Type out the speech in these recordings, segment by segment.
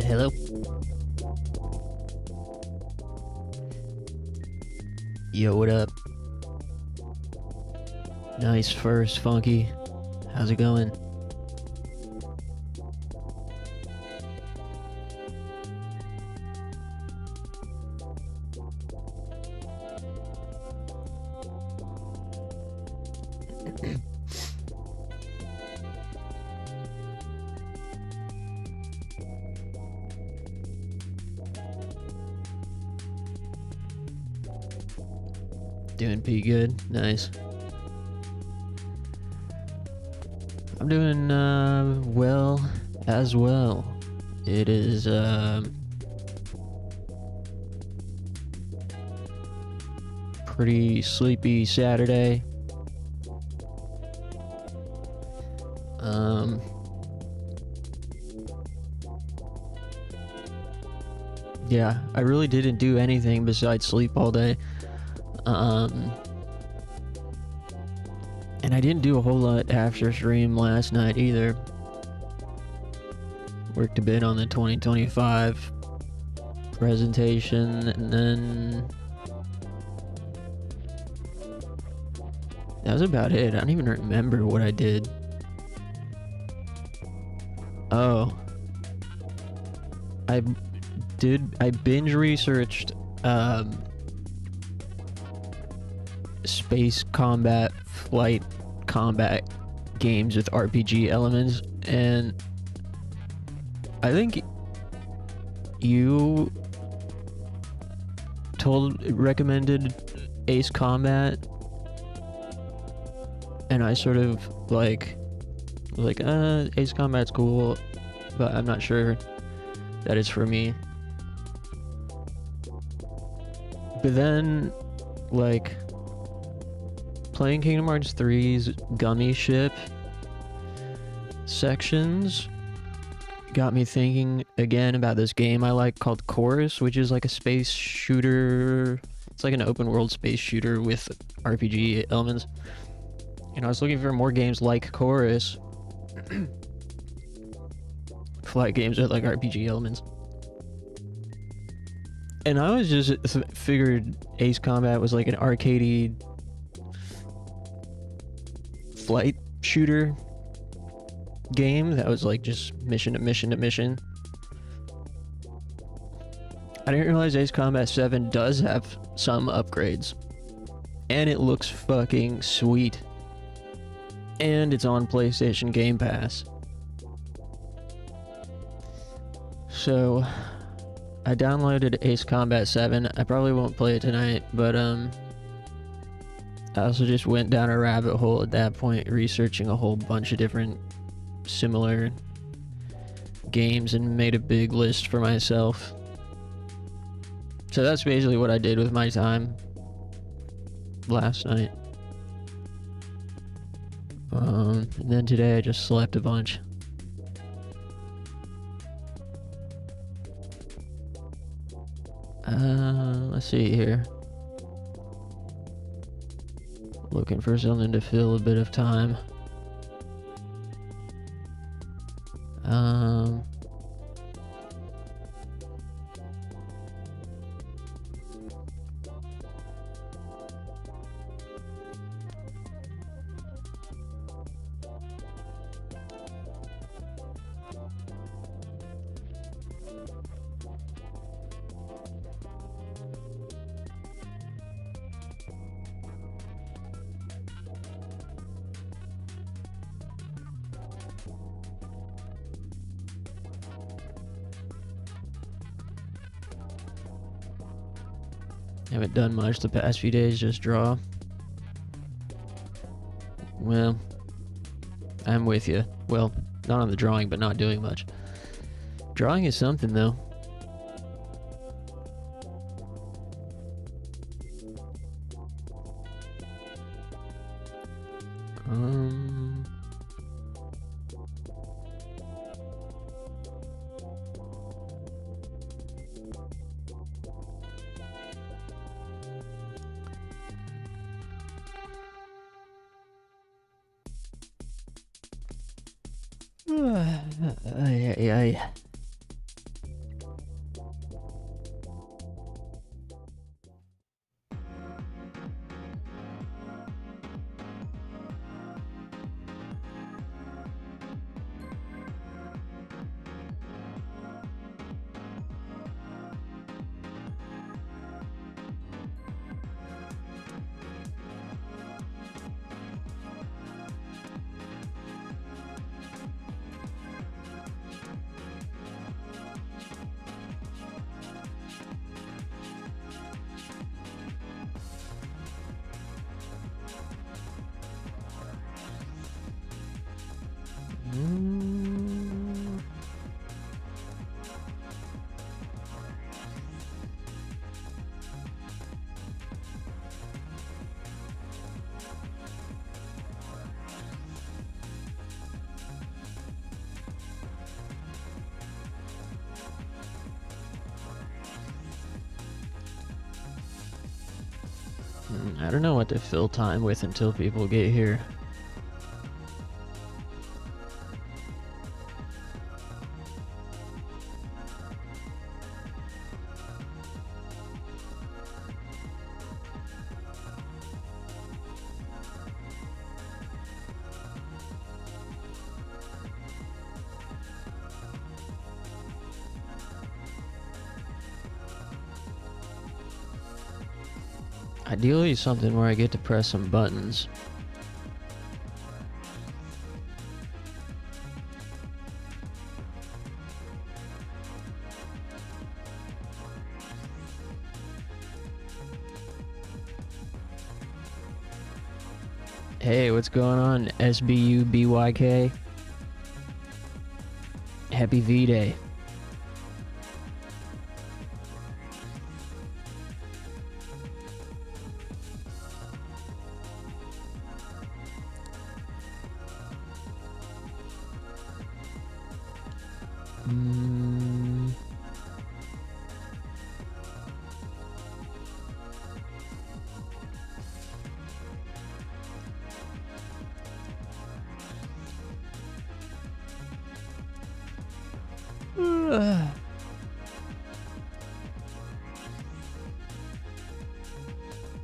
Hello. Yo, what up? Nice first, Funky. How's it going? Doing pretty good. Nice. I'm doing well as well. It is pretty sleepy Saturday. Yeah, I really didn't do anything besides sleep all day. And I didn't do a whole lot after stream last night either. Worked a bit on the 2025 presentation, and then that was about it. I don't even remember what I did. Oh. I binge researched space combat flight combat games with RPG elements, and I think you recommended Ace Combat, and I sort of Ace Combat's cool, but I'm not sure that it's for me. But then, playing Kingdom Hearts 3's Gummy Ship sections got me thinking again about this game I like called Chorus, which is like a space shooter. It's like an open world space shooter with RPG elements. And I was looking for more games like Chorus. Flight games with like RPG elements. And I was just figured Ace Combat was like an arcadey flight shooter game that was like just mission to mission to mission. I didn't realize Ace Combat 7 does have some upgrades, and it looks fucking sweet, and it's on PlayStation Game Pass. So I downloaded Ace Combat 7. I probably won't play it tonight, but I also just went down a rabbit hole at that point, researching a whole bunch of different similar games and made a big list for myself. So that's basically what I did with my time last night. And then today I just slept a bunch. Let's see here. Looking for something to fill a bit of time. Haven't done much the past few days, just draw. Well, I'm with you. Well, not on the drawing, but not doing much. Drawing is something, though. I don't know what to fill time with until people get here. Ideally something where I get to press some buttons. Hey, what's going on, SBUBYK? Happy V-Day.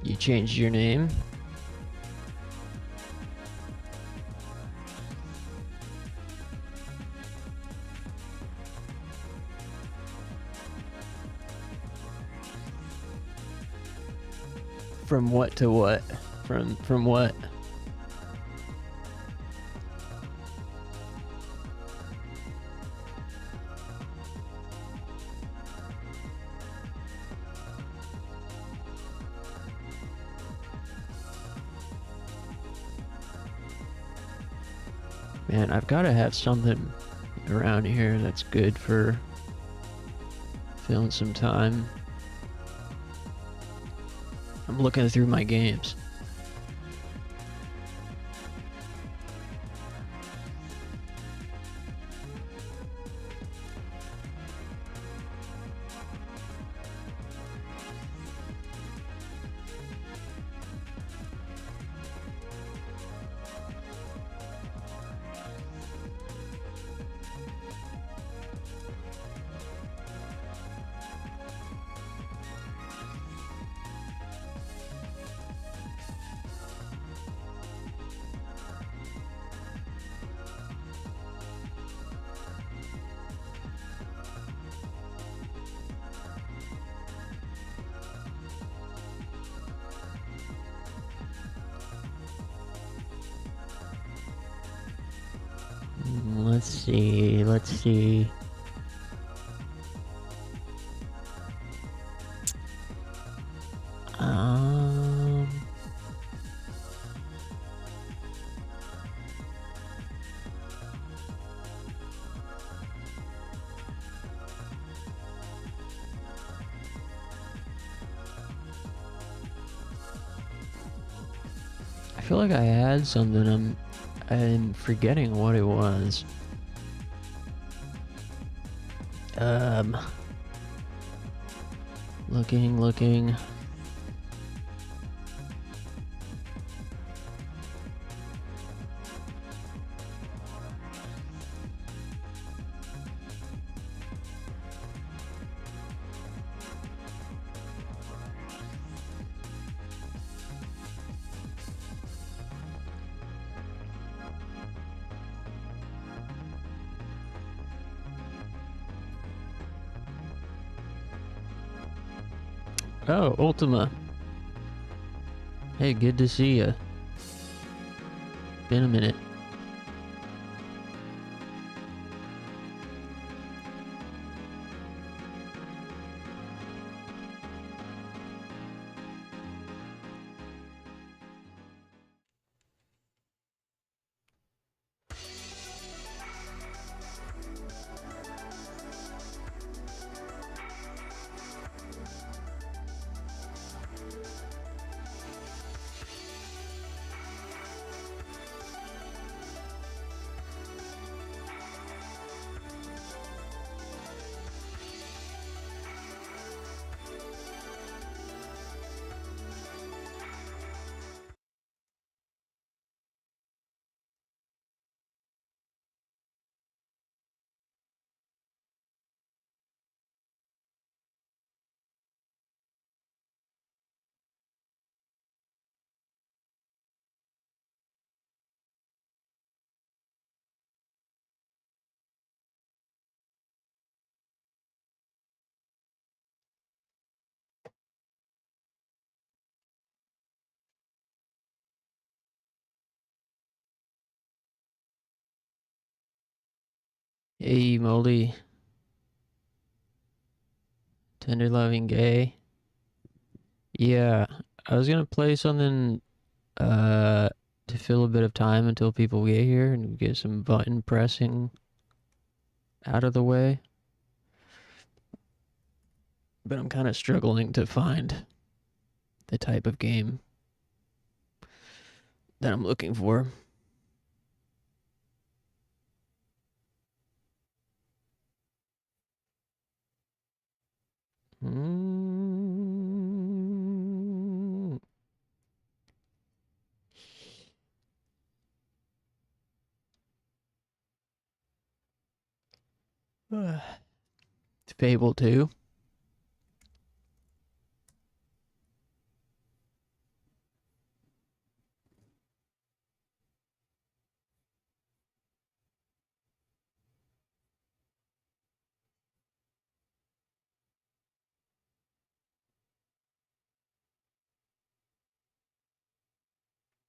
You changed your name? From what to what? From what? Man, I've got to have something around here that's good for filling some time. I'm looking through my games. Let's see. I feel like I had something. I'm forgetting what it was. Looking. Oh, Ultima. Hey, good to see ya. Been a minute. Hey, Moldy. Tender loving gay. Yeah, I was gonna play something to fill a bit of time until people get here and get some button pressing out of the way. But I'm kind of struggling to find the type of game that I'm looking for. It's Fable 2.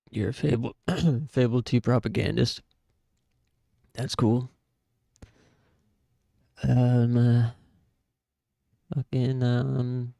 You're a Fable Fable 2 propagandist. That's cool. Fucking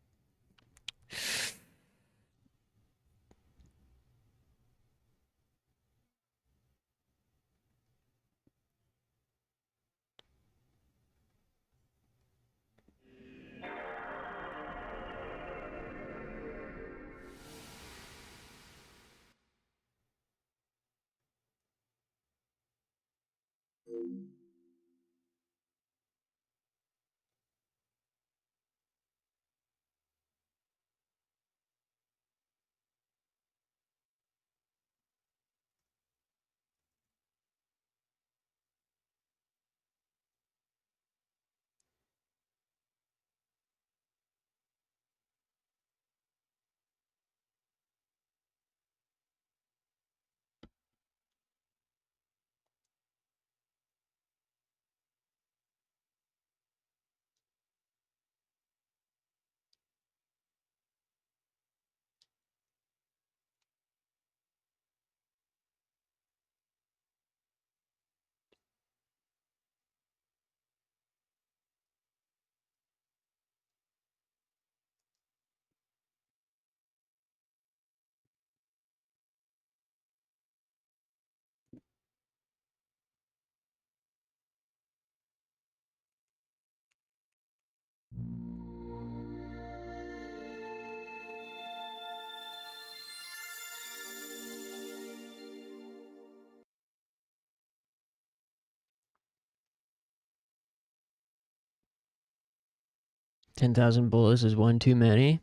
10,000 bullets is one too many.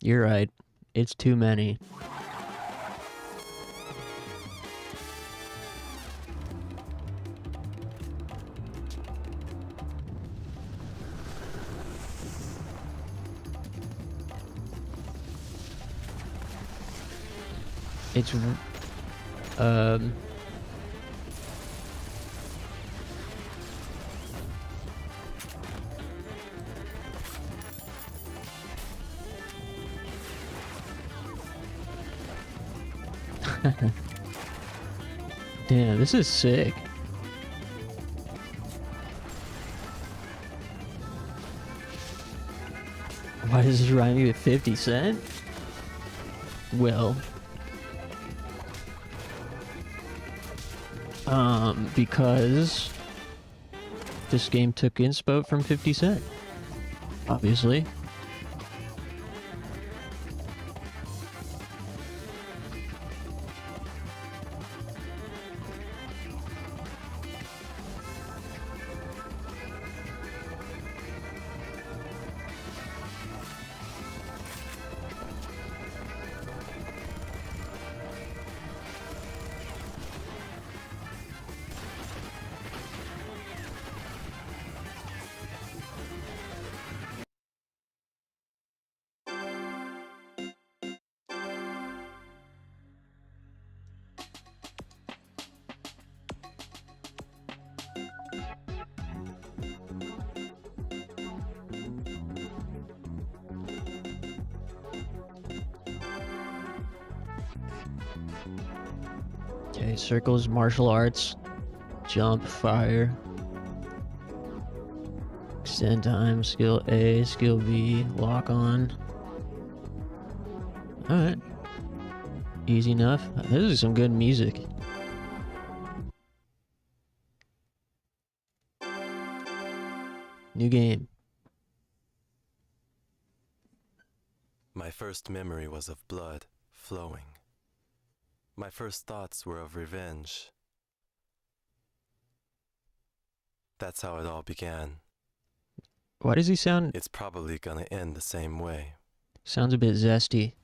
You're right. It's too many. It's damn, this is sick. Why does this rhyme you with 50 Cent? Well, because this game took inspo from 50 Cent. Obviously. Okay, circles, martial arts, jump, fire. Extend time, skill A, skill B, lock on. Alright. Easy enough. This is some good music. New game. My first memory was of blood flowing. My first thoughts were of revenge. That's how it all began. Why does he sound... It's probably gonna end the same way. Sounds a bit zesty.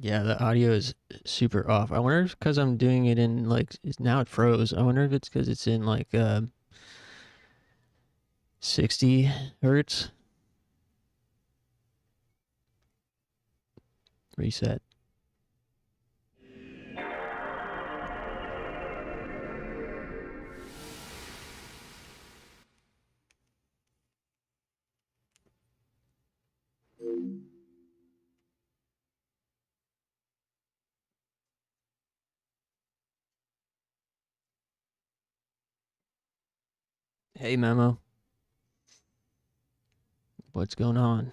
Yeah, the audio is super off. I wonder if because I'm doing it in like now it froze. I wonder if it's because it's in like 60 hertz. Reset. Hey, Memo. What's going on?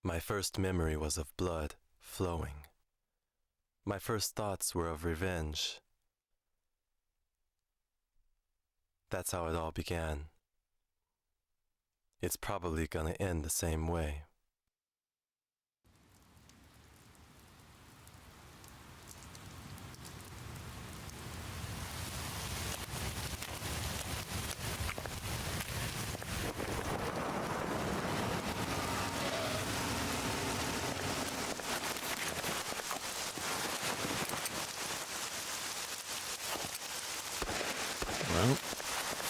My first memory was of blood flowing. My first thoughts were of revenge. That's how it all began. It's probably gonna end the same way. Well,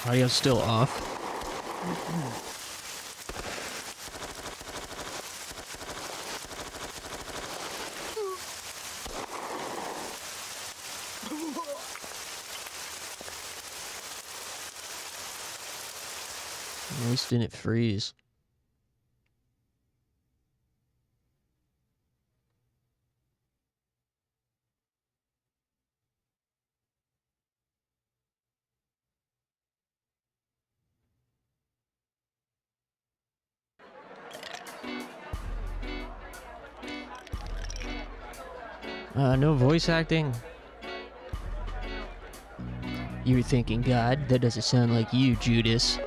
audio's still off. At least didn't freeze. No voice acting. You were thinking, God, that doesn't sound like you, Judas.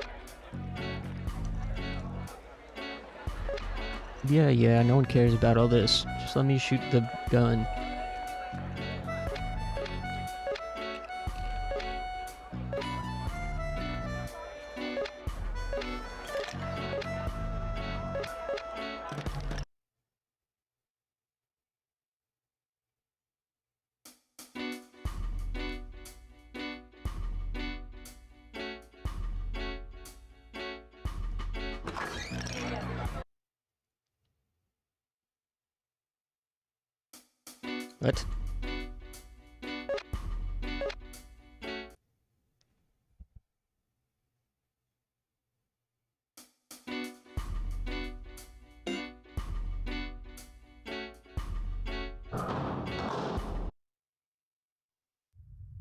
Yeah, no one cares about all this. Just let me shoot the gun. What?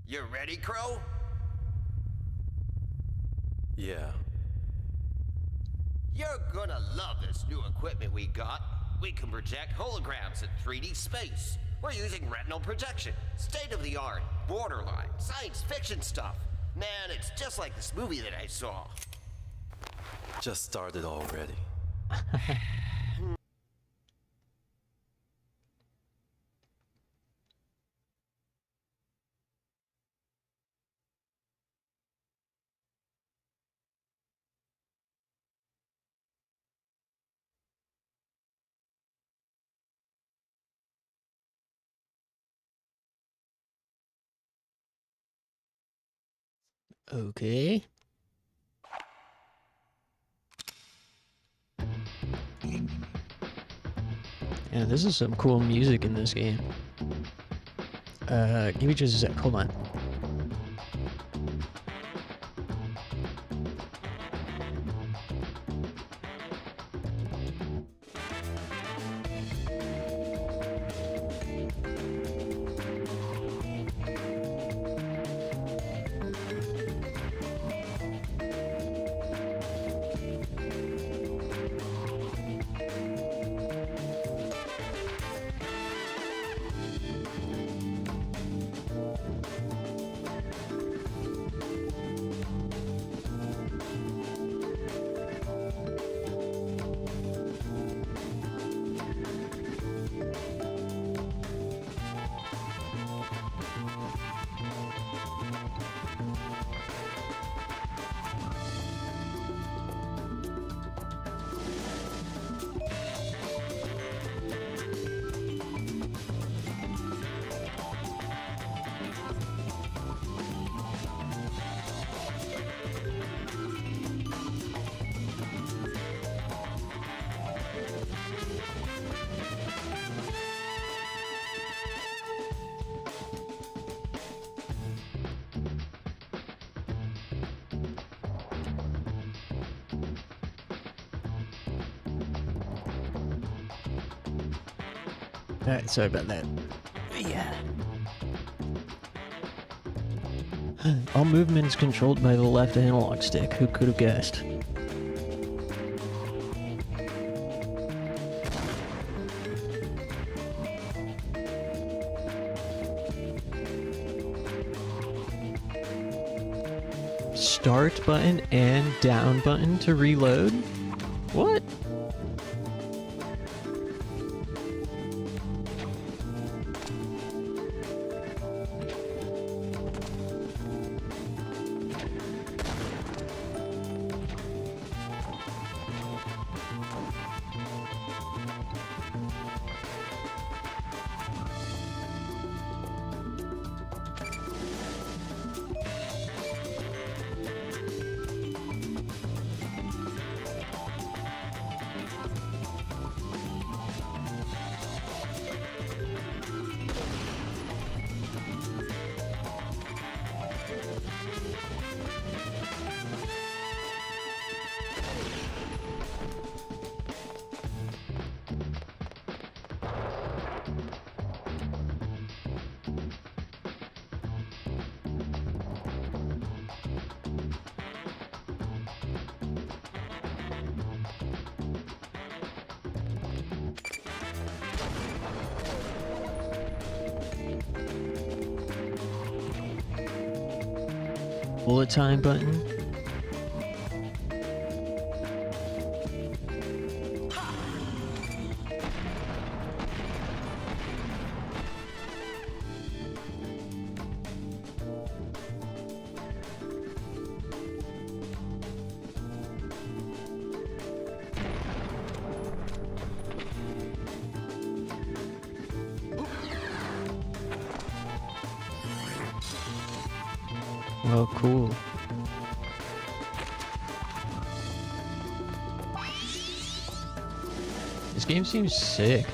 You ready, Crow? Yeah. You're gonna love this new equipment we got. We can project holograms in 3D space. We're using retinal projection. State-of-the-art, borderline, science fiction stuff. Man, it's just like this movie that I saw. Just started already. Okay. Yeah, this is some cool music in this game. Give me just a sec. Hold on. Alright, sorry about that. Yeah. All movement is controlled by the left analog stick. Who could have guessed? Start button and down button to reload? What? Bullet time button. Oh, cool. This game seems sick.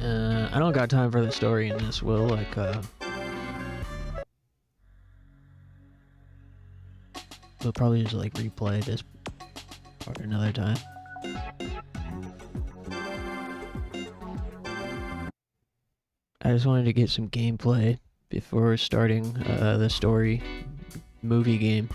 I don't got time for the story in this, Will. Like, we'll probably just like replay this part another time. I just wanted to get some gameplay before starting the story movie game.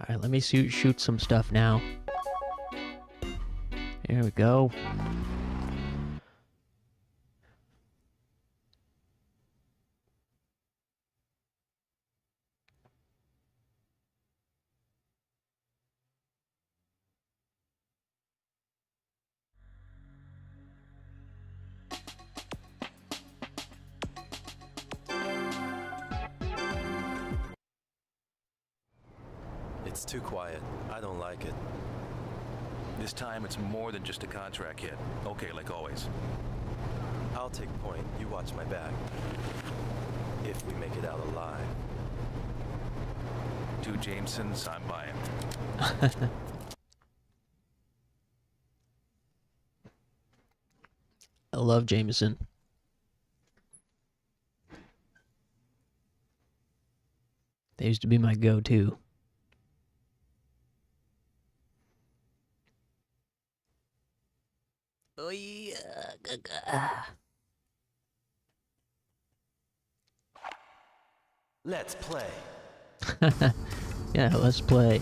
Alright, let me shoot some stuff now. Here we go. It's too quiet. I don't like it. This time it's more than just a contract hit. Okay, like always. I'll take point. You watch my back. If we make it out alive. 2 Jamesons, I'm buying. I love Jameson. They used to be my go-to. Oh yeah. Let's play. Yeah, let's play.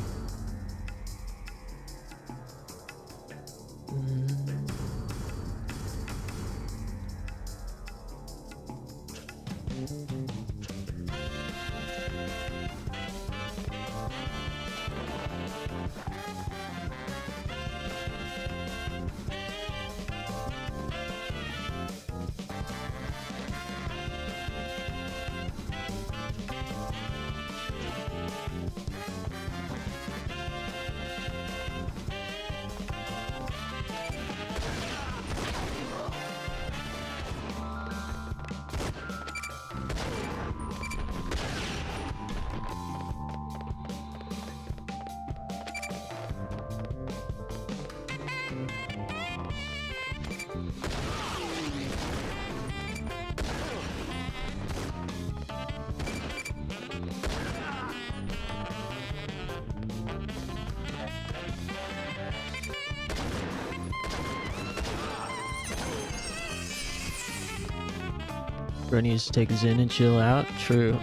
Bro needs to take Zen and chill out. True.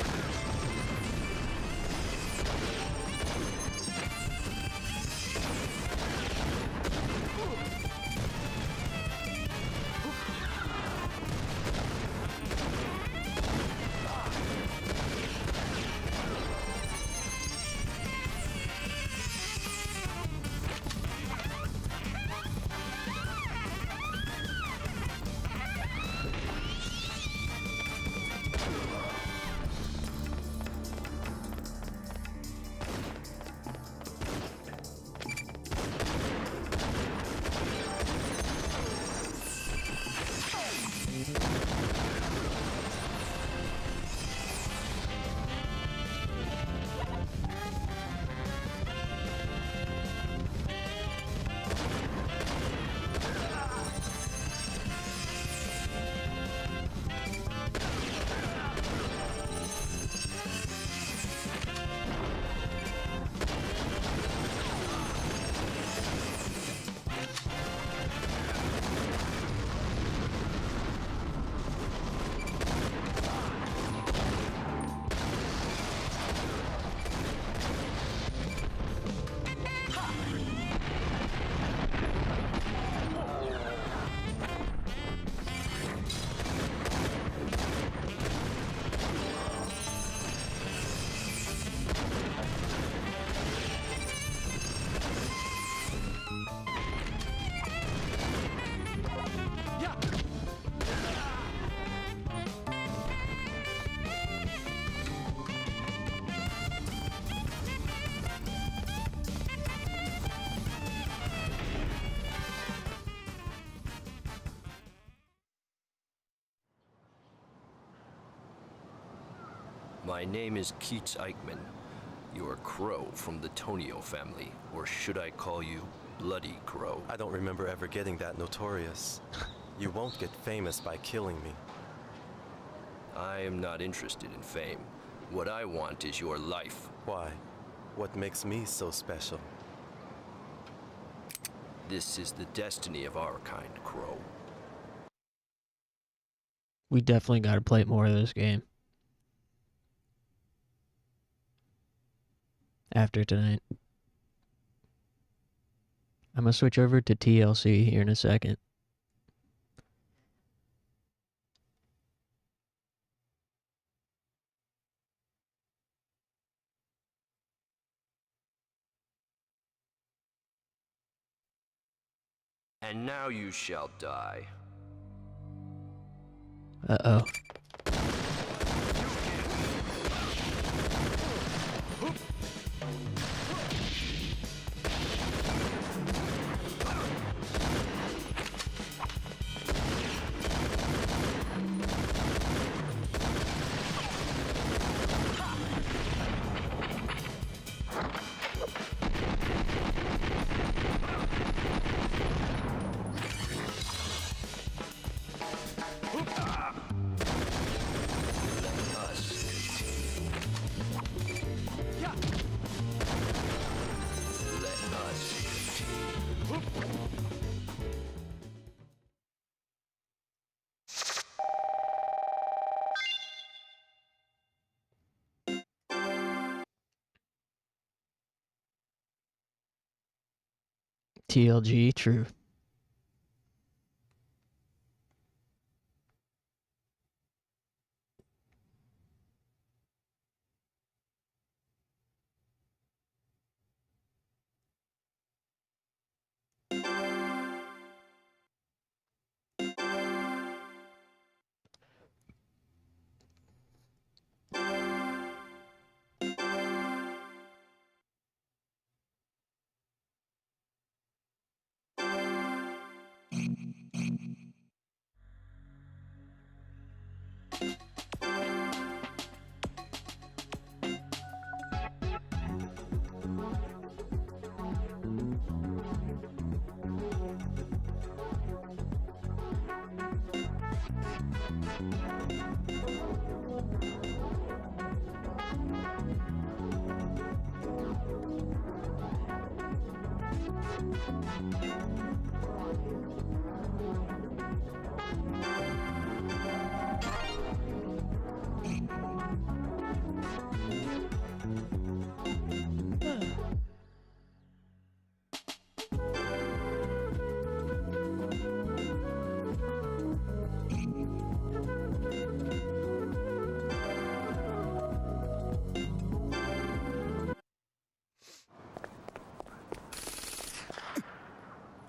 My name is Keats Eichmann. You're Crow from the Tonio family, or should I call you Bloody Crow? I don't remember ever getting that notorious. You won't get famous by killing me. I am not interested in fame. What I want is your life. Why? What makes me so special? This is the destiny of our kind, Crow. We definitely got to play more of this game after tonight. I'm gonna switch over to TLC here in a second. And now you shall die. Uh-oh. TLG, true.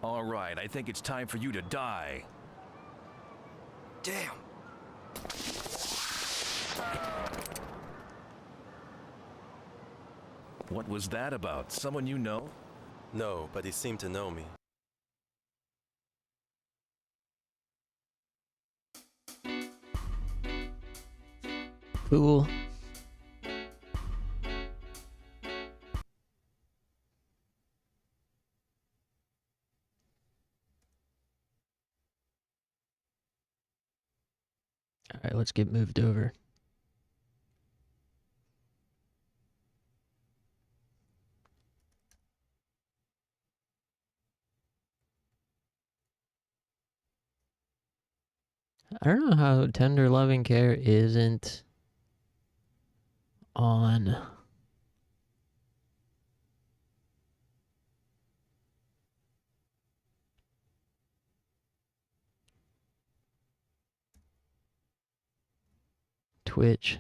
All right, I think it's time for you to die. Damn! What was that about? Someone you know? No, but he seemed to know me. Cool. All right, let's get moved over. I don't know how tender loving care isn't on Twitch.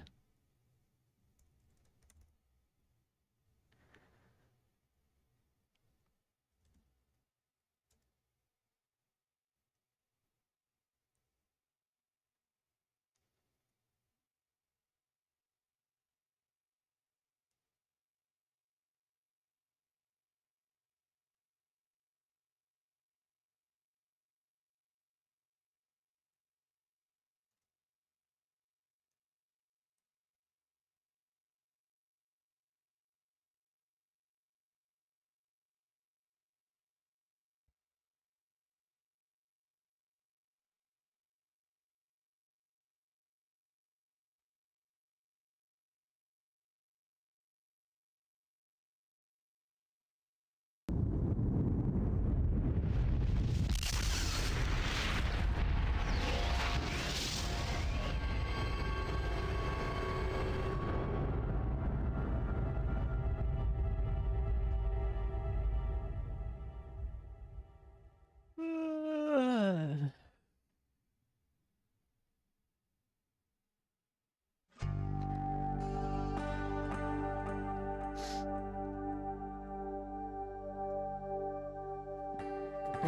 Do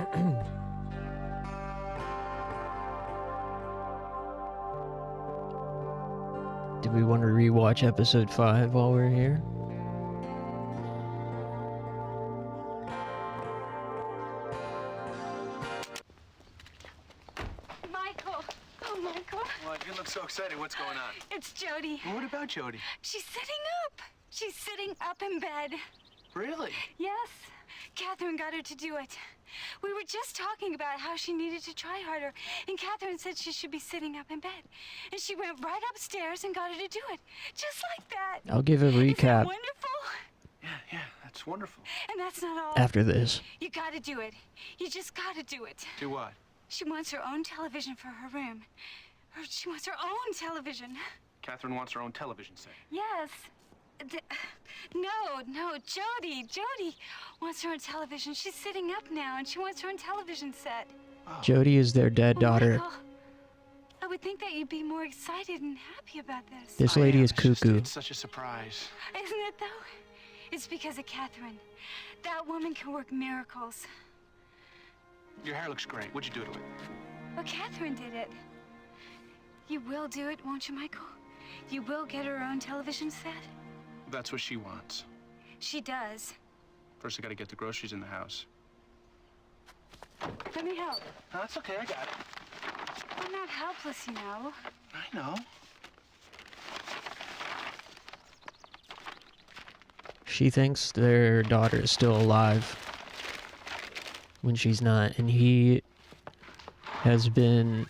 we want to rewatch episode 5 while we're here? Michael! Oh, Michael! Well, you look so excited. What's going on? It's Jody. Well, what about Jody? She's sitting up. She's sitting up in bed. Really? Yes. Catherine got her to do it. We were just talking about how she needed to try harder, and Catherine said she should be sitting up in bed. And she went right upstairs and got her to do it. Just like that. I'll give a Isn't that recap wonderful? Yeah, that's wonderful. And that's not all. after this. You gotta do it. You just gotta do it. Do what? She wants her own television for her room. She wants her own television. Catherine wants her own television set. Yes. No, Jody wants her own television. She's sitting up now, and she wants her own television set. Jody is their dead daughter. Michael, I would think that you'd be more excited and happy about this. This I lady am. is cuckoo. It's such a surprise. Isn't it, though? It's because of Catherine. That woman can work miracles. Your hair looks great. What'd you do to it? Well, Catherine did it. You will do it, won't you, Michael? You will get her own television set? That's what she wants. She does. First, I gotta get the groceries in the house. Let me help. No, that's okay. I got it. I'm not helpless, you know. I know. She thinks their daughter is still alive when she's not, and he has been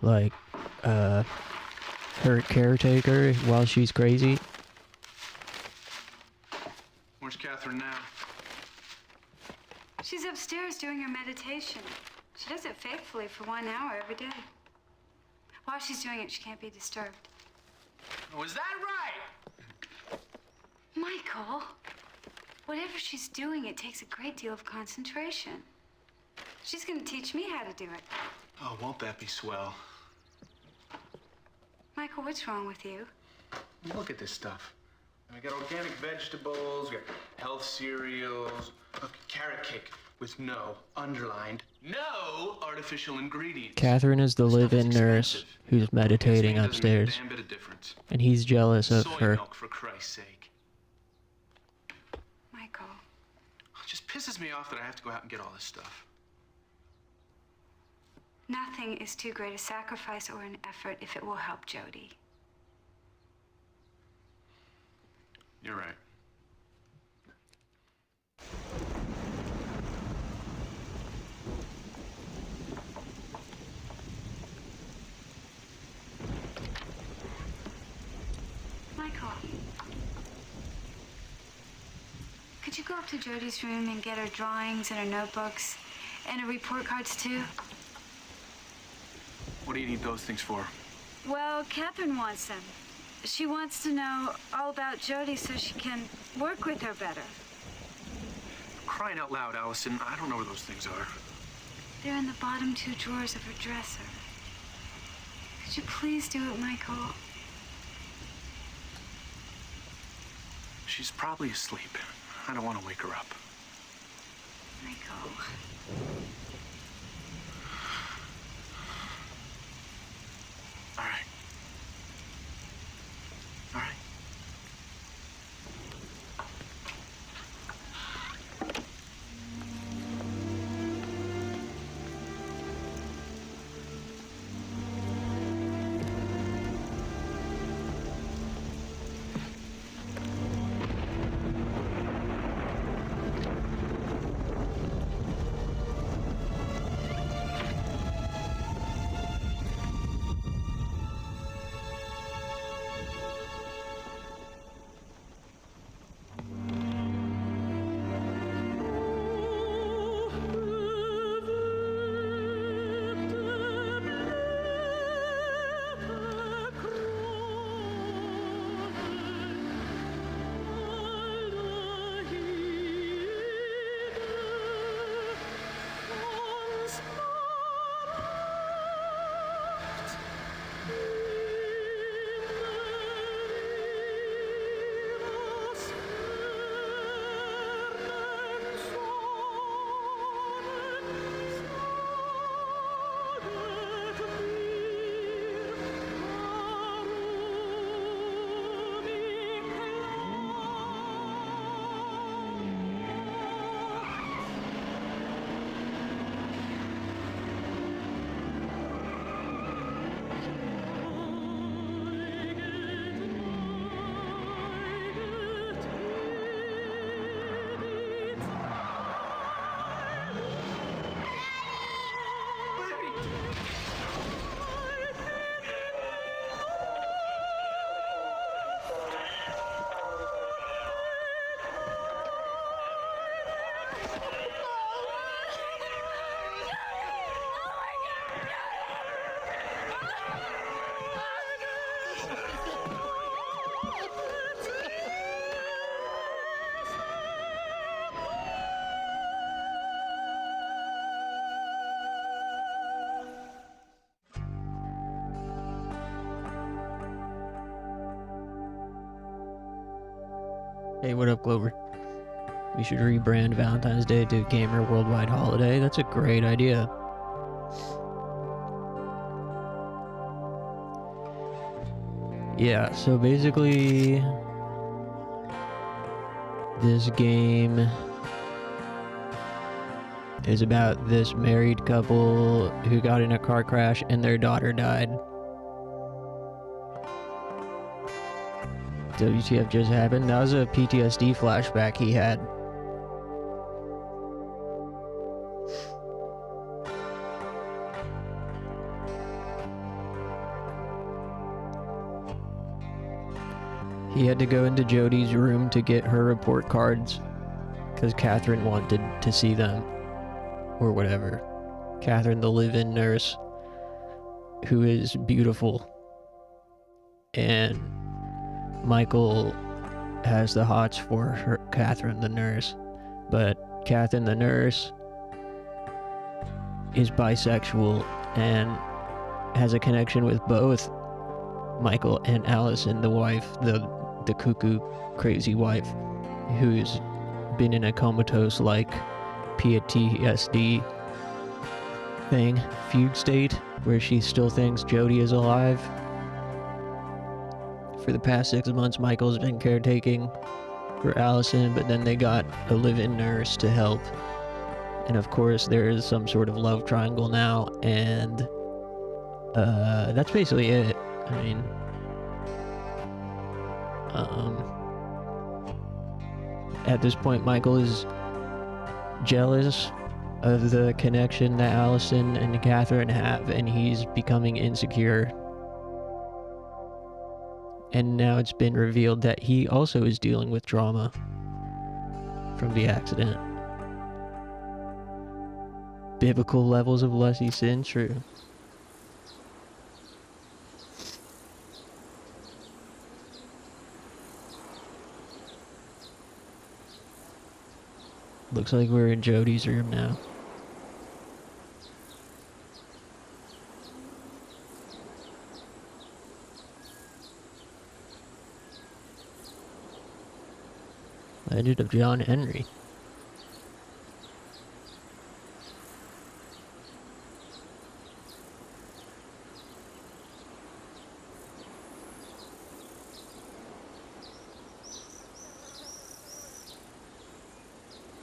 like her caretaker while she's crazy. Where's Catherine now? She's upstairs doing her meditation. She does it faithfully for 1 hour every day. While she's doing it, she can't be disturbed. Was that right? Michael, whatever she's doing, it takes a great deal of concentration. She's gonna teach me how to do it. Oh, won't that be swell? Michael, what's wrong with you? Look at this stuff. We got organic vegetables, we got health cereals, look, carrot cake with no, underlined, no artificial ingredients. Catherine is the This stuff live-in is nurse expensive. who's meditating This thing doesn't make a upstairs, damn bit of difference. and he's jealous of Soy her. milk, for Christ's sake. Michael, It just pisses me off that I have to go out and get all this stuff. nothing is too great a sacrifice or an effort if it will help Jody. You're right. Michael, could you go up to Jody's room and get her drawings and her notebooks and her report cards too? What do you need those things for? Well, Catherine wants them. She wants to know all about Jody so she can work with her better. Crying out loud, Allison. I don't know where those things are. They're in the bottom 2 drawers of her dresser. Could you please do it, Michael? She's probably asleep. I don't want to wake her up. Michael. All right. All right. Hey, what up, Clover? We should rebrand Valentine's Day to Gamer Worldwide Holiday. That's a great idea. Yeah, so basically, this game is about this married couple who got in a car crash and their daughter died. WTF just happened? That was a PTSD flashback he had. He had to go into Jodie's room to get her report cards because Catherine wanted to see them, or whatever. Catherine, the live-in nurse, who is beautiful, and Michael has the hots for her, Catherine the nurse, but Catherine the nurse is bisexual and has a connection with both Michael and Allison, the wife, the cuckoo crazy wife, who's been in a comatose like PTSD thing, fugue state, where she still thinks Jodie is alive. For the past 6 months, Michael's been caretaking for Allison, but then they got a live-in nurse to help. And of course, there is some sort of love triangle now, and that's basically it. I mean, at this point, Michael is jealous of the connection that Allison and Catherine have, and he's becoming insecure. And now it's been revealed that he also is dealing with trauma from the accident. Biblical levels of lessy sin, true. Looks like we're in Jodie's room now. Legend of John Henry.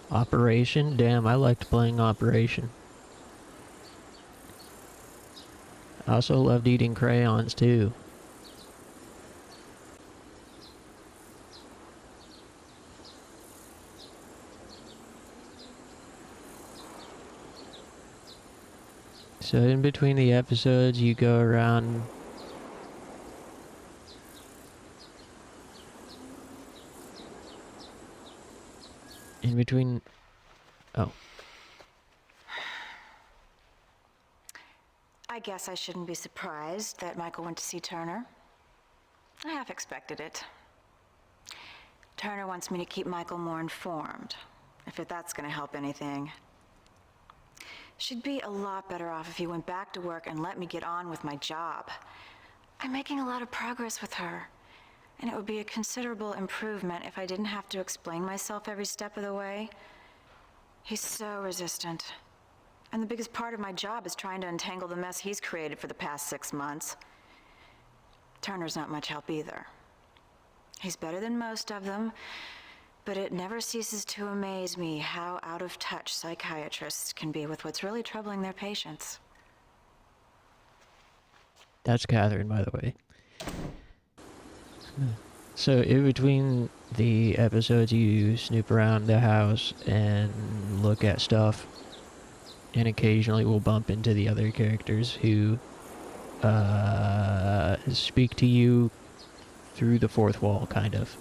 Operation? Damn, I liked playing Operation. I also loved eating crayons too. So in between the episodes, you go around in between. Oh. I guess I shouldn't be surprised that Michael went to see Turner. I half expected it. Turner wants me to keep Michael more informed, if that's going to help anything. She'd be a lot better off if he went back to work and let me get on with my job. I'm making a lot of progress with her, and it would be a considerable improvement if I didn't have to explain myself every step of the way. He's so resistant. And the biggest part of my job is trying to untangle the mess he's created for the past 6 months. Turner's not much help either. He's better than most of them, but it never ceases to amaze me how out of touch psychiatrists can be with what's really troubling their patients. That's Catherine, by the way. So in between the episodes, you snoop around the house and look at stuff, and occasionally we'll bump into the other characters who speak to you through the fourth wall, kind of.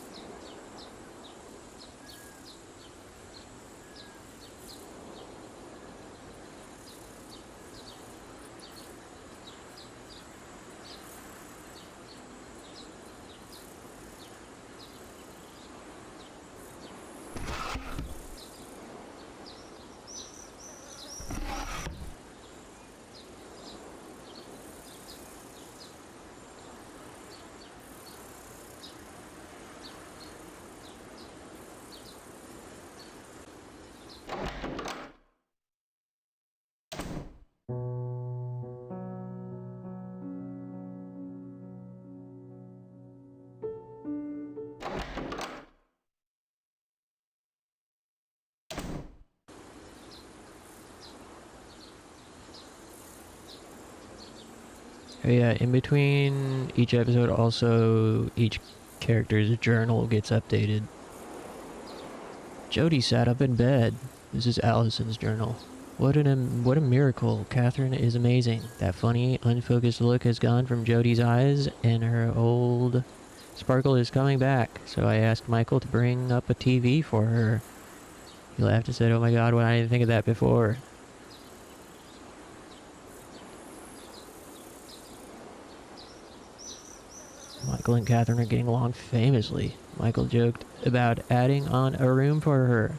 Oh yeah, in between each episode, also each character's journal gets updated. Jody sat up in bed. This is Allison's journal. What a miracle. Catherine is amazing. That funny, unfocused look has gone from Jody's eyes, and her old sparkle is coming back. So I asked Michael to bring up a TV for her. He laughed and said, "Oh my god, why I didn't think of that before." Michael and Catherine are getting along famously. Michael joked about adding on a room for her.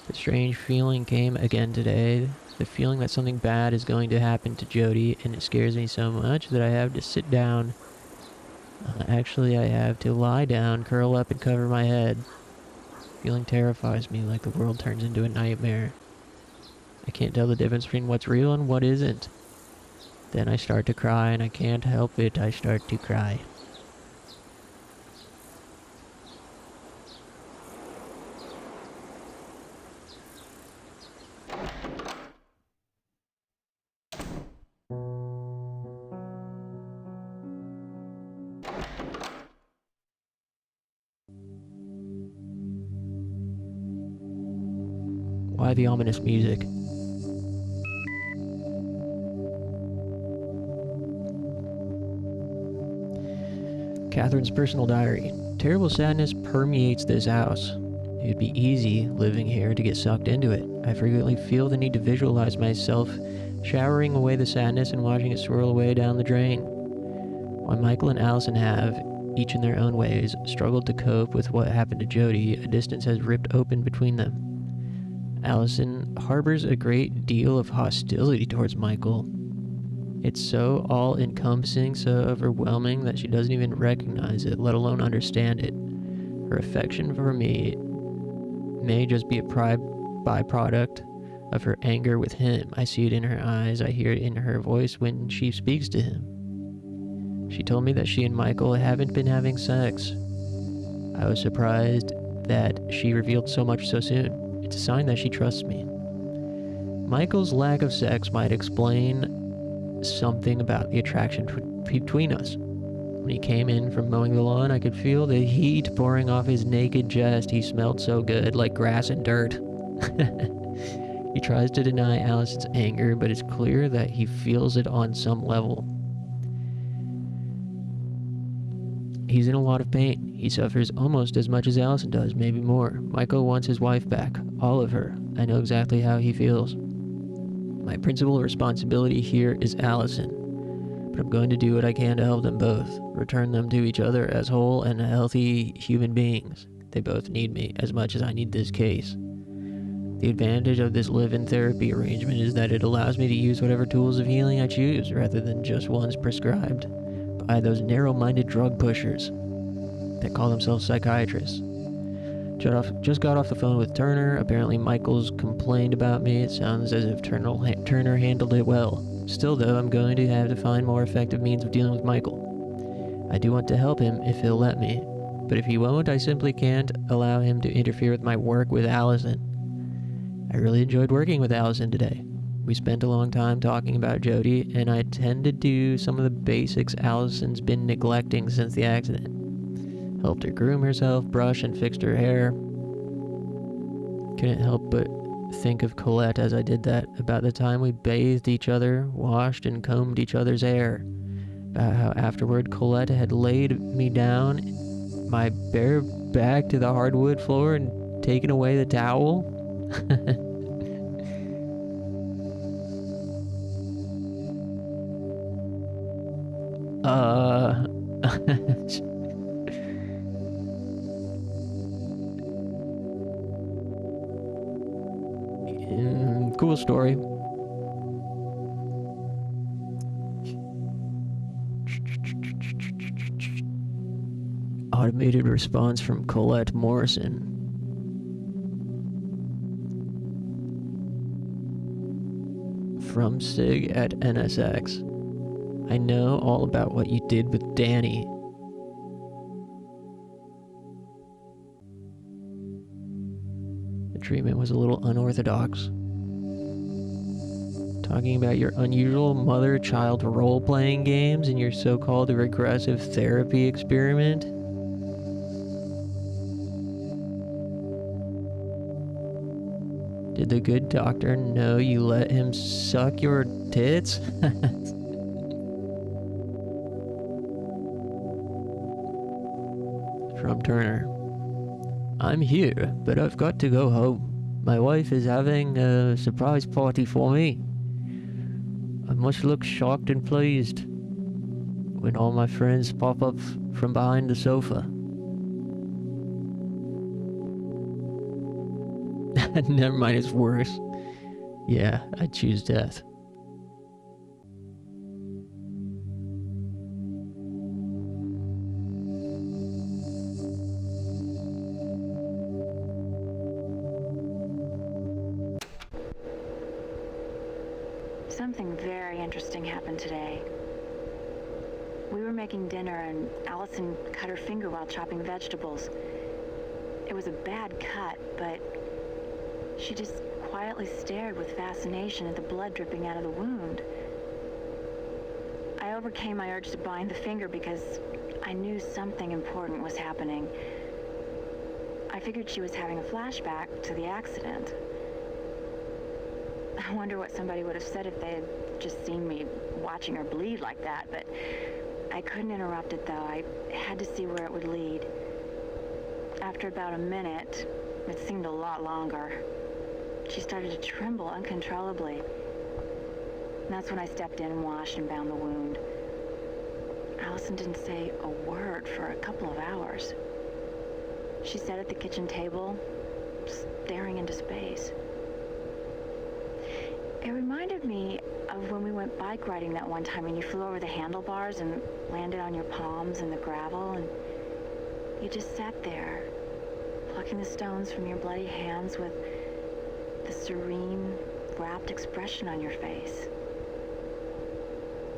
The strange feeling came again today. The feeling that something bad is going to happen to Jody, and it scares me so much that I have to sit down. Actually, I have to lie down, curl up, and cover my head. Feeling terrifies me like the world turns into a nightmare. I can't tell the difference between what's real and what isn't. Then I start to cry, and I can't help it. I start to cry. Why the ominous music? Catherine's personal diary. Terrible sadness permeates this house. It'd be easy living here to get sucked into it. I frequently feel the need to visualize myself showering away the sadness and watching it swirl away down the drain. While Michael and Allison have, each in their own ways, struggled to cope with what happened to Jody, a distance has ripped open between them. Allison harbors a great deal of hostility towards Michael. It's so all-encompassing, so overwhelming that she doesn't even recognize it, let alone understand it. Her affection for me may just be a byproduct of her anger with him. I see it in her eyes, I hear it in her voice when she speaks to him. She told me that she and Michael haven't been having sex. I was surprised that she revealed so much so soon. It's a sign that she trusts me. Michael's lack of sex might explain something about the attraction between us. When he came in from mowing the lawn, I could feel the heat pouring off his naked chest. He smelled so good, like grass and dirt. He tries to deny Allison's anger, but it's clear that he feels it on some level. He's in a lot of pain. He suffers almost as much as Allison does, maybe more. Michael wants his wife back. All of her. I know exactly how he feels. My principal responsibility here is Allison. But I'm going to do what I can to help them both. Return them to each other as whole and healthy human beings. They both need me as much as I need this case. The advantage of this live-in therapy arrangement is that it allows me to use whatever tools of healing I choose, rather than just ones prescribed by those narrow-minded drug pushers that call themselves psychiatrists. Just got off the phone with Turner. Apparently Michael's complained about me. It sounds as if Turner handled it well. Still though, I'm going to have to find more effective means of dealing with Michael. I do want to help him if he'll let me, but if he won't, I simply can't allow him to interfere with my work with Allison. I really enjoyed working with Allison today. We spent a long time talking about Jody, and I tended to some of the basics Allison's been neglecting since the accident. Helped her groom herself, brush and fixed her hair. Couldn't help but think of Colette as I did that, about the time we bathed each other, washed and combed each other's hair. About how afterward Colette had laid me down, my bare back to the hardwood floor and taken away the towel. Cool story. Automated response from Colette Morrison. From Sig at NSX. I know all about what you did with Danny. The treatment was a little unorthodox. Talking about your unusual mother-child role-playing games and your so-called regressive therapy experiment. Did the good doctor know you let him suck your tits? From Turner. I'm here, but I've got to go home. My wife is having a surprise party for me. I must look shocked and pleased when all my friends pop up from behind the sofa. Never mind, it's worse. Yeah, I choose death. Something very interesting happened today. We were making dinner and Allison cut her finger while chopping vegetables. It was a bad cut, but she just quietly stared with fascination at the blood dripping out of the wound. I overcame my urge to bind the finger because I knew something important was happening. I figured she was having a flashback to the accident. I wonder what somebody would have said if they had just seen me watching her bleed like that, but I couldn't interrupt it though. I had to see where it would lead. After about a minute, it seemed a lot longer, she started to tremble uncontrollably. And that's when I stepped in and washed and bound the wound. Allison didn't say a word for a couple of hours. She sat at the kitchen table, staring into space. It reminded me of when we went bike riding that one time and you flew over the handlebars and landed on your palms in the gravel, and you just sat there, plucking the stones from your bloody hands with the serene, rapt expression on your face.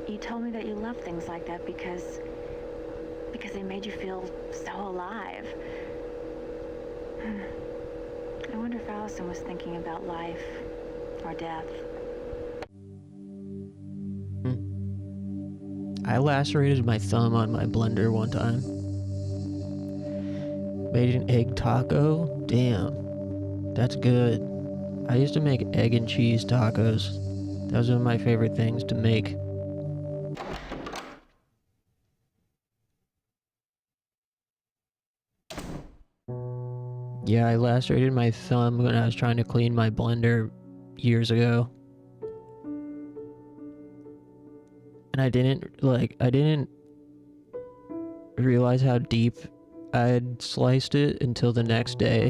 You told me that you loved things like that because they made you feel so alive. I wonder if Allison was thinking about life or death. I lacerated my thumb on my blender one time. Made an egg taco? Damn. That's good. I used to make egg and cheese tacos. That was one of my favorite things to make. Yeah, I lacerated my thumb when I was trying to clean my blender years ago. And I didn't realize how deep I had sliced it until the next day.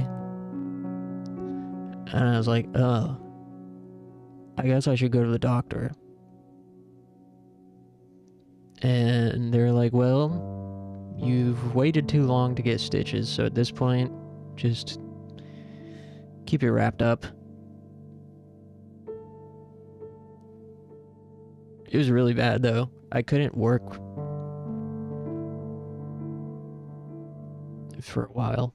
And I was like, oh, I guess I should go to the doctor. And they're like, well, you've waited too long to get stitches, so at this point, just keep it wrapped up. It was really bad though. I couldn't work for a while.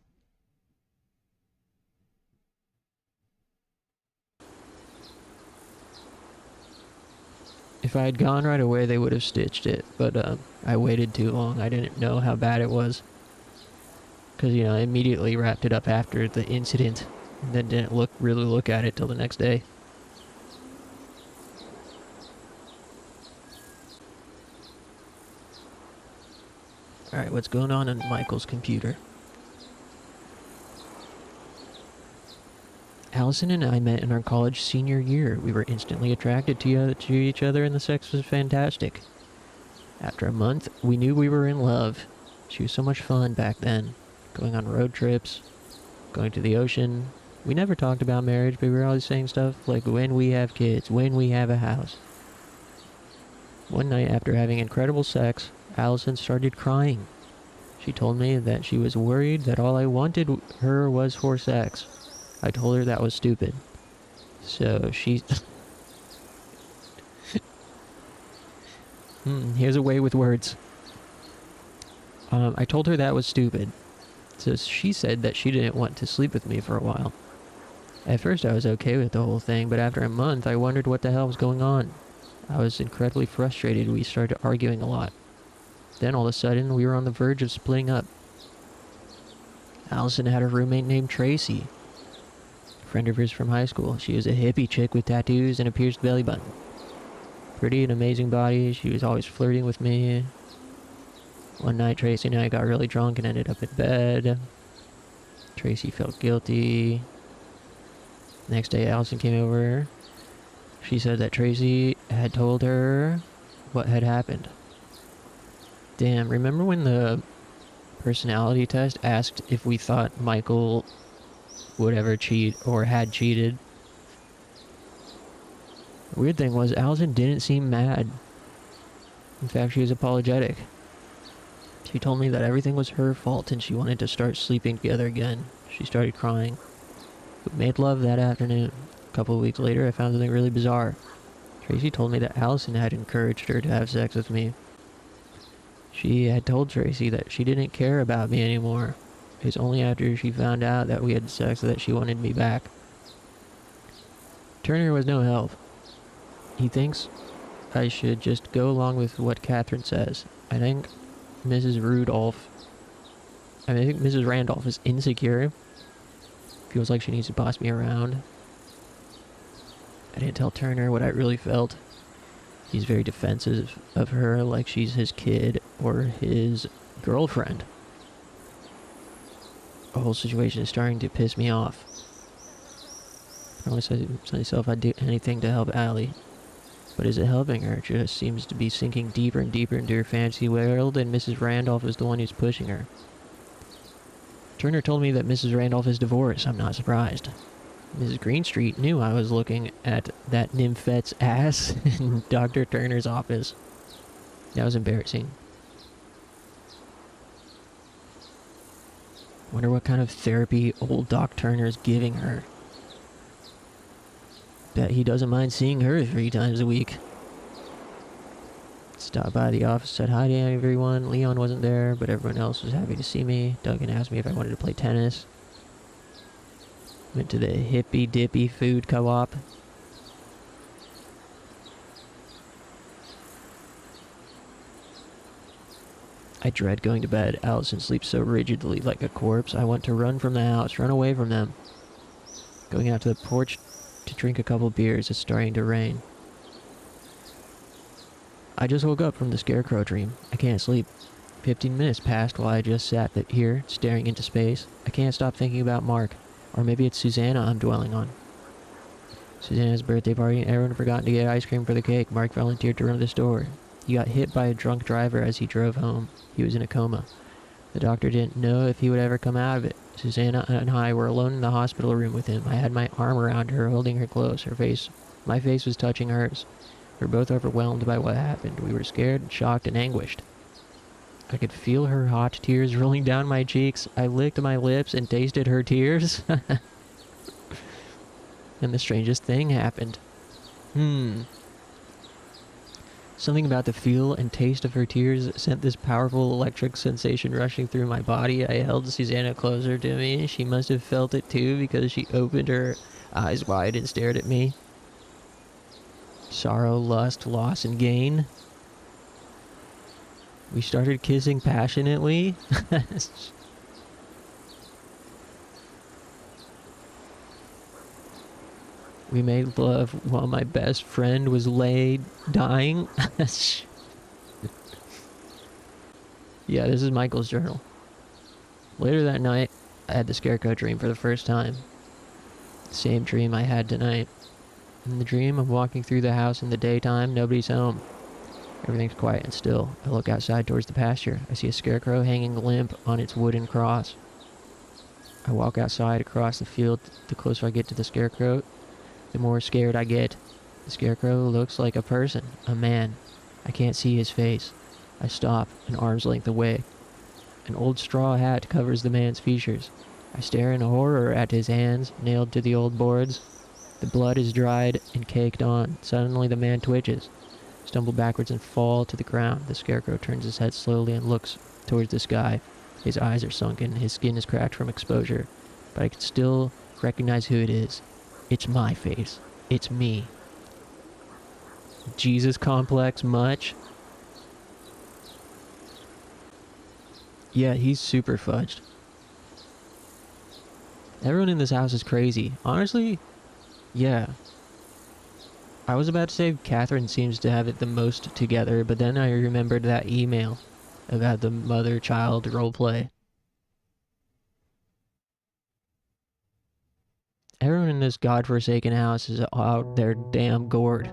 If I had gone right away, they would have stitched it, but I waited too long. I didn't know how bad it was. Because, you know, I immediately wrapped it up after the incident, and then didn't really look at it till the next day. Alright, what's going on Michael's computer? Allison and I met in our college senior year. We were instantly attracted to each other and the sex was fantastic. After a month, we knew we were in love. She was so much fun back then. Going on road trips, going to the ocean. We never talked about marriage, but we were always saying stuff like when we have kids, when we have a house. One night after having incredible sex, Allison started crying. She told me that she was worried that all I wanted her was for sex. I told her that was stupid. So she... here's a way with words. I told her that was stupid. So she said that she didn't want to sleep with me for a while. At first I was okay with the whole thing, but after a month I wondered what the hell was going on. I was incredibly frustrated. We started arguing a lot. Then all of a sudden we were on the verge of splitting up. Allison had a roommate named Tracy, a friend of hers from high school. She was a hippie chick with tattoos and a pierced belly button. Pretty and amazing body. She was always flirting with me. One night Tracy and I got really drunk and ended up in bed. Tracy felt guilty. Next day Allison came over. She said that Tracy had told her what had happened. Damn, remember when the personality test asked if we thought Michael would ever cheat or had cheated? The weird thing was Allison didn't seem mad. In fact, she was apologetic. She told me that everything was her fault and she wanted to start sleeping together again. She started crying. We made love that afternoon. A couple of weeks later, I found something really bizarre. Tracy told me that Allison had encouraged her to have sex with me. She had told Tracy that she didn't care about me anymore. It was only after she found out that we had sex that she wanted me back. Turner was no help. He thinks I should just go along with what Catherine says. I think Mrs. Randolph is insecure. Feels like she needs to boss me around. I didn't tell Turner what I really felt. He's very defensive of her, like she's his kid or his girlfriend. The whole situation is starting to piss me off. I always say to myself I'd do anything to help Allie. But is it helping her? It just seems to be sinking deeper and deeper into her fantasy world, and Mrs. Randolph is the one who's pushing her. Turner told me that Mrs. Randolph is divorced. I'm not surprised. Mrs. Greenstreet knew I was looking at that nymphet's ass in Dr. Turner's office. That was embarrassing. Wonder what kind of therapy old Doc Turner's giving her. Bet he doesn't mind seeing her 3 times a week. Stopped by the office, said hi to everyone. Leon wasn't there, but everyone else was happy to see me. Duggan asked me if I wanted to play tennis. Went to the Hippy Dippy Food Co-op. I dread going to bed. Allison sleeps so rigidly like a corpse. I want to run from the house, run away from them. Going out to the porch to drink a couple beers. It's starting to rain. I just woke up from the scarecrow dream. I can't sleep. 15 minutes passed while I just sat here, staring into space. I can't stop thinking about Mark. Or maybe it's Susanna I'm dwelling on. Susanna's birthday party, and everyone forgot to get ice cream for the cake. Mark volunteered to run to the store. He got hit by a drunk driver as he drove home. He was in a coma. The doctor didn't know if he would ever come out of it. Susanna and I were alone in the hospital room with him. I had my arm around her, holding her close. My face was touching hers. We were both overwhelmed by what happened. We were scared, shocked, and anguished. I could feel her hot tears rolling down my cheeks. I licked my lips and tasted her tears. And the strangest thing happened. Something about the feel and taste of her tears sent this powerful electric sensation rushing through my body. I held Susanna closer to me. She must have felt it too, because she opened her eyes wide and stared at me. Sorrow, lust, loss, and gain. We started kissing passionately. We made love while my best friend was dying. Yeah, this is Michael's journal. Later that night, I had the scarecrow dream for the first time. Same dream I had tonight. In the dream, I'm walking through the house in the daytime. Nobody's home. Everything's quiet and still. I look outside towards the pasture. I see a scarecrow hanging limp on its wooden cross. I walk outside across the field. The closer I get to the scarecrow, the more scared I get. The scarecrow looks like a person, a man. I can't see his face. I stop, an arm's length away. An old straw hat covers the man's features. I stare in horror at his hands, nailed to the old boards. The blood is dried and caked on. Suddenly the man twitches, stumble backwards and fall to the ground. The scarecrow turns his head slowly and looks towards the sky. His eyes are sunken, his skin is cracked from exposure, but I can still recognize who it is. It's my face. It's me. Jesus complex much? Yeah, he's super fudged. Everyone in this house is crazy. Honestly, yeah. I was about to say Catherine seems to have it the most together, but then I remembered that email about the mother-child roleplay. Everyone in this godforsaken house is out their damn gourd.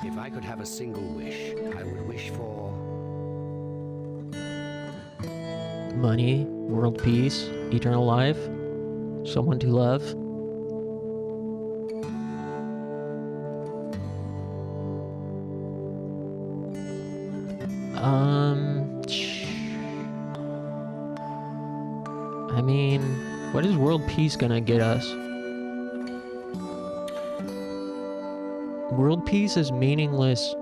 If I could have a single wish, I would wish for... Money, world peace, eternal life, someone to love. I mean, what is world peace gonna get us? World peace is meaningless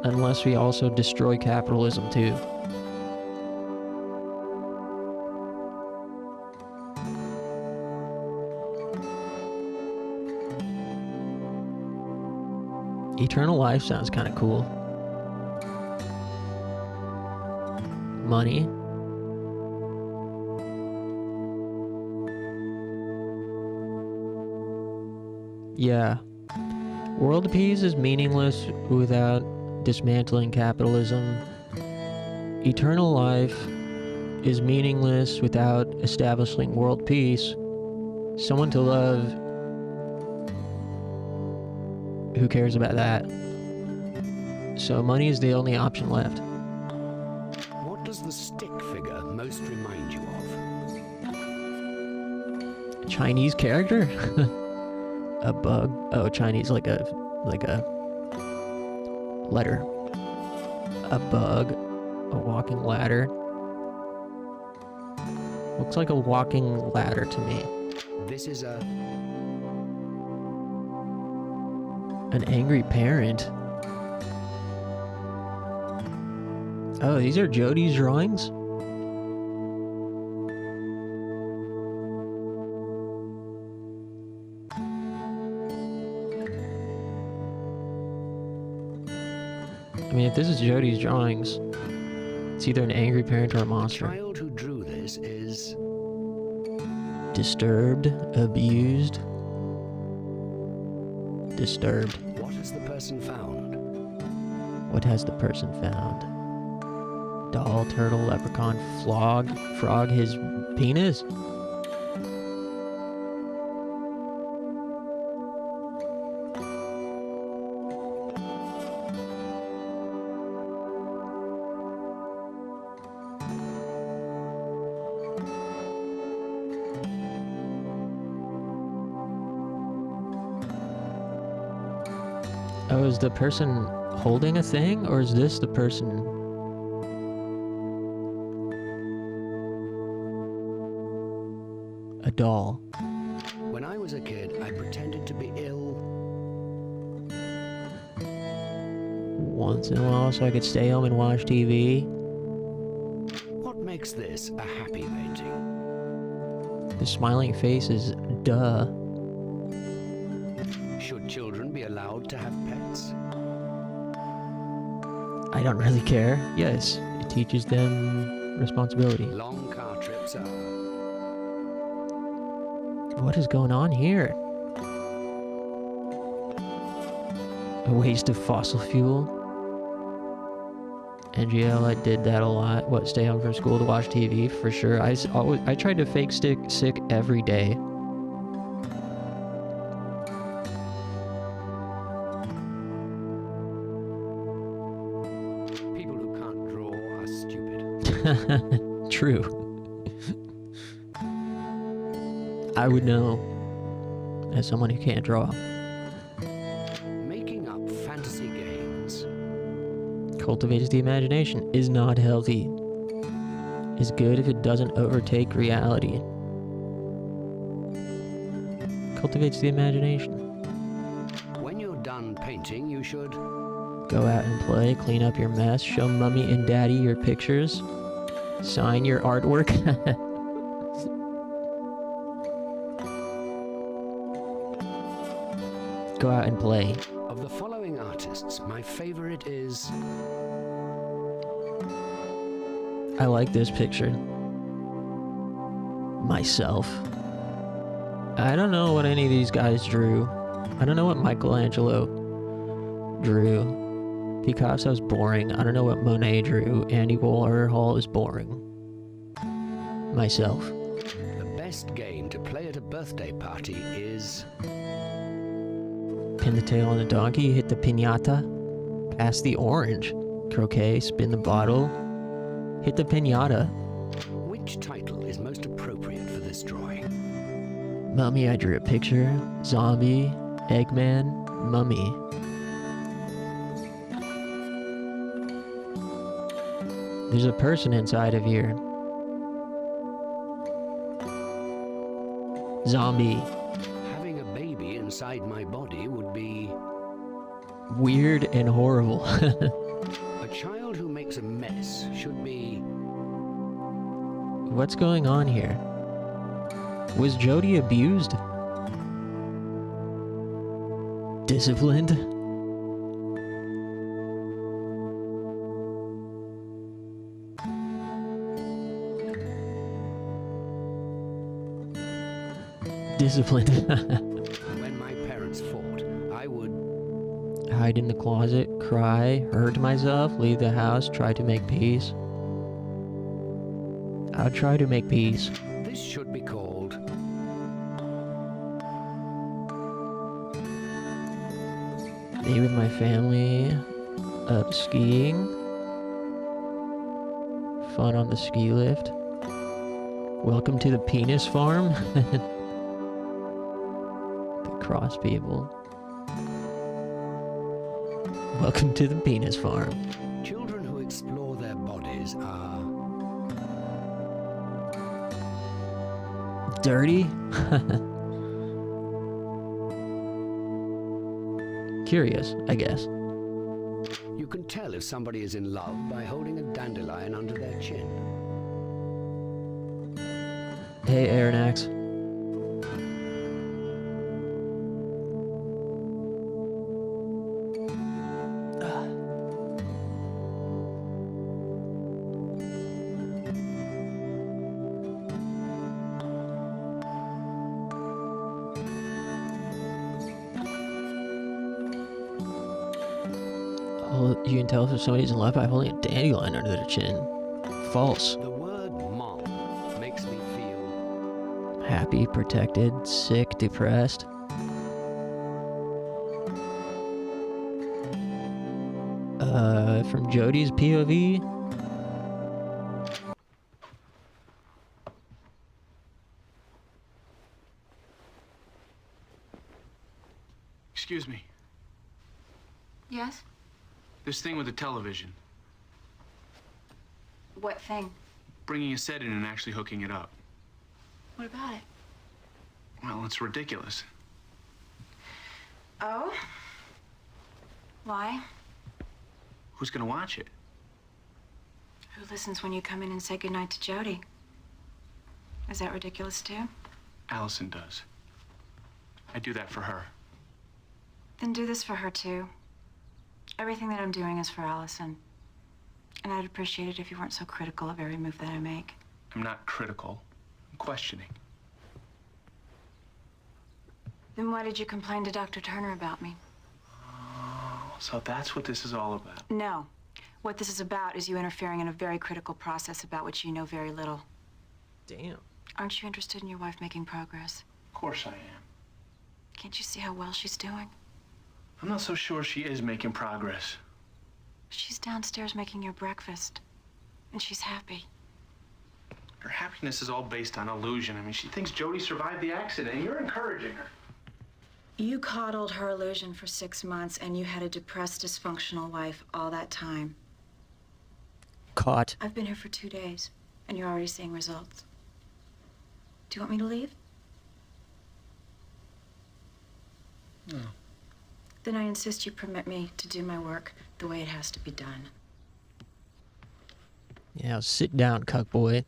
unless we also destroy capitalism too. Eternal life sounds kind of cool. Money. Yeah. World peace is meaningless without dismantling capitalism. Eternal life is meaningless without establishing world peace. Someone to love. Who cares about that? So money is the only option left. What does the stick figure most remind you of? Chinese character? A bug? Oh, Chinese, like a letter. A bug. A walking ladder. Looks like a walking ladder to me. This is a... An angry parent. Oh, these are Jodie's drawings? I mean, if this is Jodie's drawings, it's either an angry parent or a The monster. child who drew this is... Disturbed, abused, disturbed. What has the person found? What has the person found? Doll, turtle, leprechaun, frog, his penis? Oh, is the person holding a thing, or is this the person? A doll. When I was a kid, I pretended to be ill. Once in a while so I could stay home and watch TV. What makes this a happy painting? The smiling face is duh. Should children be allowed to have pets? I don't really care. Yes, it teaches them responsibility. Long car trips are... What is going on here? A waste of fossil fuel? NGL, I did that a lot. What, stay home from school to watch TV? For sure. I tried to fake sick every day. People who can't draw are stupid. True. I would know, as someone who can't draw. Making up fantasy games. Cultivates the imagination. Is not healthy. Is good if it doesn't overtake reality. Cultivates the imagination. When you're done painting, you should... Go out and play, clean up your mess, show mommy and daddy your pictures, sign your artwork. Go out and play. Of the following artists, my favorite is... I like this picture. Myself. I don't know what any of these guys drew. I don't know what Michelangelo drew. Picasso's boring. I don't know what Monet drew. Andy Warhol is boring. Myself. The best game to play at a birthday party is... Pin the tail on the donkey, hit the piñata, pass the orange, croquet, spin the bottle, hit the piñata. Which title is most appropriate for this drawing? Mummy, I drew a picture. Zombie, Eggman, Mummy. There's a person inside of here. Zombie. Having a baby inside my body would be... Weird and horrible. A child who makes a mess should be... What's going on here? Was Jody abused? Disciplined? Disciplined. When my parents fought, I would... Hide in the closet, cry, hurt myself, leave the house, try to make peace. I'll try to make peace. This should be called... Be with my family, up skiing, fun on the ski lift. Welcome to the penis farm. The cross people. Welcome to the penis farm. Children who explore their bodies are... Dirty? Curious, I guess. You can tell if somebody is in love by holding a dandelion under their chin. Hey, Aronax. You can tell if somebody's in love by holding a dandelion under their chin. False. The word mom makes me feel... Happy, protected, sick, depressed. From Jody's POV. Excuse me. Yes? This thing with the television. What thing? Bringing a set in and actually hooking it up. What about it? Well, it's ridiculous. Oh? Why? Who's gonna watch it? Who listens when you come in and say goodnight to Jody? Is that ridiculous too? Allison does. I do that for her. Then do this for her too. Everything that I'm doing is for Allison. And I'd appreciate it if you weren't so critical of every move that I make. I'm not critical. I'm questioning. Then why did you complain to Dr. Turner about me? Oh, so that's what this is all about. No. What this is about is you interfering in a very critical process about which you know very little. Damn. Aren't you interested in your wife making progress? Of course I am. Can't you see how well she's doing? I'm not so sure she is making progress. She's downstairs making your breakfast. And she's happy. Her happiness is all based on illusion. I mean, she thinks Jody survived the accident, and you're encouraging her. You coddled her illusion for 6 months, and you had a depressed, dysfunctional wife all that time. Caught. I've been here for 2 days, and you're already seeing results. Do you want me to leave? No. Then I insist you permit me to do my work the way it has to be done. Yeah, sit down, cuck boy.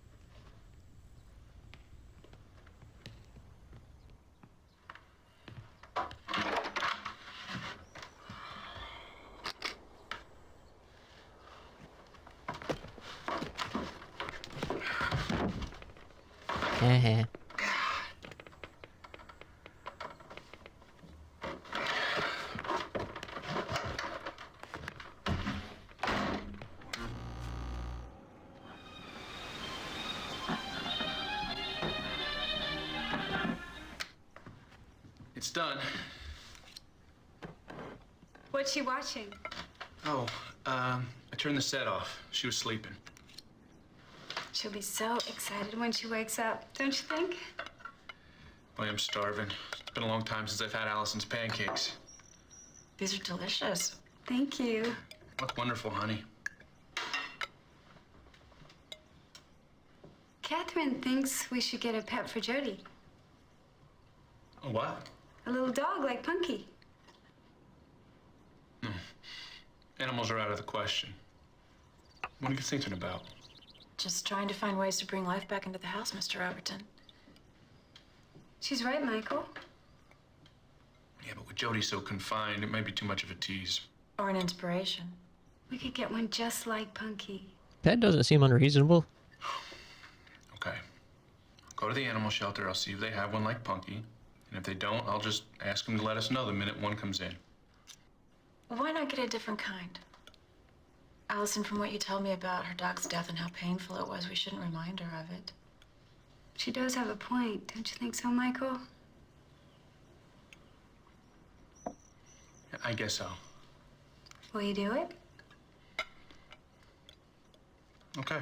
Heh. It's done. What's she watching? Oh, I turned the set off. She was sleeping. She'll be so excited when she wakes up, don't you think? Boy, I'm starving. It's been a long time since I've had Allison's pancakes. These are delicious. Thank you. Look wonderful, honey. Catherine thinks we should get a pet for Jody. A what? A little dog like Punky. Animals are out of the question. What are you thinking about? Just trying to find ways to bring life back into the house, Mr. Overton. She's right, Michael. Yeah, but with Jody so confined, it might be too much of a tease. Or an inspiration. We could get one just like Punky. That doesn't seem unreasonable. Okay. I'll go to the animal shelter. I'll see if they have one like Punky. And if they don't, I'll just ask them to let us know the minute one comes in. Well, why not get a different kind? Allison, from what you told me about her dog's death and how painful it was, we shouldn't remind her of it. She does have a point, don't you think so, Michael? Yeah, I guess so. Will you do it? Okay.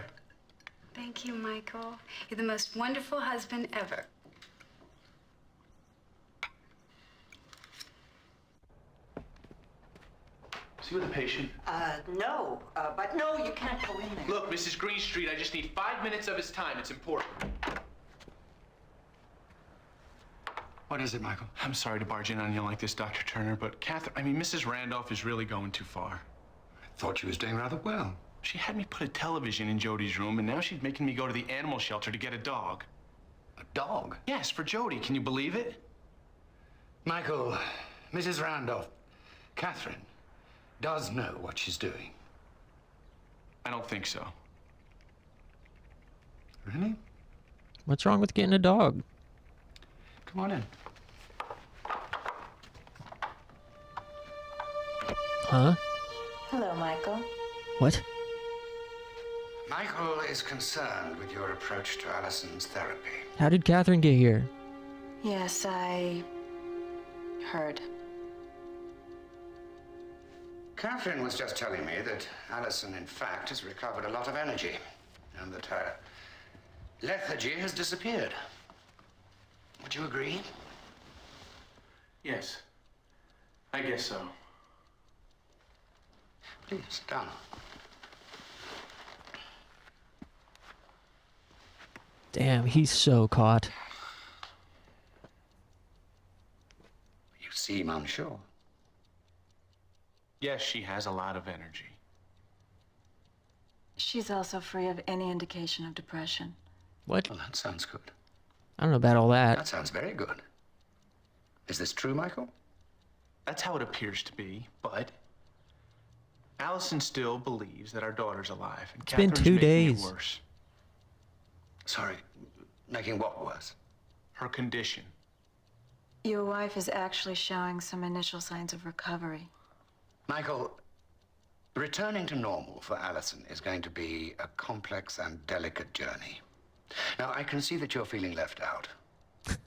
Thank you, Michael. You're the most wonderful husband ever. See with the patient? No, but no, you can't go in there. Look, Mrs. Greenstreet, I just need 5 minutes of his time. It's important. What is it, Michael? I'm sorry to barge in on you like this, Dr. Turner, but Mrs. Randolph is really going too far. I thought she was doing rather well. She had me put a television in Jody's room, and now she's making me go to the animal shelter to get a dog. A dog? Yes, for Jody. Can you believe it? Michael, Mrs. Randolph, Catherine does know what she's doing. I don't think so. Really? What's wrong with getting a dog? Come on in. Huh? Hello, Michael. What? Michael is concerned with your approach to Allison's therapy. How did Catherine get here? Yes, I heard. Catherine was just telling me that Allison, in fact, has recovered a lot of energy, and that her lethargy has disappeared. Would you agree? Yes. I guess so. Please, sit down. Damn, he's so caught. You seem unsure. Yes, she has a lot of energy. She's also free of any indication of depression. What? Well, that sounds good. I don't know about all that. That sounds very good. Is this true, Michael? That's how it appears to be, but Allison still believes that our daughter's alive, and It's been Catherine's 2 making days. it worse. Sorry, making what worse? Her condition. Your wife is actually showing some initial signs of recovery. Michael, returning to normal for Allison is going to be a complex and delicate journey. Now, I can see that you're feeling left out,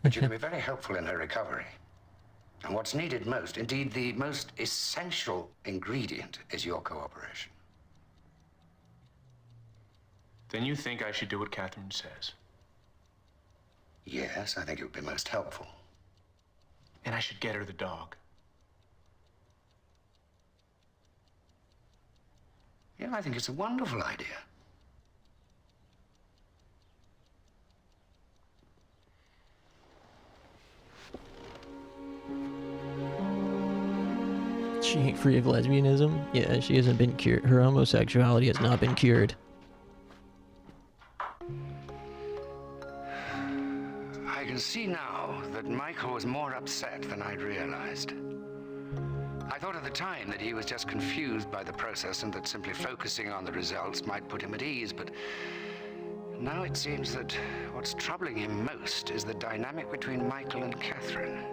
but you can be very helpful in her recovery. And what's needed most, indeed the most essential ingredient, is your cooperation. Then you think I should do what Catherine says? Yes, I think it would be most helpful. And I should get her the dog. Yeah, I think it's a wonderful idea. free of lesbianism. Yeah, she hasn't been cured. Her homosexuality has not been cured. I can see now that Michael was more upset than I'd realized. I thought at the time that he was just confused by the process and that simply focusing on the results might put him at ease, but now it seems that what's troubling him most is the dynamic between Michael and Catherine.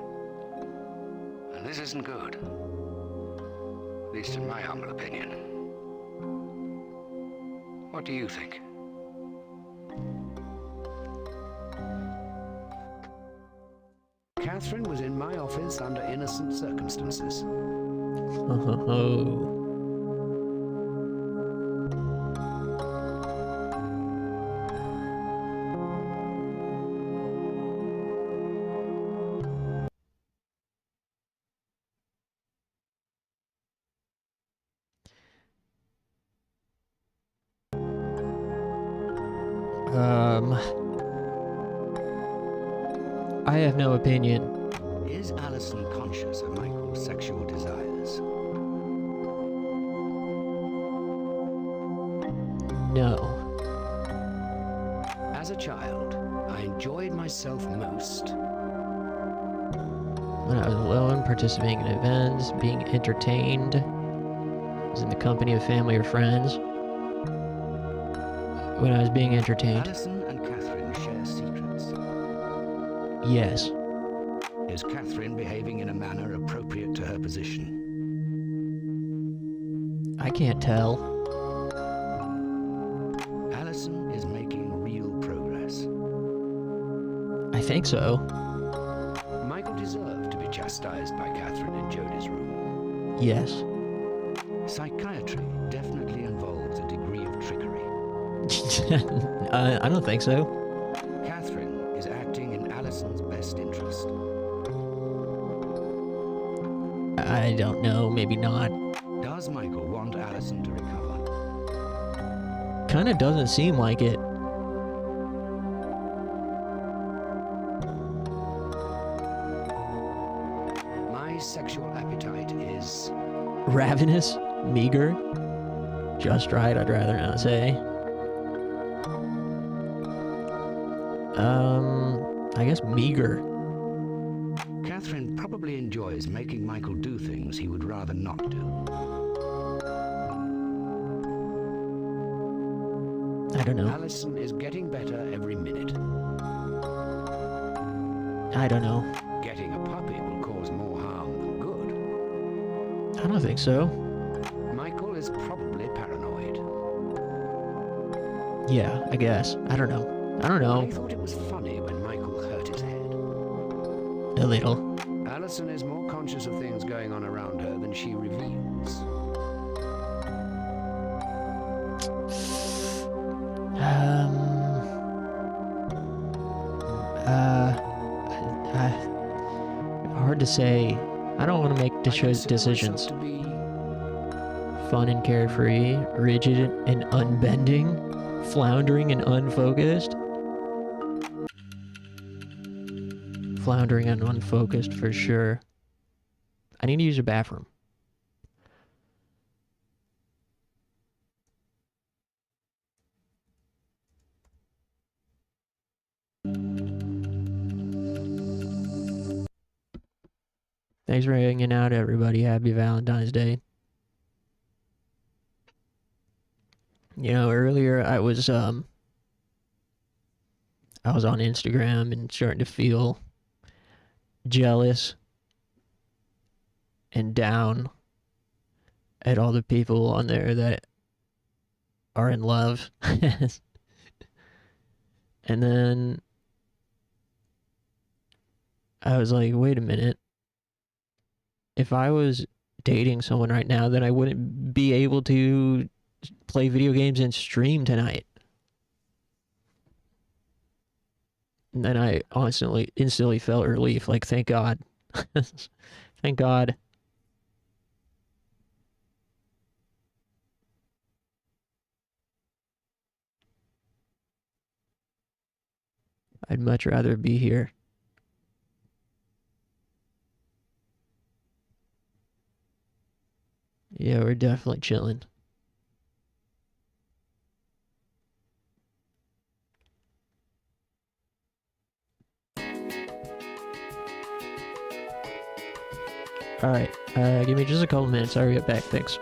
And this isn't good. At least in my humble opinion. What do you think? Catherine was in my office under innocent circumstances. Oh. I have no opinion. Is Allison conscious of Michael's sexual desires? No. As a child, I enjoyed myself most When I was alone, participating in events, being entertained, was in the company of family or friends. When I was being entertained. Allison and Catherine share secrets. Yes. Is Catherine behaving in a manner appropriate to her position? I can't tell. Allison is making real progress. I think so. Michael deserved to be chastised by Catherine in Jodie's room. Yes. Psychiatry definitely involves a degree of trickery. I don't think so. Catherine is acting in Allison's best interest. I don't know, maybe not. Does Michael want Allison to recover? Kinda doesn't seem like it. My sexual appetite is... Ravenous? Meager? Just right, I'd rather not say. I guess meager. Catherine probably enjoys making Michael do things he would rather not do. I don't know. Allison is getting better every minute. I don't know. Getting a puppy will cause more harm than good. I don't think so. Michael is probably paranoid. Yeah, I guess. I don't know. I don't know. I thought it was funny when Michael hurt his head. A little. Allison is more conscious of things going on around her than she reveals. Hard to say. I don't want to make decisions. To be Fun and carefree, rigid and unbending, floundering and unfocused. Floundering and unfocused for sure. I need to use a bathroom. Thanks for hanging out, everybody. Happy Valentine's Day. You know, earlier I was on Instagram and starting to feel jealous and down at all the people on there that are in love. And then I was like, wait a minute. If I was dating someone right now, then I wouldn't be able to play video games and stream tonight. And then I instantly felt relief. Like, thank God. Thank God. I'd much rather be here. Yeah, we're definitely chilling. Alright, give me just a couple minutes. I'll get back. Thanks.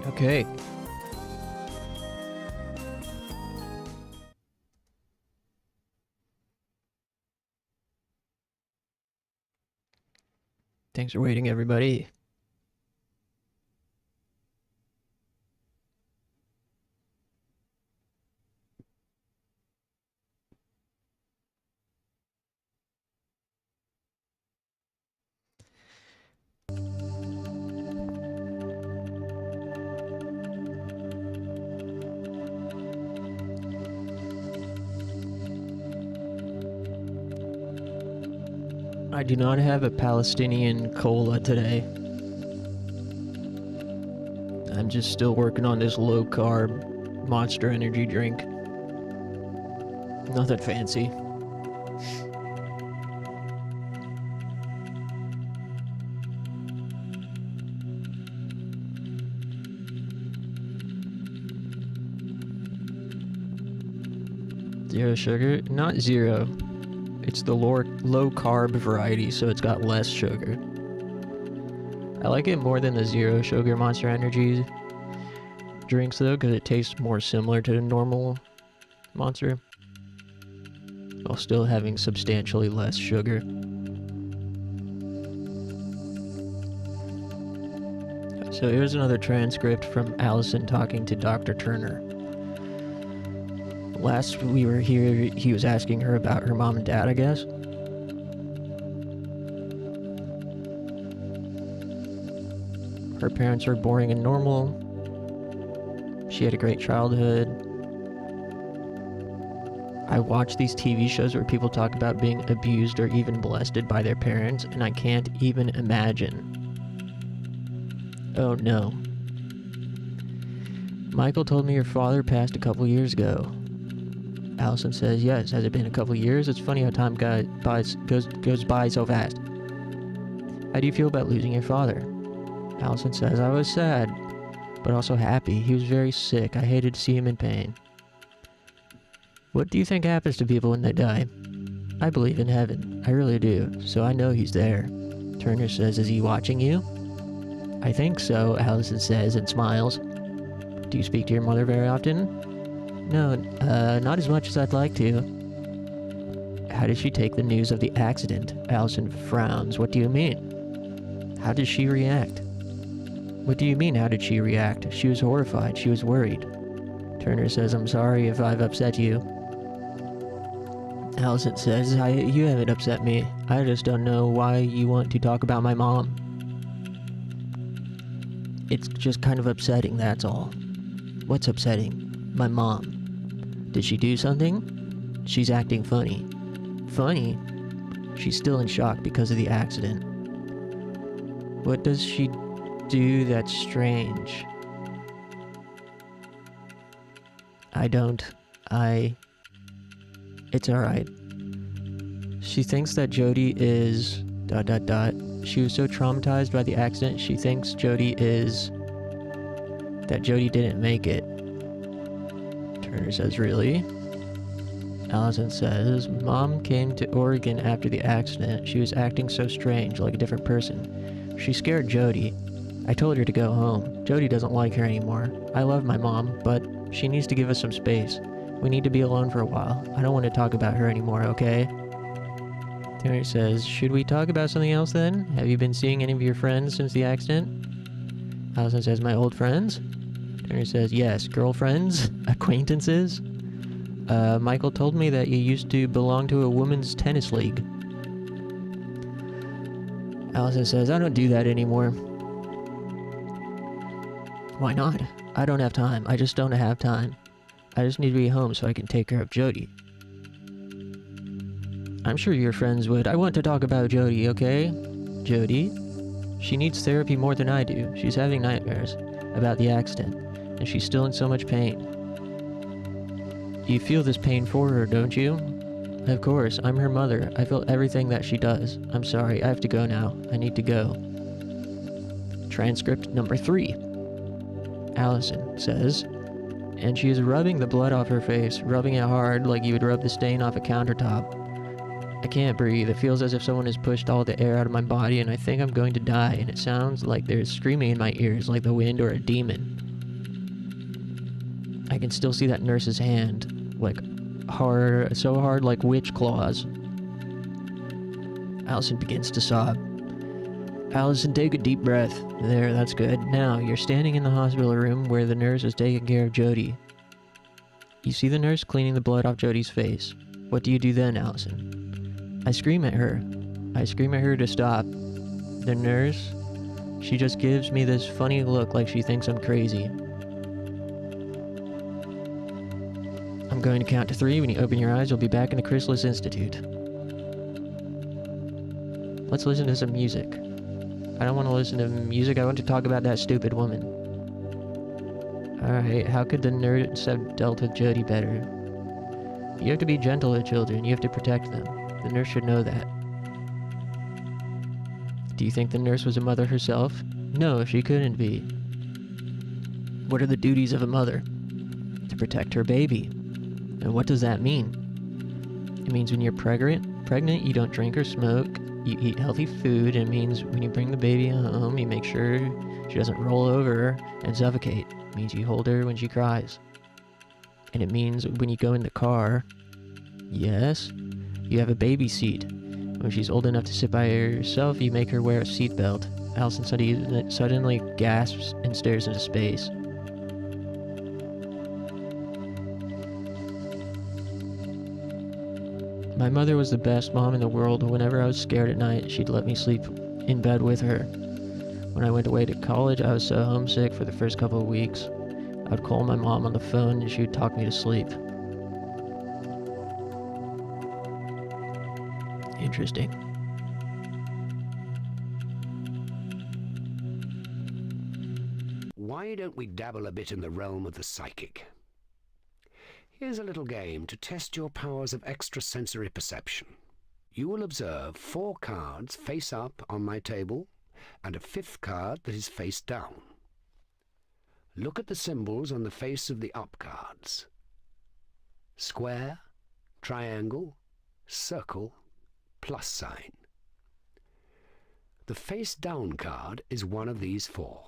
Okay. Thanks for waiting, everybody. I do not have a Palestinian cola today. I'm just still working on this low-carb Monster Energy drink. Nothing fancy. Zero sugar? Not zero. It's the low carb variety, so it's got less sugar. I like it more than the zero sugar Monster Energy drinks though, because it tastes more similar to the normal Monster, while still having substantially less sugar. So here's another transcript from Allison talking to Dr. Turner. Last we were here, he was asking her about her mom and dad, I guess. Her parents were boring and normal. She had a great childhood. I watch these TV shows where people talk about being abused or even molested by their parents, and I can't even imagine. Oh no. Michael told me your father passed a couple years ago. Allison says, yes, has it been a couple years? It's funny how time goes by so fast. How do you feel about losing your father? Allison says, I was sad, but also happy. He was very sick. I hated to see him in pain. What do you think happens to people when they die? I believe in heaven. I really do. So I know he's there. Turner says, is he watching you? I think so, Allison says and smiles. Do you speak to your mother very often? No, not as much as I'd like to. How did she take the news of the accident? Allison frowns. What do you mean? How did she react? What do you mean, how did she react? She was horrified. She was worried. Turner says, I'm sorry if I've upset you. Allison says, you haven't upset me. I just don't know why you want to talk about my mom. It's just kind of upsetting, that's all. What's upsetting? My mom. Did she do something? She's acting funny. Funny? She's still in shock because of the accident. What does she do that's strange? It's alright. She thinks that Jody is... ... She was so traumatized by the accident, she thinks Jody is... that Jody didn't make it. Turner says, really? Allison says, Mom came to Oregon after the accident. She was acting so strange, like a different person. She scared Jody. I told her to go home. Jody doesn't like her anymore. I love my mom, but she needs to give us some space. We need to be alone for a while. I don't want to talk about her anymore, okay? Turner says, should we talk about something else then? Have you been seeing any of your friends since the accident? Allison says, my old friends? Turner says, yes, girlfriends, acquaintances. Michael told me that you used to belong to a women's tennis league. Allison says, I don't do that anymore. Why not? I don't have time. I just don't have time. I just need to be home so I can take care of Jody. I'm sure your friends would. I want to talk about Jody, okay? Jody? She needs therapy more than I do. She's having nightmares about the accident, and she's still in so much pain. You feel this pain for her, don't you? Of course, I'm her mother. I feel everything that she does. I'm sorry, I have to go now. I need to go. Transcript number 3. Allison says, and she is rubbing the blood off her face, rubbing it hard like you would rub the stain off a countertop. I can't breathe. It feels as if someone has pushed all the air out of my body and I think I'm going to die, and it sounds like they're screaming in my ears like the wind or a demon. can still see that nurse's hand, like hard, so hard like witch claws. Allison begins to sob. Allison, take a deep breath. There, that's good. Now, you're standing in the hospital room where the nurse is taking care of Jody. You see the nurse cleaning the blood off Jody's face. What do you do then, Allison? I scream at her. I scream at her to stop. The nurse, she just gives me this funny look like she thinks I'm crazy. I'm going to count to 3. When you open your eyes, you'll be back in the Chrysalis Institute. Let's listen to some music. I don't want to listen to music. I want to talk about that stupid woman. Alright, how could the nurse have dealt with Jody better? You have to be gentle with children. You have to protect them. The nurse should know that. Do you think the nurse was a mother herself? No, she couldn't be. What are the duties of a mother? To protect her baby. And what does that mean? It means when you're pregnant, you don't drink or smoke. You eat healthy food. It means when you bring the baby home, you make sure she doesn't roll over and suffocate. It means you hold her when she cries. And it means when you go in the car, yes, you have a baby seat. When she's old enough to sit by herself, you make her wear a seatbelt. Allison suddenly gasps and stares into space. My mother was the best mom in the world. Whenever I was scared at night, she'd let me sleep in bed with her. When I went away to college, I was so homesick for the first couple of weeks. I'd call my mom on the phone and she would talk me to sleep. Interesting. Why don't we dabble a bit in the realm of the psychic? Here's a little game to test your powers of extrasensory perception. You will observe 4 cards face up on my table and a 5th card that is face down. Look at the symbols on the face of the up cards. Square, triangle, circle, plus sign. The face down card is one of these 4.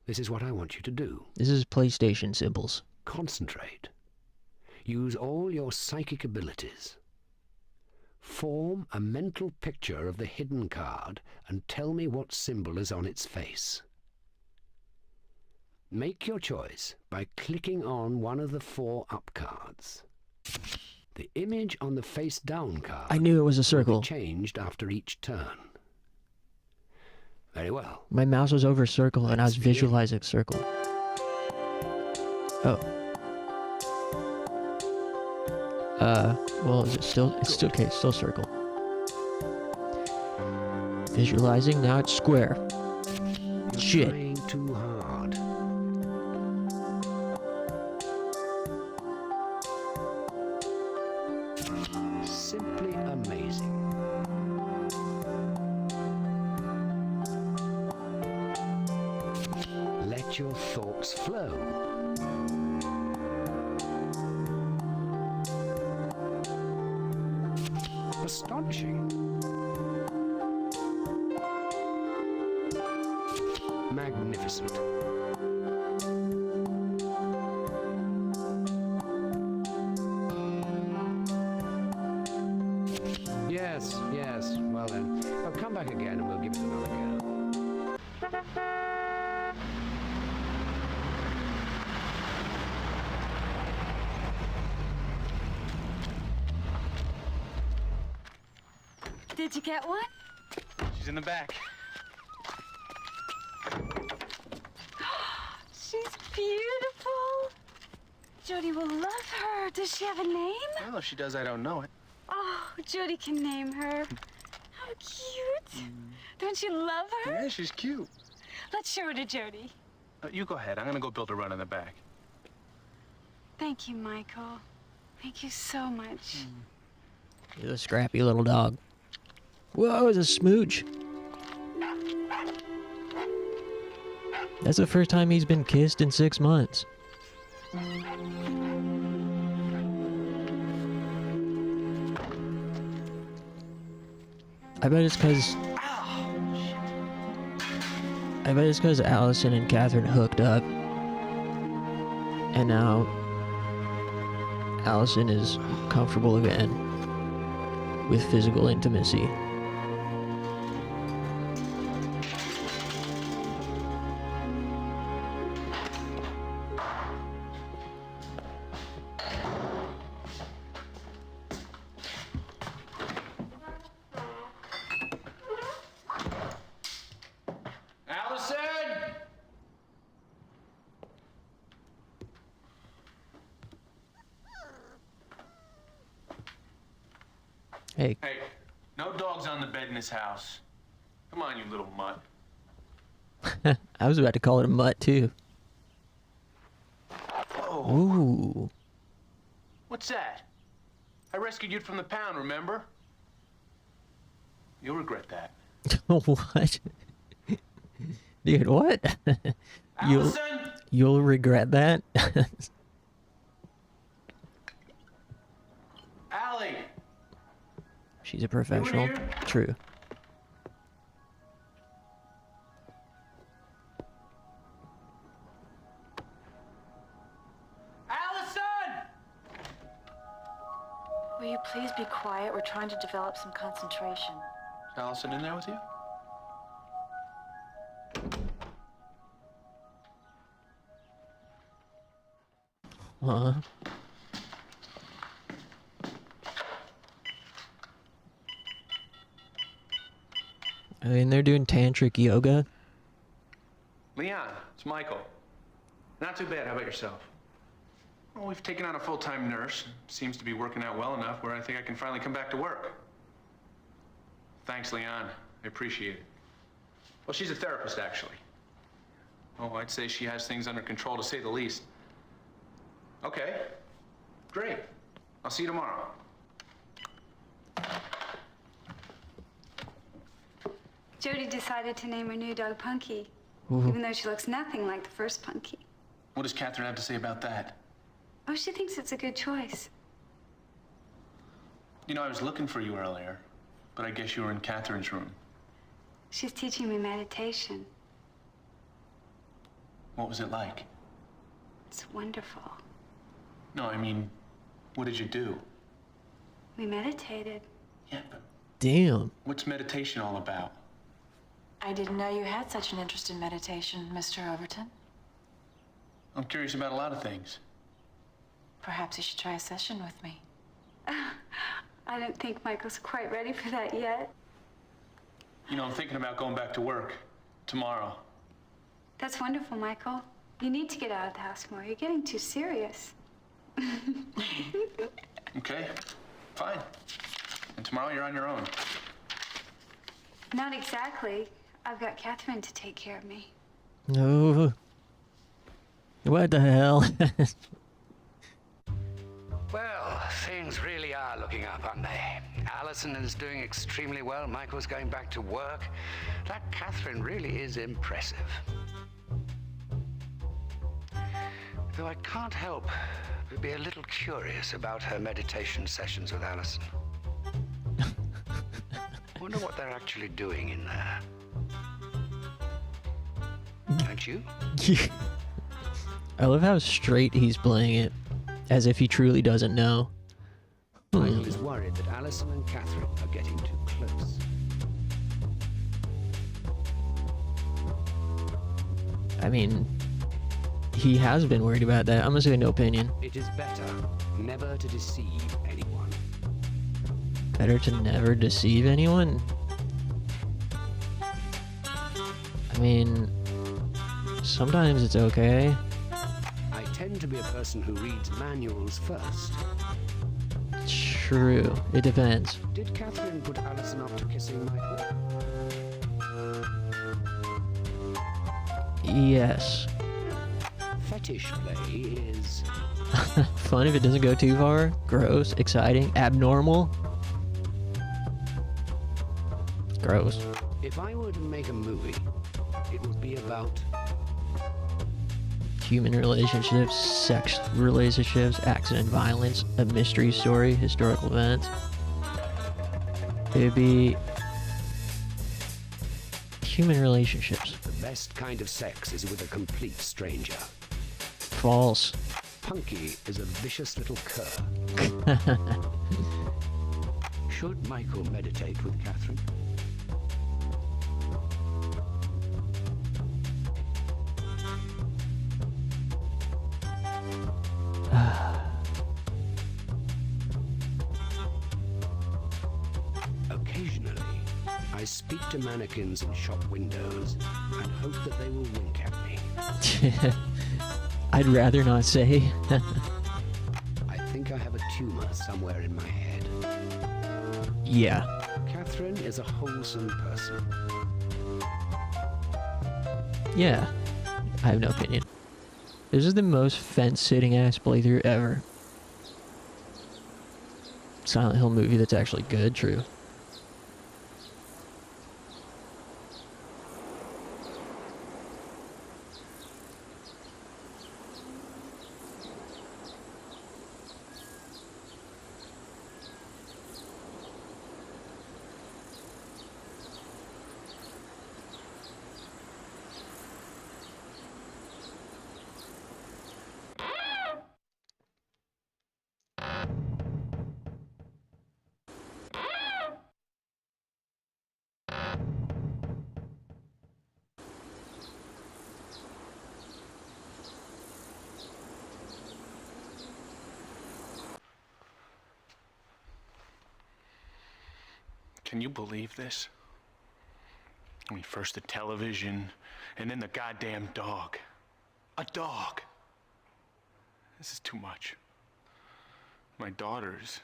This is what I want you to do. This is PlayStation symbols. Concentrate. Use all your psychic abilities. Form a mental picture of the hidden card and tell me what symbol is on its face. Make your choice by clicking on one of the 4 up cards. The image on the face down card, I knew it was a circle. will be changed after each turn. Very well. My mouse was over circle and I was visualizing circle. Oh. Well, is it still? It's still okay. Still circle. Visualizing. Now it's square. You're Shit. trying too hard. Simply amazing. Let your thoughts flow. Astonishing. Magnificent. Yes, yes. Well then, I'll come back again and we'll give it another go. Did you get one? She's in the back. She's beautiful. Jody will love her. Does she have a name? Well, if she does, I don't know it. Oh, Jody can name her. How cute. Don't you love her? Yeah, she's cute. Let's show her to Jody. You go ahead. I'm gonna go build a run in the back. Thank you, Michael. Thank you so much. You're a scrappy little dog. Whoa, it's a smooch. That's the first time he's been kissed in 6 months. I bet it's because Allison and Catherine hooked up. And now Allison is comfortable again with physical intimacy. Allison! Hey, Hey, no dogs on the bed in this house. Come on, you little mutt. I was about to call it a mutt too. Whoa. Ooh. What's that? I rescued you from the pound, remember? You'll regret that. What? Dude, what? Allison! You'll regret that? Allie! She's a professional. here? True. Allison! Will you please be quiet? We're trying to develop some concentration. Is Allison in there with you? Huh? I mean, they're doing tantric yoga. Leon, it's Michael. Not too bad. How about yourself? Well, we've taken on a full-time nurse. Seems to be working out well enough where I think I can finally come back to work. Thanks, Leon. I appreciate it. Well, she's a therapist, actually. Oh, I'd say she has things under control, to say the least. Okay. Great. I'll see you tomorrow. Jody decided to name her new dog Punky, Ooh. even though she looks nothing like the first Punky. What does Catherine have to say about that? Oh, she thinks it's a good choice. You know, I was looking for you earlier, but I guess you were in Catherine's room. She's teaching me meditation. What was it like? It's wonderful. No, I mean, what did you do? We meditated. Yeah, but Damn. what's meditation all about? I didn't know you had such an interest in meditation, Mr. Overton. I'm curious about a lot of things. Perhaps you should try a session with me. I don't think Michael's quite ready for that yet. You know, I'm thinking about going back to work tomorrow. That's wonderful, Michael. You need to get out of the house more. You're getting too serious. Okay, fine. And tomorrow you're on your own. Not exactly. I've got Catherine to take care of me. No. What the hell? Well, things really are looking up, aren't they? Allison is doing extremely well. Michael's going back to work. That Catherine really is impressive. Though I can't help but be a little curious about her meditation sessions with Allison. Wonder what they're actually doing in there. Don't you? I love how straight he's playing it, as if he truly doesn't know. Michael is worried that Allison and Catherine are getting too close. I mean, he has been worried about that. I'm gonna say no opinion. It is better never to deceive anyone. Better to never deceive anyone? I mean, sometimes it's okay. I tend to be a person who reads manuals first. True. It depends. Did Catherine put Allison up to kissing Michael? Yes. Fetish play is... Fun if it doesn't go too far. Gross. Exciting. Abnormal. Gross. If I were to make a movie, it would be about... Human relationships, sex relationships, accident violence, a mystery story, historical events. It would be human relationships. The best kind of sex is with a complete stranger. False. Punky is a vicious little cur. Should Michael meditate with Catherine? Occasionally, I speak to mannequins in shop windows and hope that they will wink at me. I'd rather not say. I think I have a tumor somewhere in my head. Yeah. Catherine is a wholesome person. Yeah. I have no opinion. This is the most fence-sitting ass playthrough ever. Silent Hill movie that's actually good, true. Can you believe this? I mean, first the television, and then the goddamn dog. A dog. This is too much. My daughter's...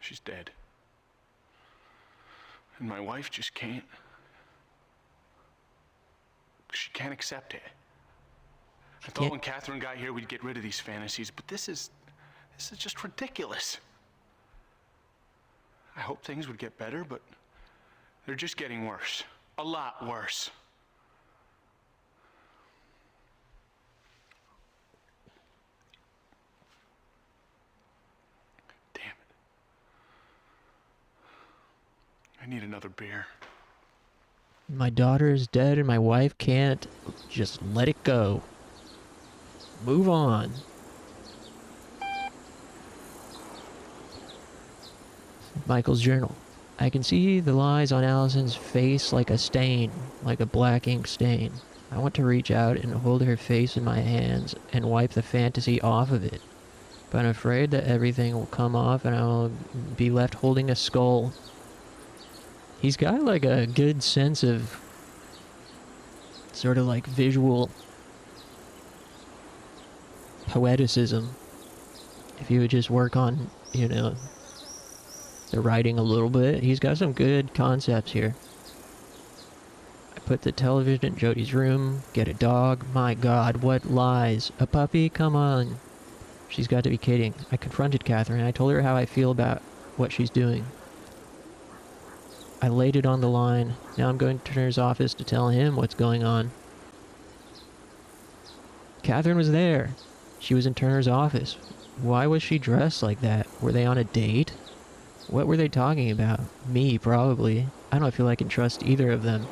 she's dead. And my wife just can't... she can't accept it. I thought when Catherine got here we'd get rid of these fantasies, but this is just ridiculous. I hope things would get better, but they're just getting worse. A lot worse. Damn it. I need another beer. My daughter is dead and my wife can't. Just let it go. Move on. Michael's journal. I can see the lines on Allison's face like a stain, like a black ink stain. I want to reach out and hold her face in my hands and wipe the fantasy off of it. But I'm afraid that everything will come off and I will be left holding a skull. He's got like a good sense of sort of like visual poeticism. If you would just work on, you know, the writing a little bit. He's got some good concepts here. I put the television in Jody's room, get a dog. My God, what lies. A puppy? Come on. She's got to be kidding. I confronted Catherine. I told her how I feel about what she's doing. I laid it on the line. Now I'm going to Turner's office to tell him what's going on. Catherine was there. She was in Turner's office. Why was she dressed like that? Were they on a date? What were they talking about? Me, probably. I don't feel I can trust either of them.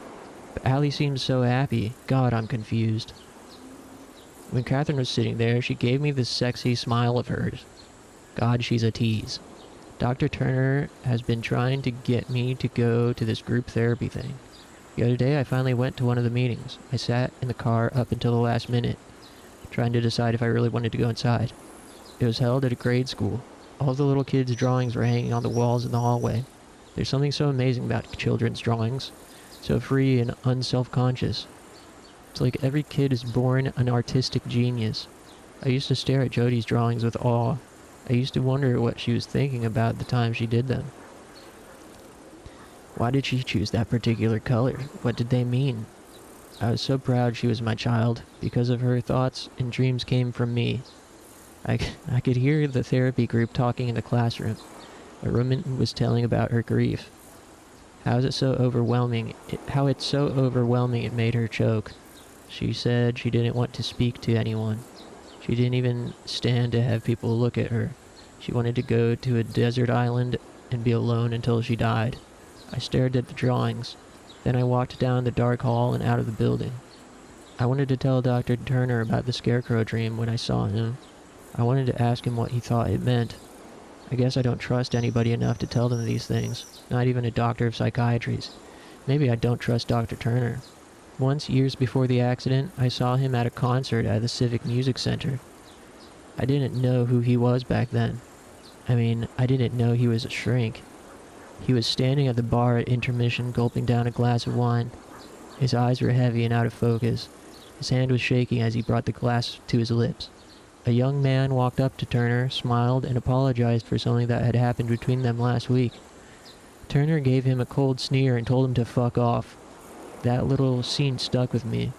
But Allie seems so happy. God, I'm confused. When Catherine was sitting there, she gave me this sexy smile of hers. God, she's a tease. Dr. Turner has been trying to get me to go to this group therapy thing. The other day, I finally went to one of the meetings. I sat in the car up until the last minute, trying to decide if I really wanted to go inside. It was held at a grade school. All the little kids' drawings were hanging on the walls in the hallway. There's something so amazing about children's drawings. So free and unself-conscious. It's like every kid is born an artistic genius. I used to stare at Jody's drawings with awe. I used to wonder what she was thinking about the time she did them. Why did she choose that particular color? What did they mean? I was so proud she was my child. Because of her thoughts and dreams came from me. I could hear the therapy group talking in the classroom. A woman was telling about her grief. How it's so overwhelming it made her choke. She said she didn't want to speak to anyone. She didn't even stand to have people look at her. She wanted to go to a desert island and be alone until she died. I stared at the drawings. Then I walked down the dark hall and out of the building. I wanted to tell Dr. Turner about the scarecrow dream when I saw him. I wanted to ask him what he thought it meant. I guess I don't trust anybody enough to tell them these things, not even a doctor of psychiatry's. Maybe I don't trust Dr. Turner. Once, years before the accident, I saw him at a concert at the Civic Music Center. I didn't know who he was back then. I mean, I didn't know he was a shrink. He was standing at the bar at intermission gulping down a glass of wine. His eyes were heavy and out of focus. His hand was shaking as he brought the glass to his lips. A young man walked up to Turner, smiled, and apologized for something that had happened between them last week. Turner gave him a cold sneer and told him to fuck off. That little scene stuck with me.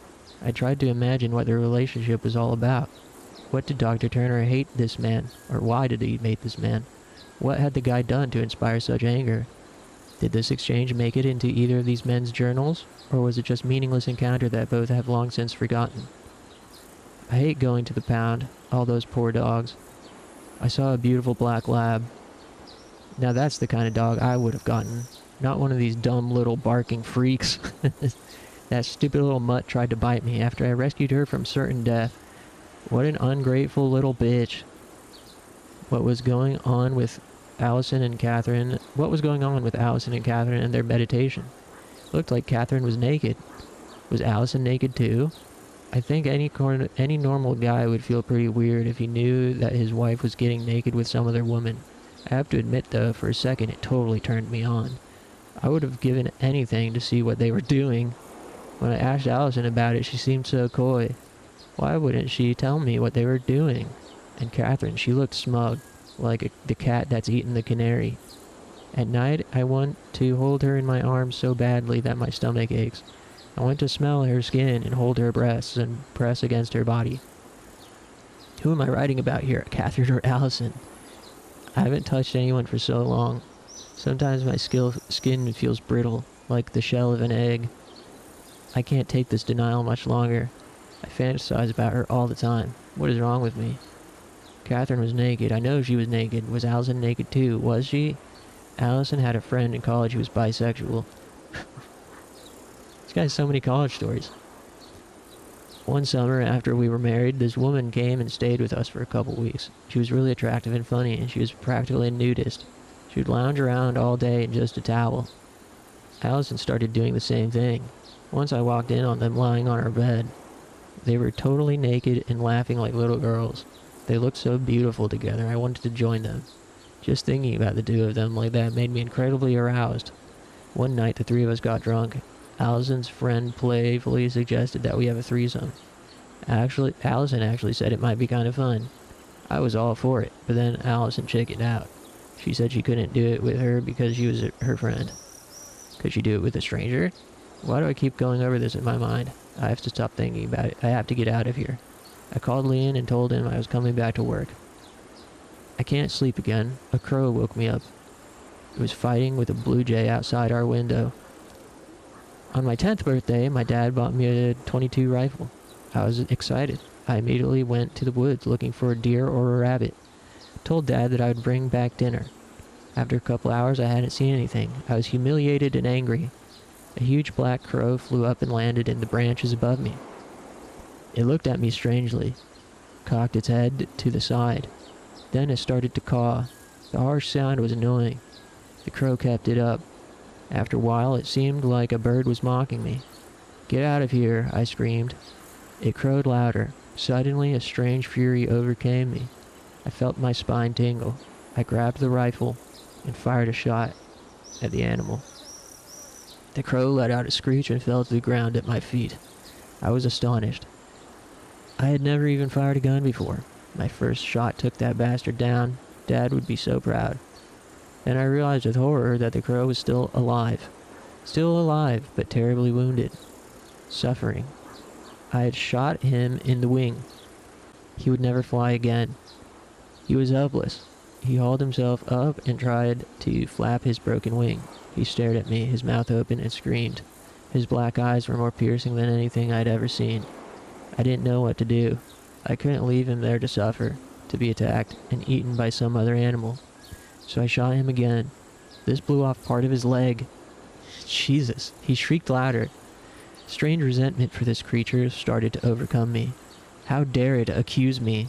I tried to imagine what their relationship was all about. What did Dr. Turner hate this man? Or why did he hate this man? What had the guy done to inspire such anger? Did this exchange make it into either of these men's journals? Or was it just a meaningless encounter that both have long since forgotten? I hate going to the pound. All those poor dogs. I saw a beautiful black lab. Now that's the kind of dog I would have gotten. Not one of these dumb little barking freaks. That stupid little mutt tried to bite me after I rescued her from certain death. What an ungrateful little bitch. What was going on with Allison and Catherine and their meditation? Looked like Catherine was naked. Was Allison naked too? I think any normal guy would feel pretty weird if he knew that his wife was getting naked with some other woman. I have to admit though, for a second it totally turned me on. I would have given anything to see what they were doing. When I asked Allison about it, she seemed so coy. Why wouldn't she tell me what they were doing? And Catherine, she looked smug, like the cat that's eaten the canary. At night, I want to hold her in my arms so badly that my stomach aches. I want to smell her skin and hold her breasts and press against her body. Who am I writing about here, Catherine or Allison? I haven't touched anyone for so long. Sometimes my skin feels brittle, like the shell of an egg. I can't take this denial much longer. I fantasize about her all the time. What is wrong with me? Catherine was naked. I know she was naked. Was Allison naked too? Was she? Allison had a friend in college who was bisexual. This guy has so many college stories. One summer after we were married, this woman came and stayed with us for a couple weeks. She was really attractive and funny, and she was practically a nudist. She would lounge around all day in just a towel. Allison started doing the same thing. Once I walked in on them lying on our bed. They were totally naked and laughing like little girls. They looked so beautiful together, I wanted to join them. Just thinking about the two of them like that made me incredibly aroused. One night the three of us got drunk. Allison's friend playfully suggested that we have a threesome. Allison actually said it might be kind of fun. I was all for it, but then Allison chickened out. She said she couldn't do it with her because she was her friend. Could she do it with a stranger? Why do I keep going over this in my mind? I have to stop thinking about it. I have to get out of here. I called Leon and told him I was coming back to work. I can't sleep again. A crow woke me up. It was fighting with a blue jay outside our window. On my 10th birthday, my dad bought me a .22 rifle. I was excited. I immediately went to the woods looking for a deer or a rabbit. Told Dad that I would bring back dinner. After a couple hours, I hadn't seen anything. I was humiliated and angry. A huge black crow flew up and landed in the branches above me. It looked at me strangely, cocked its head to the side. Then it started to caw. The harsh sound was annoying. The crow kept it up. After a while, it seemed like a bird was mocking me. "Get out of here," I screamed. It crowed louder. Suddenly, a strange fury overcame me. I felt my spine tingle. I grabbed the rifle and fired a shot at the animal. The crow let out a screech and fell to the ground at my feet. I was astonished. I had never even fired a gun before. My first shot took that bastard down. Dad would be so proud. Then I realized with horror that the crow was still alive. Still alive, but terribly wounded. Suffering. I had shot him in the wing. He would never fly again. He was helpless. He hauled himself up and tried to flap his broken wing. He stared at me, his mouth open, and screamed. His black eyes were more piercing than anything I'd ever seen. I didn't know what to do. I couldn't leave him there to suffer, to be attacked and eaten by some other animal. So I shot him again. This blew off part of his leg. Jesus, he shrieked louder. Strange resentment for this creature started to overcome me. How dare it accuse me?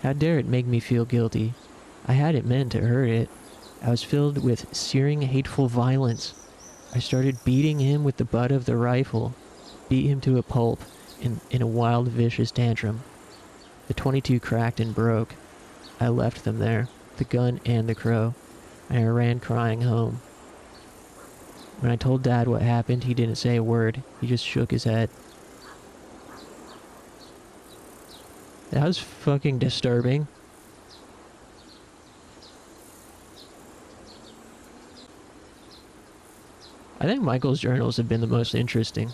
How dare it make me feel guilty? I hadn't meant to hurt it. I was filled with searing, hateful violence. I started beating him with the butt of the rifle, beat him to a pulp in a wild, vicious tantrum. The 22 cracked and broke. I left them there, the gun and the crow, and I ran crying home. When I told Dad what happened, he didn't say a word. He just shook his head. That was fucking disturbing. I think Michael's journals have been the most interesting.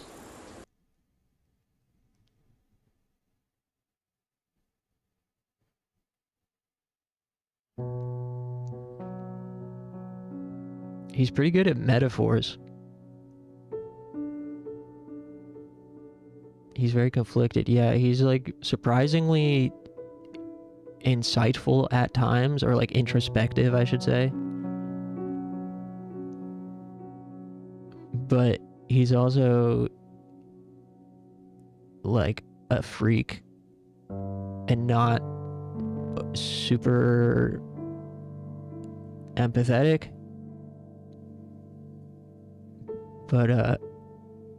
He's pretty good at metaphors. He's very conflicted. Yeah, he's like surprisingly insightful at times, or like introspective, I should say. But he's also like a freak and not super empathetic. But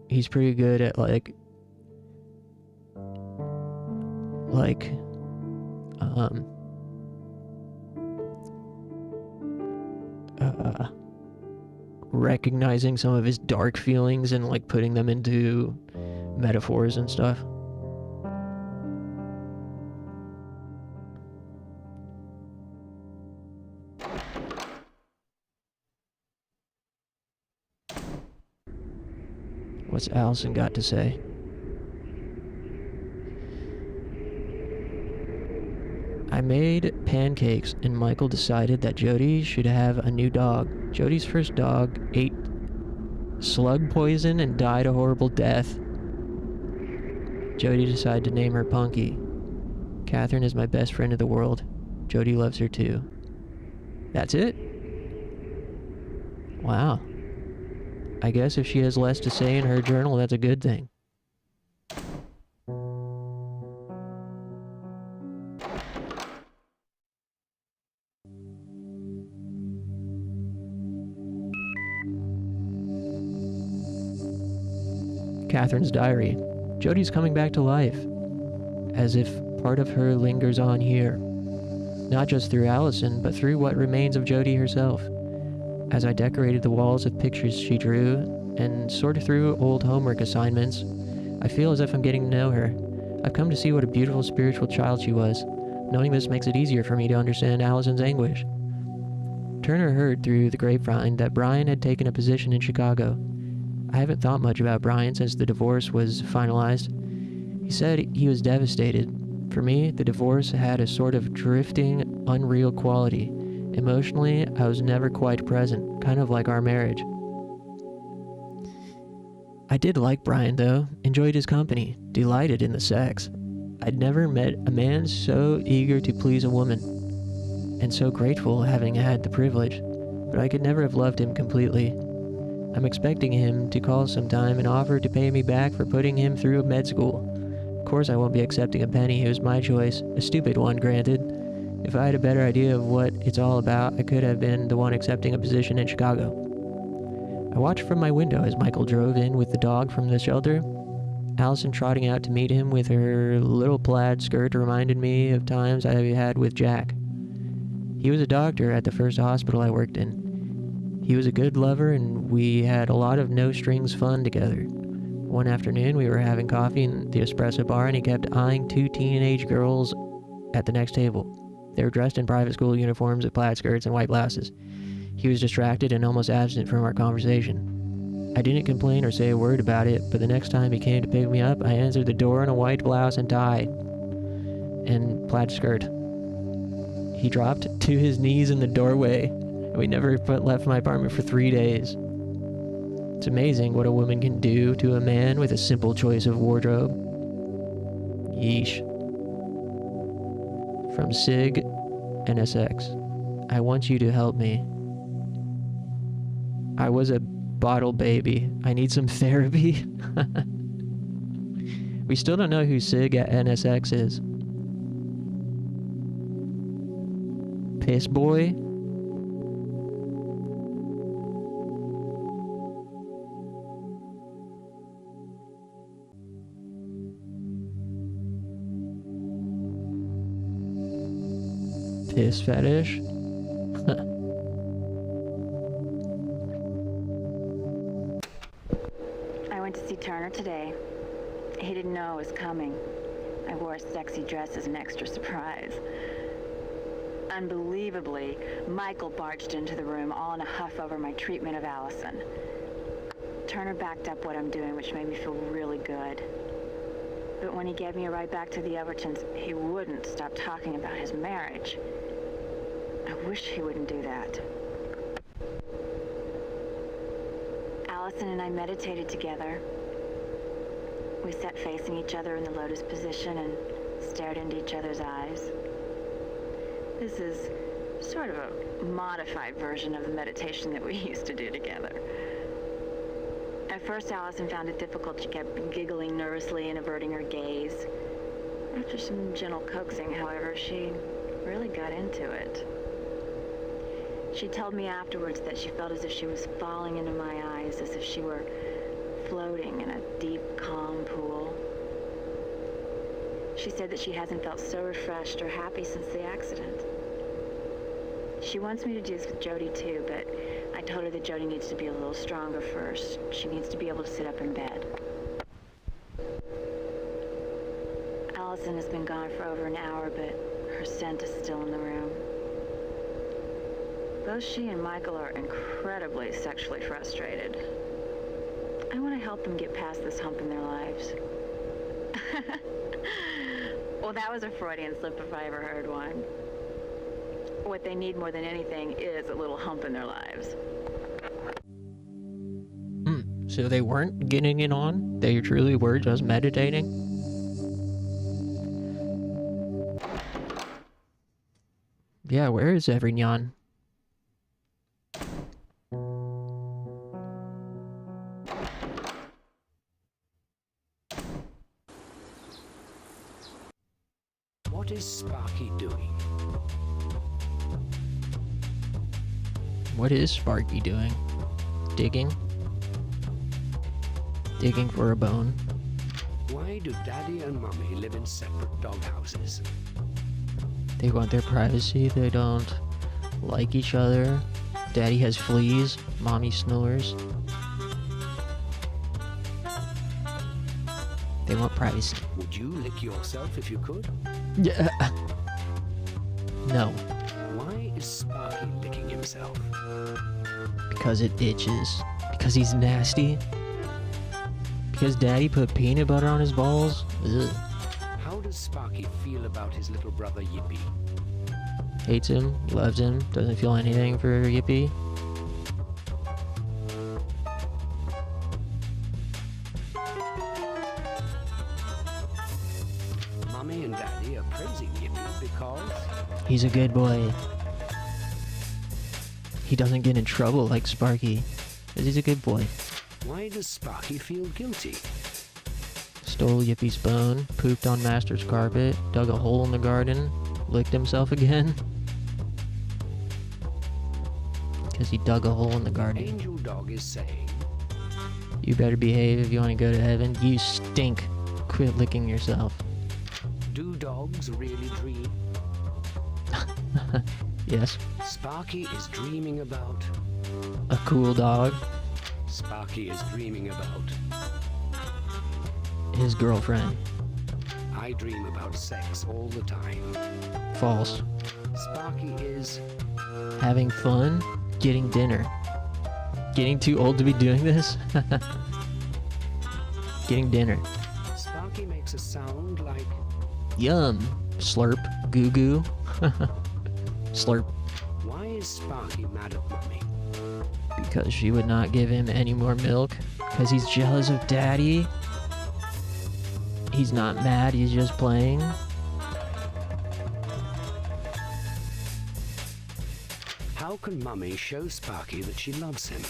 he's pretty good at like recognizing some of his dark feelings and like putting them into metaphors and stuff. What's Allison got to say? I made pancakes and Michael decided that Jody should have a new dog. Jody's first dog ate slug poison and died a horrible death. Jody decided to name her Punky. Catherine is my best friend in the world. Jody loves her too. That's it? Wow. I guess if she has less to say in her journal, that's a good thing. Catherine's diary. Jody's coming back to life, as if part of her lingers on here. Not just through Allison, but through what remains of Jody herself. As I decorated the walls with pictures she drew, and sorted through old homework assignments, I feel as if I'm getting to know her. I've come to see what a beautiful spiritual child she was. Knowing this makes it easier for me to understand Allison's anguish. Turner heard through the grapevine that Brian had taken a position in Chicago. I haven't thought much about Brian since the divorce was finalized. He said he was devastated. For me, the divorce had a sort of drifting, unreal quality. Emotionally, I was never quite present, kind of like our marriage. I did like Brian, though, enjoyed his company, delighted in the sex. I'd never met a man so eager to please a woman, and so grateful having had the privilege, but I could never have loved him completely. I'm expecting him to call sometime and offer to pay me back for putting him through med school. Of course I won't be accepting a penny, it was my choice, a stupid one, granted. If I had a better idea of what it's all about, I could have been the one accepting a position in Chicago. I watched from my window as Michael drove in with the dog from the shelter. Allison trotting out to meet him with her little plaid skirt reminded me of times I had with Jack. He was a doctor at the first hospital I worked in. He was a good lover and we had a lot of no-strings fun together. One afternoon we were having coffee in the espresso bar and he kept eyeing two teenage girls at the next table. They were dressed in private school uniforms with plaid skirts and white blouses. He was distracted and almost absent from our conversation. I didn't complain or say a word about it, but the next time he came to pick me up, I answered the door in a white blouse and tie and plaid skirt. He dropped to his knees in the doorway. We never left my apartment for 3 days. It's amazing what a woman can do to a man with a simple choice of wardrobe. Yeesh. From Sig NSX. I want you to help me. I was a bottle baby. I need some therapy. We still don't know who Sig at NSX is. Piss boy? Piss fetish? I went to see Turner today. He didn't know I was coming. I wore a sexy dress as an extra surprise. Unbelievably, Michael barged into the room all in a huff over my treatment of Allison. Turner backed up what I'm doing, which made me feel really good. But when he gave me a ride back to the Evertons, he wouldn't stop talking about his marriage. I wish he wouldn't do that. Allison and I meditated together. We sat facing each other in the lotus position and stared into each other's eyes. This is sort of a modified version of the meditation that we used to do together. At first, Allison found it difficult. She kept giggling nervously and averting her gaze. After some gentle coaxing, however, she really got into it. She told me afterwards that she felt as if she was falling into my eyes, as if she were floating in a deep, calm pool. She said that she hasn't felt so refreshed or happy since the accident. She wants me to do this with Jody too, but I told her that Jody needs to be a little stronger first. She needs to be able to sit up in bed. Allison has been gone for over an hour, but her scent is still in the room. Both she and Michael are incredibly sexually frustrated. I want to help them get past this hump in their lives. Well, that was a Freudian slip if I ever heard one. What they need more than anything is a little hump in their lives. So they weren't getting it on? They truly were just meditating? Yeah, where is everyone? What is Sparky doing? What is Sparky doing? Digging? Digging for a bone. Why do Daddy and Mummy live in separate doghouses? They want their privacy. They don't like each other. Daddy has fleas. Mommy snores. They want privacy. Would you lick yourself if you could? Yeah. No. Why is Sparky licking himself? Because it itches. Because he's nasty. Because Daddy put peanut butter on his balls. Ugh. How does Sparky feel about his little brother Yippee? Hates him, loves him, doesn't feel anything for Yippee. Mummy and Daddy are praising Yippee because He's a good boy. He doesn't get in trouble like Sparky, because he's a good boy. Why does Sparky feel guilty? Stole Yippee's bone, pooped on Master's carpet, dug a hole in the garden, licked himself again. Because he dug a hole in the garden. Angel Dog is saying, You better behave if you want to go to heaven. You stink. Quit licking yourself. do dogs really dream? Yes. Sparky is dreaming about... A cool dog. Sparky is dreaming about... His girlfriend. I dream about sex all the time. False. Sparky is... Having fun. Getting dinner. Getting too old to be doing this? Getting dinner. Sparky makes a sound like... Yum. Slurp. Goo goo. Slurp. Why is Sparky mad at Mummy? Because she would not give him any more milk. Because he's jealous of Daddy. He's not mad, he's just playing. How can Mummy show Sparky that she loves him?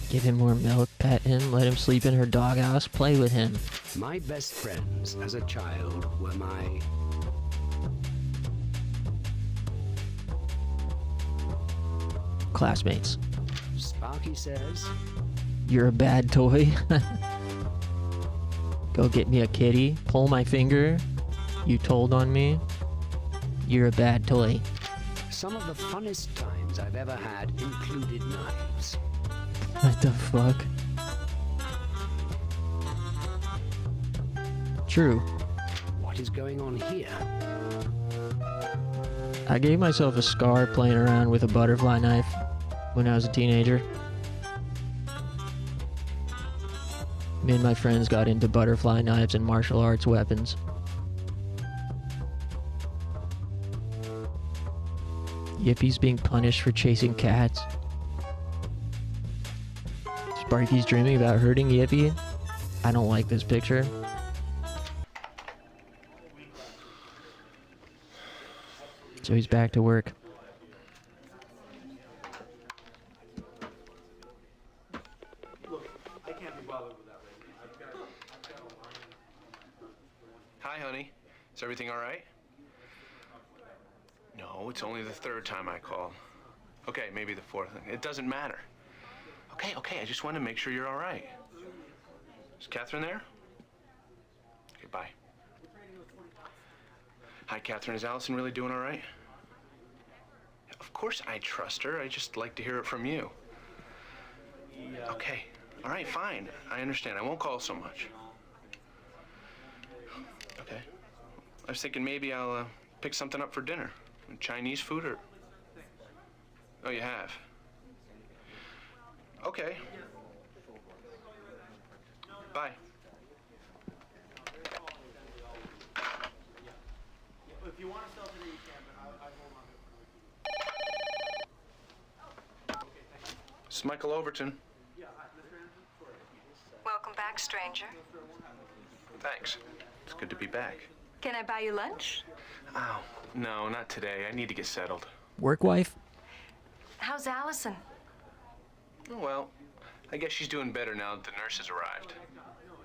Give him more milk, pet him, let him sleep in her doghouse, play with him. My best friends as a child were my... classmates. Sparky says... You're a bad toy. Go get me a kitty, pull my finger. You told on me. You're a bad toy. Some of the funnest times I've ever had included knives. What the fuck? True. What is going on here? I gave myself a scar playing around with a butterfly knife when I was a teenager. Me and my friends got into butterfly knives and martial arts weapons. Yippy's being punished for chasing cats. Sparky's dreaming about hurting Yippy. I don't like this picture. So he's back to work. Hi, honey. Is everything all right? No, it's only the third time I called. Okay, maybe the fourth. It doesn't matter. Okay, I just want to make sure you're all right. Is Catherine there? Okay, bye. Hi, Catherine. Is Allison really doing all right? Of course I trust her. I just like to hear it from you. Okay. All right, fine. I understand. I won't call so much. Okay. I was thinking maybe I'll pick something up for dinner. Chinese food or... Oh, you have? Okay. Bye. If you want to sell today, you can, but I hold on. This is Michael Overton. Welcome back, stranger. Thanks. It's good to be back. Can I buy you lunch? Oh, no, not today. I need to get settled. Work wife? How's Allison? Oh, well, I guess she's doing better now that the nurse has arrived.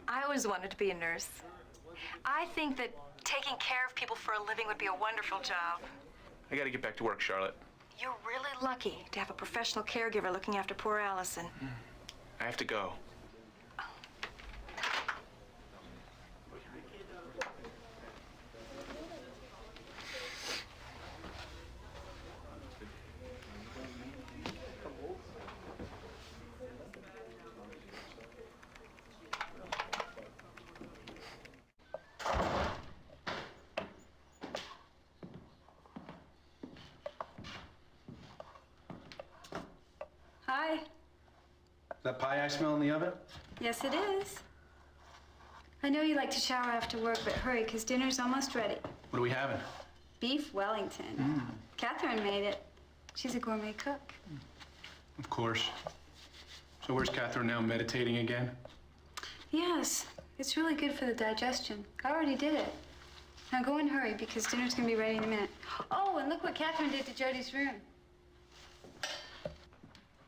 I always wanted to be a nurse. I think that taking care of people for a living would be a wonderful job. I gotta get back to work, Charlotte. You're really lucky to have a professional caregiver looking after poor Allison. I have to go. Hi. That pie I smell in the oven? Yes, it is. I know you like to shower after work, but hurry, because dinner's almost ready. What are we having? Beef Wellington. Catherine made it. She's a gourmet cook. Of course. So where's Catherine now, meditating again? Yes, it's really good for the digestion. I already did it. Now go and hurry, because dinner's going to be ready in a minute. Oh, and look what Catherine did to Jody's room.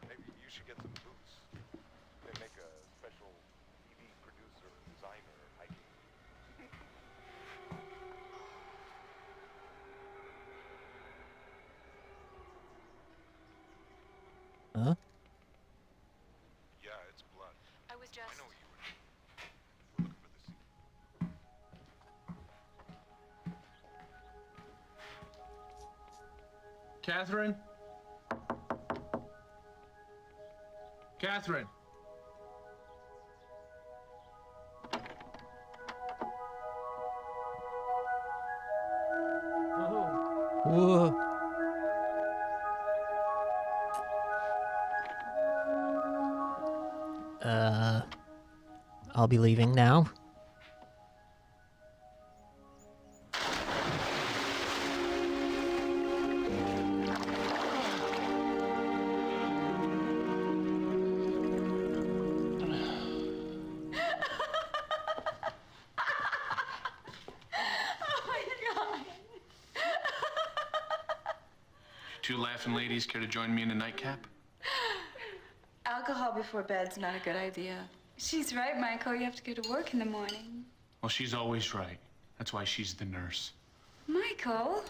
Maybe you should get some boots. They make a special TV producer, designer, Hiki. Huh? Yeah, it's blood. I was just... I know what you were looking for the scene. Catherine? Catherine? Whoa. I'll be leaving now. Two laughing ladies care to join me in a nightcap? Alcohol Alcohol before bed's not a good idea. She's right, Michael. You have to go to work in the morning. Well, she's always right. That's why she's the nurse. Michael?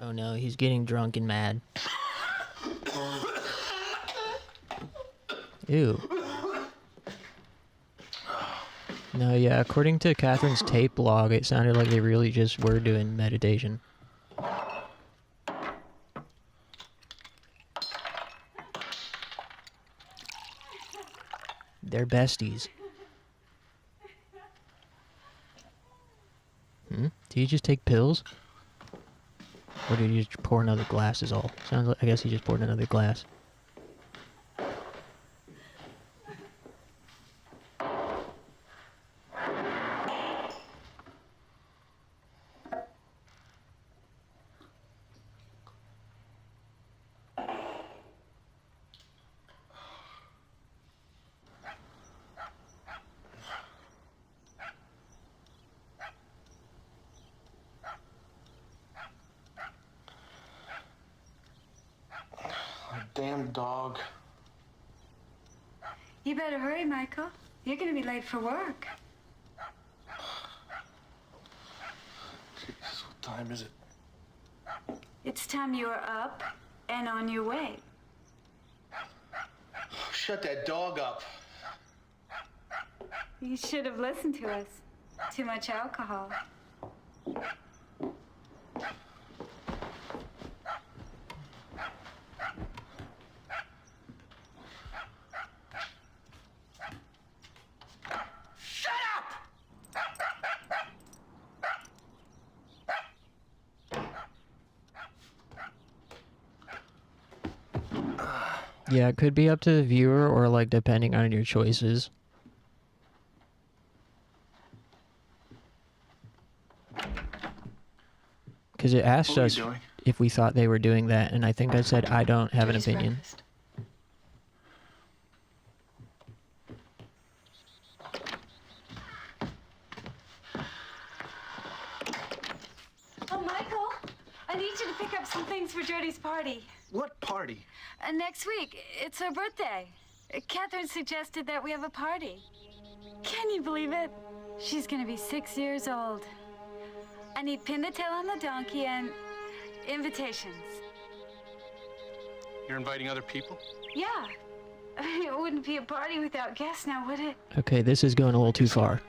Oh no, he's getting drunk and mad. Ew. No, yeah, according to Catherine's tape log, it sounded like they really just were doing meditation. They're besties. Did he just take pills? Or did he just pour another glass is all? Sounds like, I guess he just poured another glass. Damn dog. You better hurry, Michael. You're gonna be late for work. Jesus, what time is it? It's time you were up and on your way. Shut that dog up. You should have listened to us. Too much alcohol. Yeah, it could be up to the viewer or like depending on your choices. Because it asked us if we thought they were doing that, and I think I said I don't have an opinion. Oh, Michael, I need you to pick up some things for Jody's party. What party? Next week. It's her birthday. Catherine suggested that we have a party. Can you believe it? She's gonna be 6 years old. I need pin the tail on the donkey and invitations. You're inviting other people? Yeah. I mean, it wouldn't be a party without guests now, would it? Okay, this is going a little too far.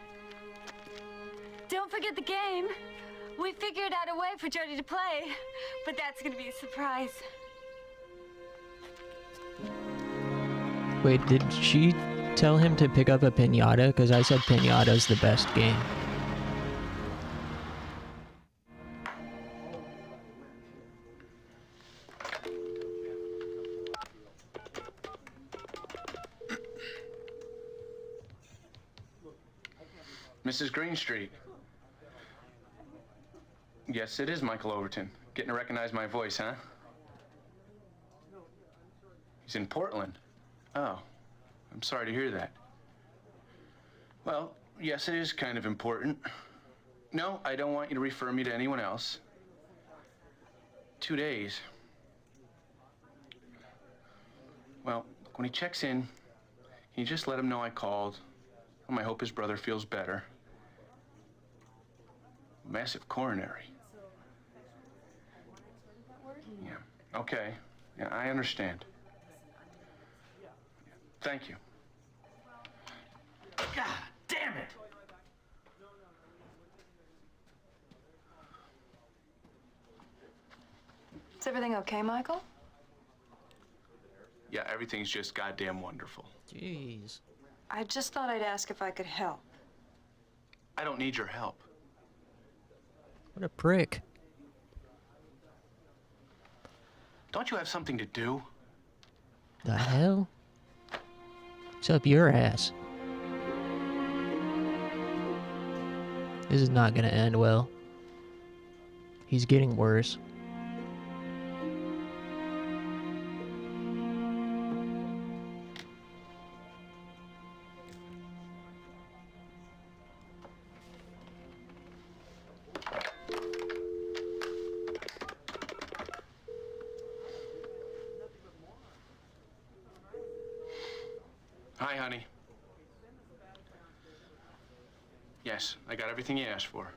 Don't forget the game. We figured out a way for Jody to play, but that's gonna be a surprise. Wait, did she tell him to pick up a piñata? Because I said piñata's the best game. Mrs. Greenstreet. Yes, it is Michael Overton. Getting to recognize my voice, huh? He's in Portland. Oh, I'm sorry to hear that. Well, yes, it is kind of important. No, I don't want you to refer me to anyone else. 2 days. Well, when he checks in, can you just let him know I called? I hope his brother feels better. Massive coronary. Yeah, okay. Yeah, I understand. Thank you. God damn it! Is everything okay, Michael? Yeah, everything's just goddamn wonderful. Jeez. I just thought I'd ask if I could help. I don't need your help. What a prick. Don't you have something to do? The hell? What's up your ass? This is not gonna end well. He's getting worse. Hi, honey. Yes, I got everything you asked for.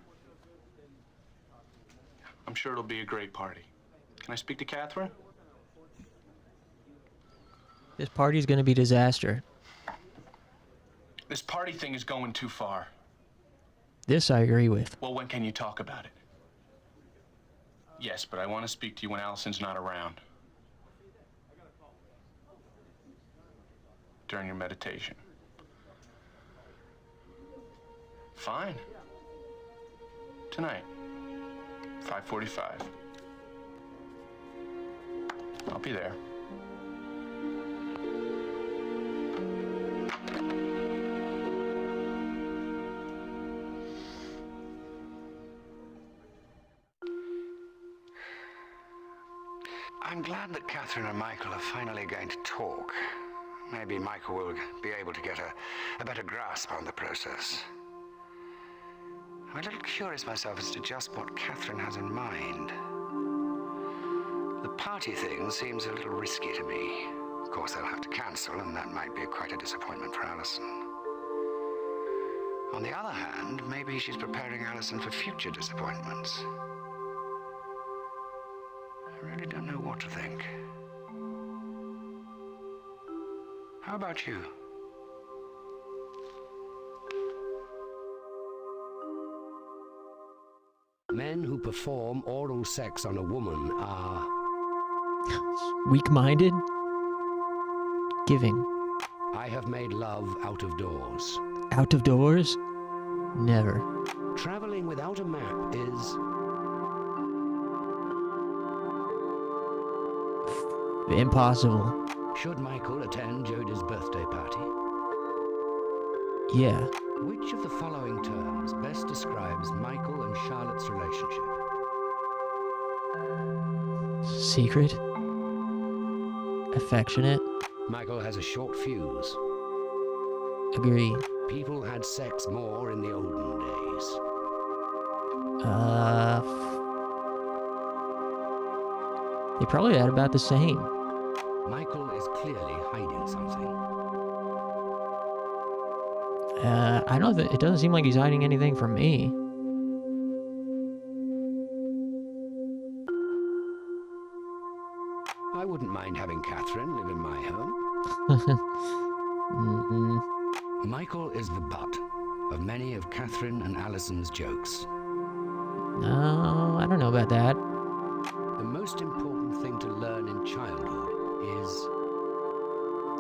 I'm sure it'll be a great party. Can I speak to Catherine? This party's gonna be disaster. This party thing is going too far. This I agree with. Well, when can you talk about it? Yes, but I want to speak to you when Allison's not around. During your meditation. Fine. Tonight. 5:45. I'll be there. I'm glad that Catherine and Michael are finally going to talk. Maybe Michael will be able to get a better grasp on the process. I'm a little curious myself as to just what Catherine has in mind. The party thing seems a little risky to me. Of course, they'll have to cancel, and that might be quite a disappointment for Allison. On the other hand, maybe she's preparing Allison for future disappointments. I really don't know what to think. How about you? Men who perform oral sex on a woman are... Weak-minded? Giving. I have made love out of doors. Out of doors? Never. Traveling without a map is... Impossible. Should Michael attend Jodie's birthday party? Yeah. Which of the following terms best describes Michael and Charlotte's relationship? Secret? Affectionate? Michael has a short fuse. Agree. People had sex more in the olden days. They probably had about the same. Michael is clearly hiding something. I don't think it doesn't seem like he's hiding anything from me. I wouldn't mind having Catherine live in my home. Michael is the butt of many of Catherine and Allison's jokes. No, I don't know about that. The most important thing to learn in childhood is...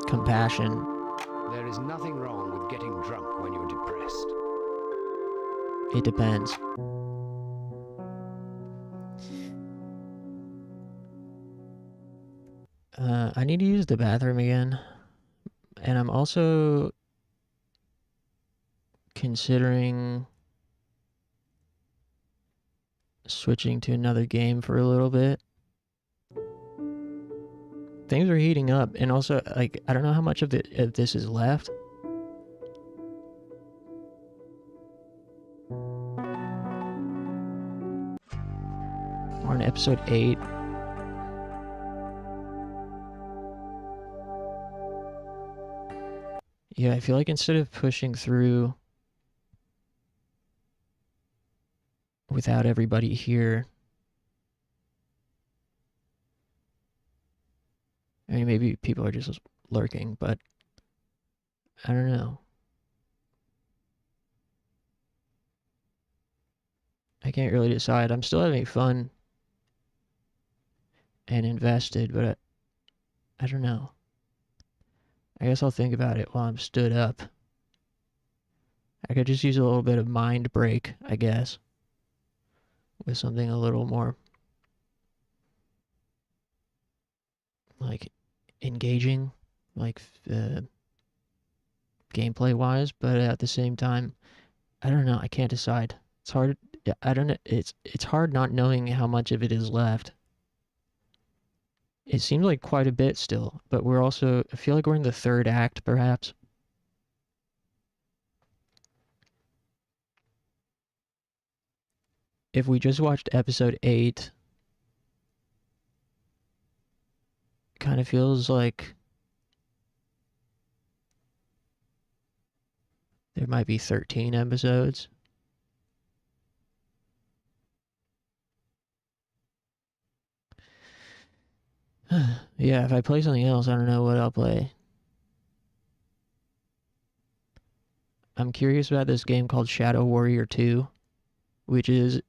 compassion. There is nothing wrong with getting drunk when you're depressed. It depends. I need to use the bathroom again. And I'm also considering switching to another game for a little bit. Things are heating up, and also, like, I don't know how much of this is left. We're on episode 8. Yeah, I feel like instead of pushing through without everybody here, I mean, maybe people are just lurking, but I don't know. I can't really decide. I'm still having fun and invested, but I don't know. I guess I'll think about it while I'm stood up. I could just use a little bit of mind break, I guess, with something a little more, like, engaging, like, gameplay wise, but at the same time, I don't know. I can't decide. It's hard. I don't know. It's hard not knowing how much of it is left. It seems like quite a bit still, but we're also, I feel like we're in the third act, perhaps. If we just watched episode 8, kind of feels like There might be 13 episodes. Yeah, if I play something else, I don't know what I'll play. I'm curious about this game called Shadow Warrior 2, which is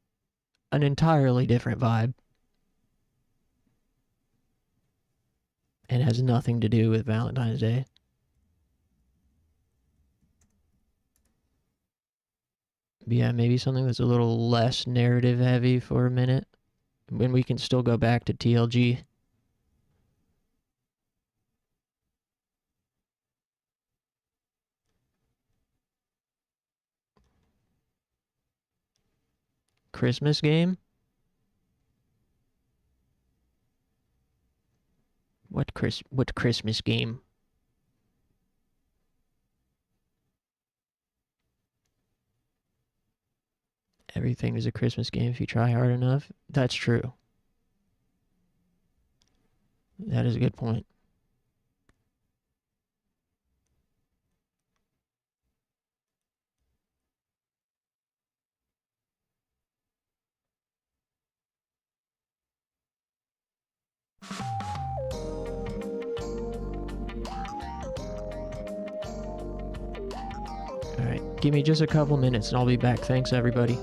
an entirely different vibe. And has nothing to do with Valentine's Day. But yeah, maybe something that's a little less narrative heavy for a minute. When we can still go back to TLG. Christmas game? What Christmas game? Everything is a Christmas game if you try hard enough. That's true. That is a good point. Alright, give me just a couple minutes and I'll be back. Thanks, everybody.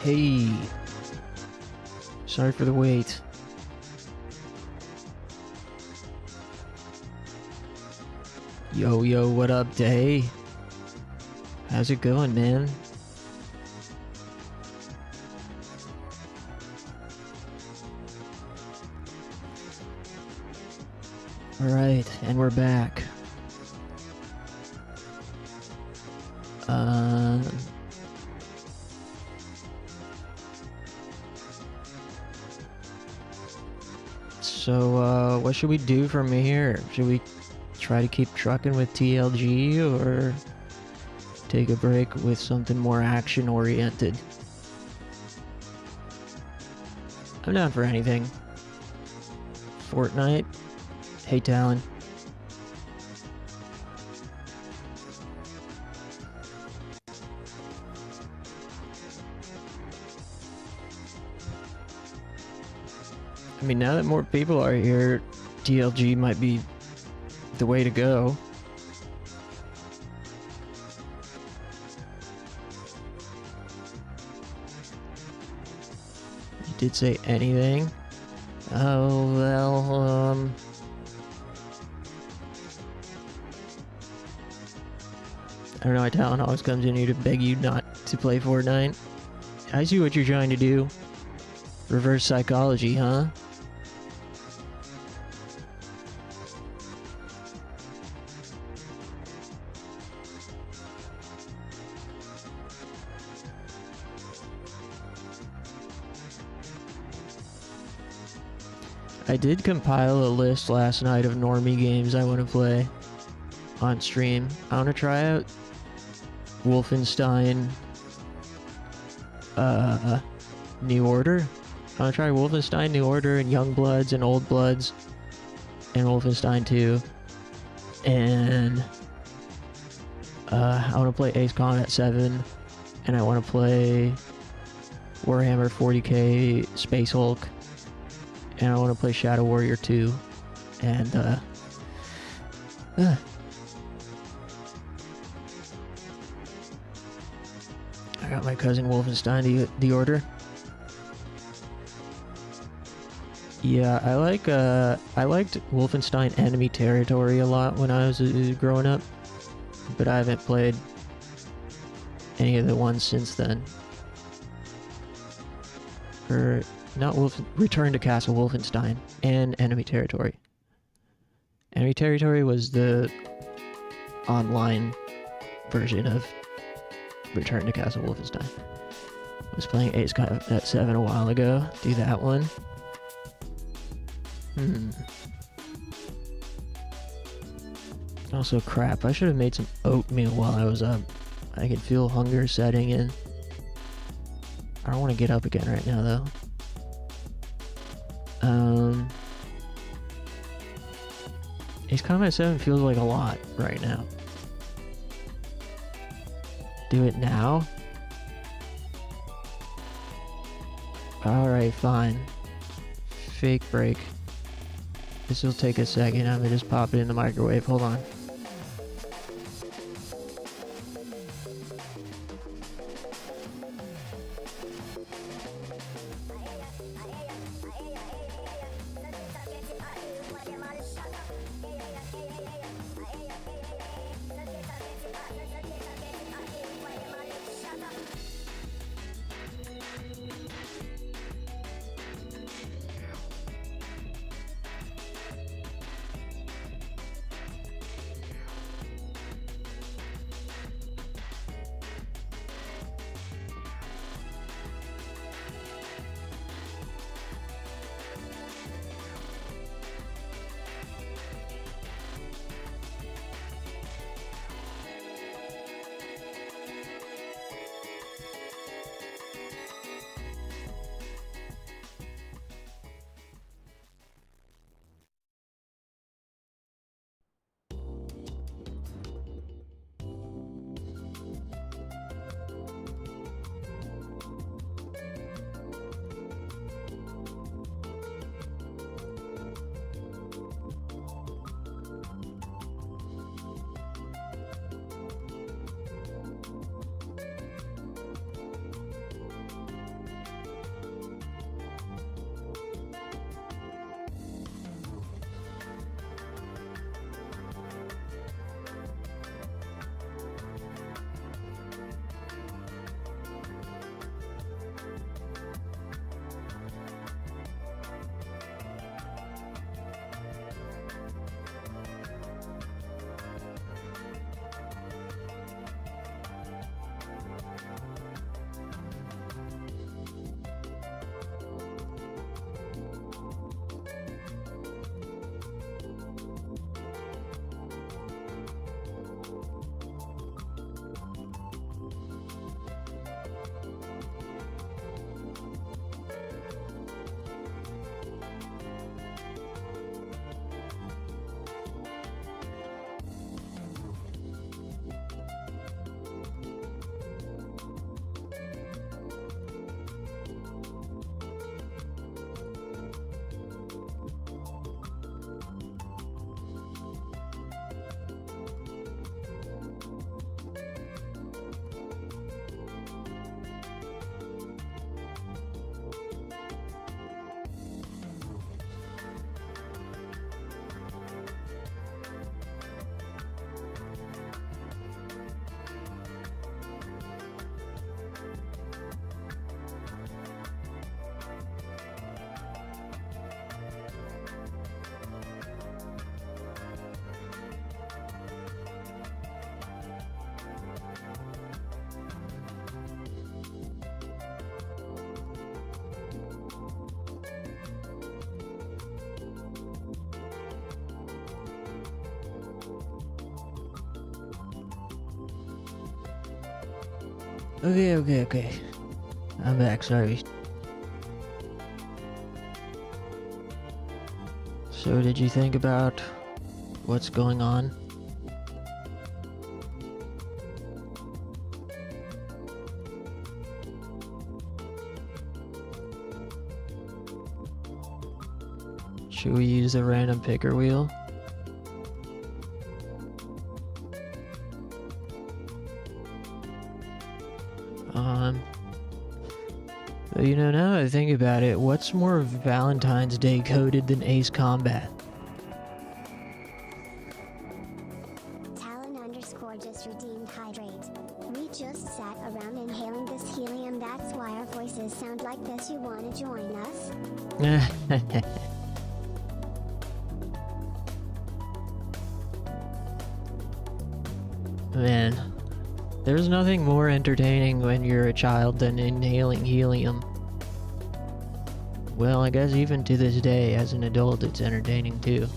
Hey. Sorry for the wait. Yo, what up, Day? How's it going, man? Alright, and we're back. So, what should we do from here? Should we try to keep trucking with TLG, or take a break with something more action-oriented? I'm down for anything. Fortnite? Hey, Talon. I mean, now that more people are here, TLG might be the way to go. You did say anything? Oh, well, I don't know, Talon always comes in here to beg you not to play Fortnite. I see what you're trying to do. Reverse psychology, huh? I did compile a list last night of normie games I want to play on stream. I want to try out Wolfenstein New Order. I want to try Wolfenstein New Order and Young Bloods and Old Bloods and Wolfenstein 2. And I want to play Ace Combat 7, and I want to play Warhammer 40k Space Hulk, and I want to play Shadow Warrior 2, and I got my cousin Wolfenstein the Order. Yeah, I liked Wolfenstein Enemy Territory a lot when I was growing up, but I haven't played any of the ones since then. Or not Return to Castle Wolfenstein and Enemy Territory. Enemy Territory was the online version of Return to Castle Wolfenstein. I was playing Ace Combat 7 a while ago. Do that one. Also, crap, I should have made some oatmeal while I was up. I could feel hunger setting in. I don't want to get up again right now, though. Ace Combat 7 feels like a lot right now. Do it now? Alright, fine. Fake break. This will take a second. I'm gonna just pop it in the microwave. Hold on. Okay. I'm back, sorry. So, did you think about what's going on? Should we use the random picker wheel? You know, now that I think about it, what's more Valentine's Day coded than Ace Combat? Talon _ just redeemed hydrate. We just sat around inhaling this helium, that's why our voices sound like this. You wanna join us? Man, there's nothing more entertaining when you're a child than inhaling helium. Well, I guess even to this day, as an adult, it's entertaining too.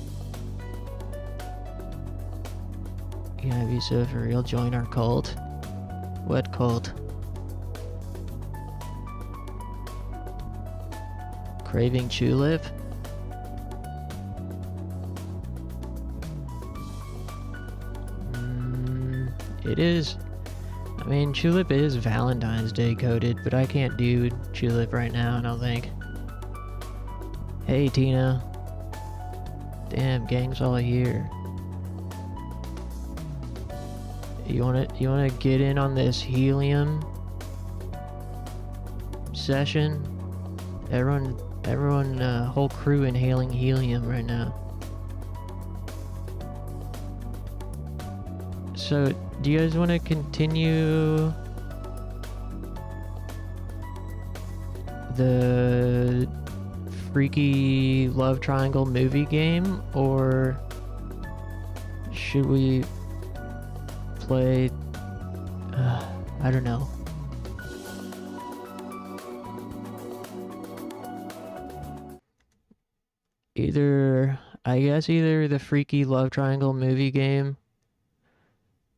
You gotta be so for real, join our cult? What cult? Craving Tulip? It is. I mean, Tulip is Valentine's Day coded, but I can't do Tulip right now, I don't think. Hey, Tina. Damn, gang's all here. You wanna get in on this helium session? Everyone, whole crew inhaling helium right now. So, do you guys want to continue the freaky love triangle movie game, or should we play, I don't know. Either the freaky love triangle movie game,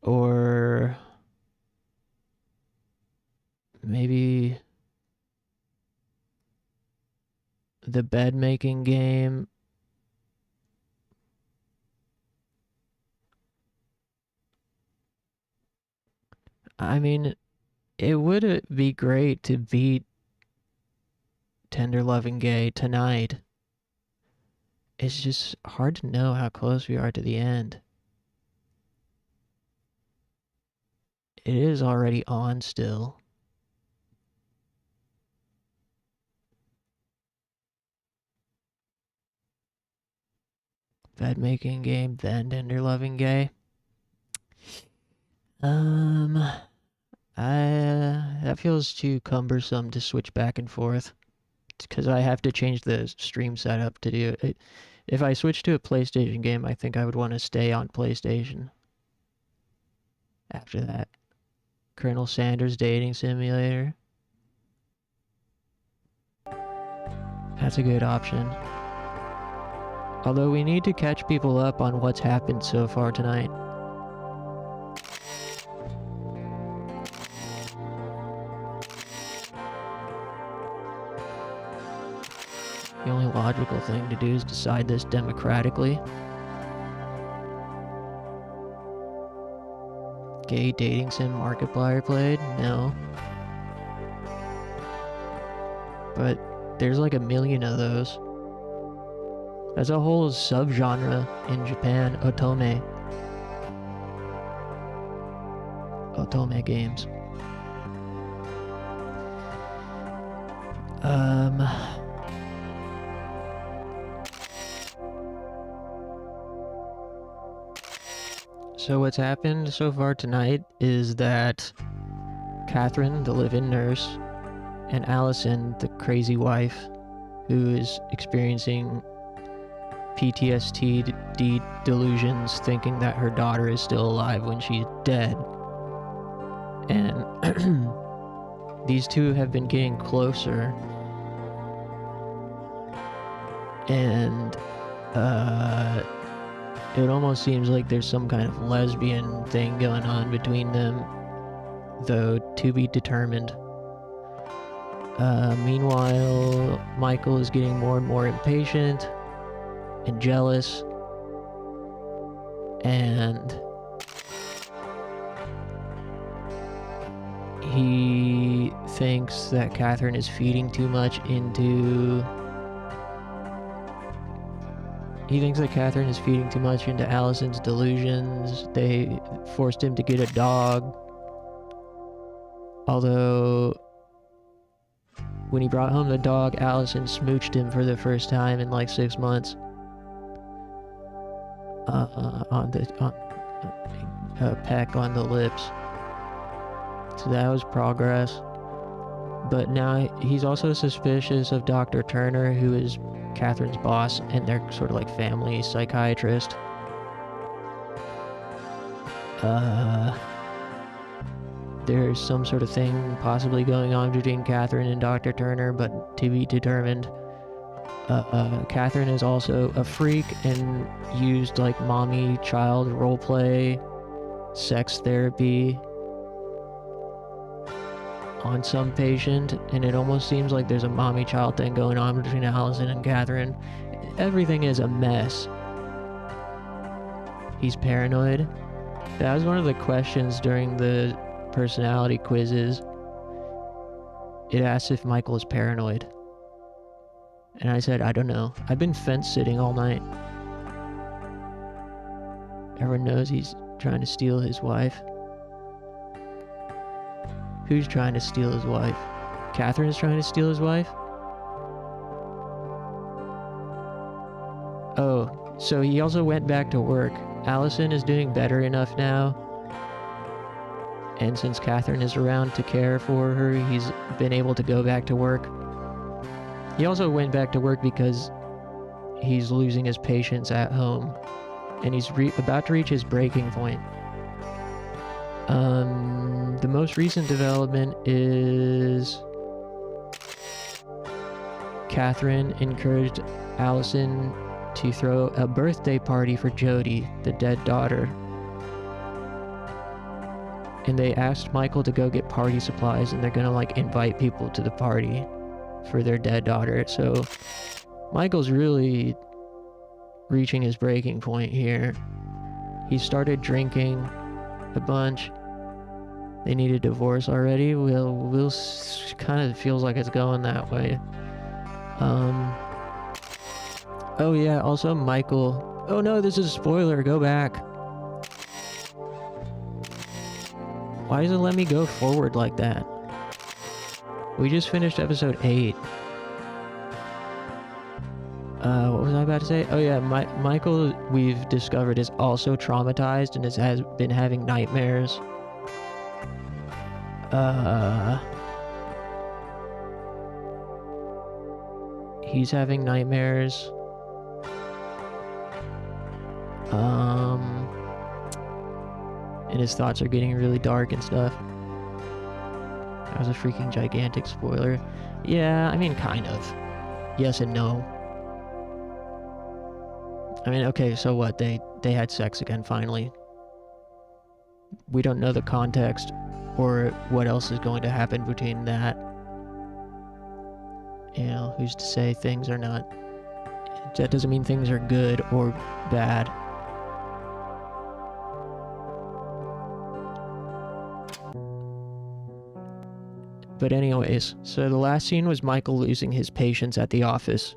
or maybe the bed making game. I mean, it would be great to beat Tender Loving Gay tonight. It's just hard to know how close we are to the end. It is already on still. Bed making game, then Tender Loving Gay. That feels too cumbersome to switch back and forth. Because I have to change the stream setup to do it. If I switch to a PlayStation game, I think I would want to stay on PlayStation. After that. Colonel Sanders Dating Simulator. That's a good option. Although we need to catch people up on what's happened so far tonight. The only logical thing to do is decide this democratically. Gay dating sim Markiplier played? No. But there's like a million of those. That's a whole subgenre in Japan, otome. Otome games. So what's happened so far tonight is that Catherine, the live-in nurse, and Allison, the crazy wife, who is experiencing PTSD delusions, thinking that her daughter is still alive when she's dead. And these two have been getting closer. And it almost seems like there's some kind of lesbian thing going on between them. though to be determined. Meanwhile, Michael is getting more and more impatient and jealous, and he thinks that Catherine is feeding too much into... He thinks that Catherine is feeding too much into Allison's delusions. They forced him to get a dog. Although, when he brought home the dog, Allison smooched him for the first time in like 6 months. On a peck on the lips. So that was progress. But now he's also suspicious of Dr. Turner, who is Catherine's boss, and they're sort of like family psychiatrist. There's some sort of thing possibly going on between Catherine and Dr. Turner, but to be determined. Catherine is also a freak and used like mommy-child roleplay, sex therapy on some patient, and it almost seems like there's a mommy-child thing going on between Allison and Catherine. Everything is a mess. He's paranoid. That was one of the questions during the personality quizzes. It asked if Michael is paranoid. And I said, I don't know. I've been fence sitting all night. Everyone knows he's trying to steal his wife. Who's trying to steal his wife? Catherine is trying to steal his wife? Oh, so he also went back to work. Allison is doing better enough now. And since Catherine is around to care for her, he's been able to go back to work. He also went back to work because he's losing his patience at home. And he's about to reach his breaking point. The most recent development is Catherine encouraged Allison to throw a birthday party for Jody, the dead daughter. And they asked Michael to go get party supplies, and they're gonna like invite people to the party for their dead daughter. So Michael's really reaching his breaking point here. He started drinking a bunch. They need a divorce already. We'll kind of feels like it's going that way. Oh yeah, also Michael. Oh no, this is a spoiler. Go back. Why does it let me go forward like that? We just finished episode 8. What was I about to say? Oh yeah, Michael, we've discovered, is also traumatized and has been having nightmares. He's having nightmares. And his thoughts are getting really dark and stuff. That was a freaking gigantic spoiler. Yeah, I mean, kind of. Yes and no. I mean, okay, so what? They had sex again, finally. We don't know the context or what else is going to happen between that. You know, who's to say things are not... That doesn't mean things are good or bad. But anyways, so the last scene was Michael losing his patience at the office.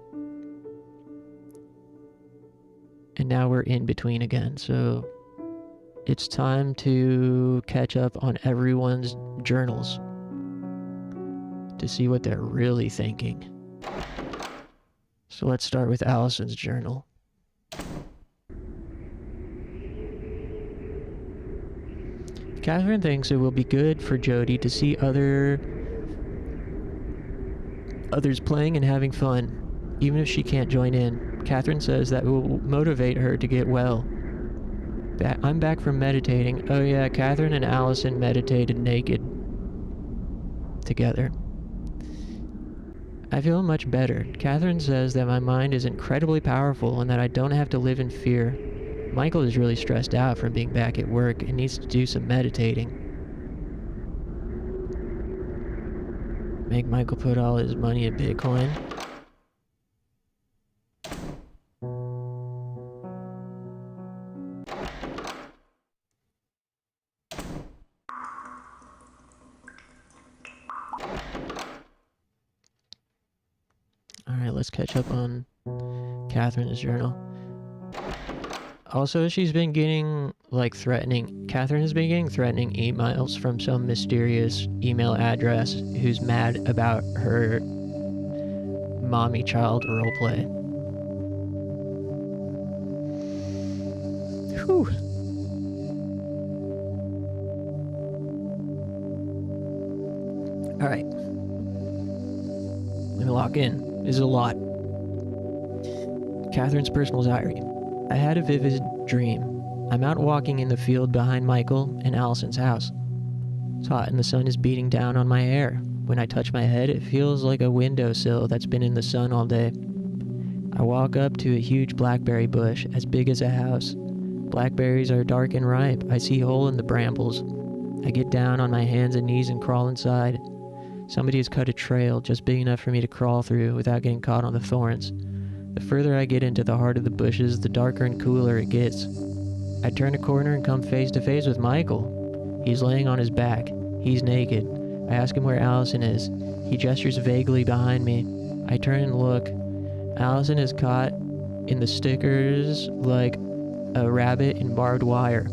And now we're in between again, so it's time to catch up on everyone's journals to see what they're really thinking. So let's start with Allison's journal. Catherine thinks it will be good for Jody to see others playing and having fun, even if she can't join in. Catherine says that will motivate her to get well. I'm back from meditating. Oh yeah, Catherine and Allison meditated naked together. I feel much better. Catherine says that my mind is incredibly powerful and that I don't have to live in fear. Michael is really stressed out from being back at work and needs to do some meditating. Make Michael put all his money in Bitcoin. Alright, let's catch up on Catherine's journal. Also, she's been getting, like, Catherine has been getting threatening emails from some mysterious email address who's mad about her mommy-child roleplay. Whew. Alright. Let me lock in. This is a lot. Catherine's personal diary. I had a vivid dream. I'm out walking in the field behind Michael and Allison's house. It's hot and the sun is beating down on my hair. When I touch my head, it feels like a windowsill that's been in the sun all day. I walk up to a huge blackberry bush as big as a house. Blackberries are dark and ripe. I see a hole in the brambles. I get down on my hands and knees and crawl inside. Somebody has cut a trail just big enough for me to crawl through without getting caught on the thorns. The further I get into the heart of the bushes, the darker and cooler it gets. I turn a corner and come face to face with Michael. He's laying on his back. He's naked. I ask him where Allison is. He gestures vaguely behind me. I turn and look. Allison is caught in the stickers like a rabbit in barbed wire.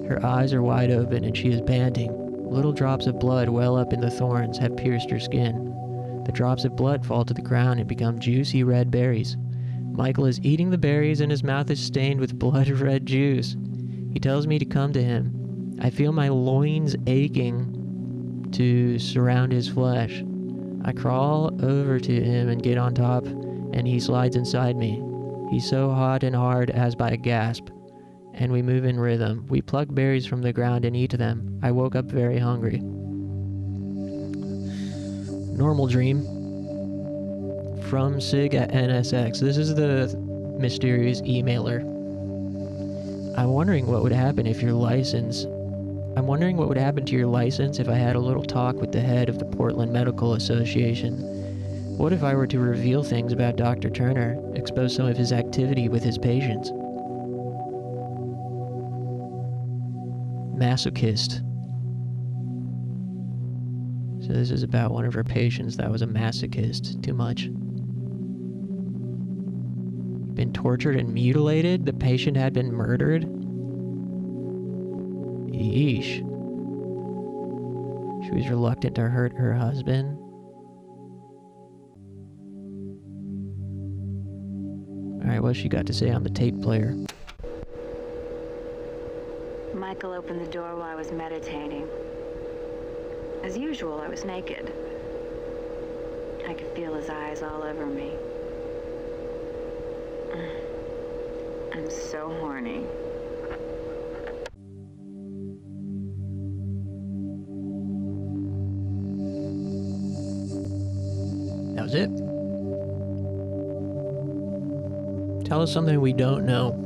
Her eyes are wide open and she is panting. Little drops of blood well up in the thorns have pierced her skin. The drops of blood fall to the ground and become juicy red berries. Michael is eating the berries and his mouth is stained with blood-red juice. He tells me to come to him. I feel my loins aching to surround his flesh. I crawl over to him and get on top, and he slides inside me. He's so hot and hard as by a gasp, and we move in rhythm. We pluck berries from the ground and eat them. I woke up very hungry. Normal dream from Sig at NSX. This is the mysterious emailer. I'm wondering what would happen to your license if I had a little talk with the head of the Portland Medical Association. What if I were to reveal things about Dr. Turner, expose some of his activity with his patients? Masochist. So this is about one of her patients that was a masochist. Too much. Been tortured and mutilated? The patient had been murdered? Yeesh. She was reluctant to hurt her husband. Alright, what's she got to say on the tape player? Michael opened the door while I was meditating. As usual, I was naked. I could feel his eyes all over me. I'm so horny. That was it. Tell us something we don't know.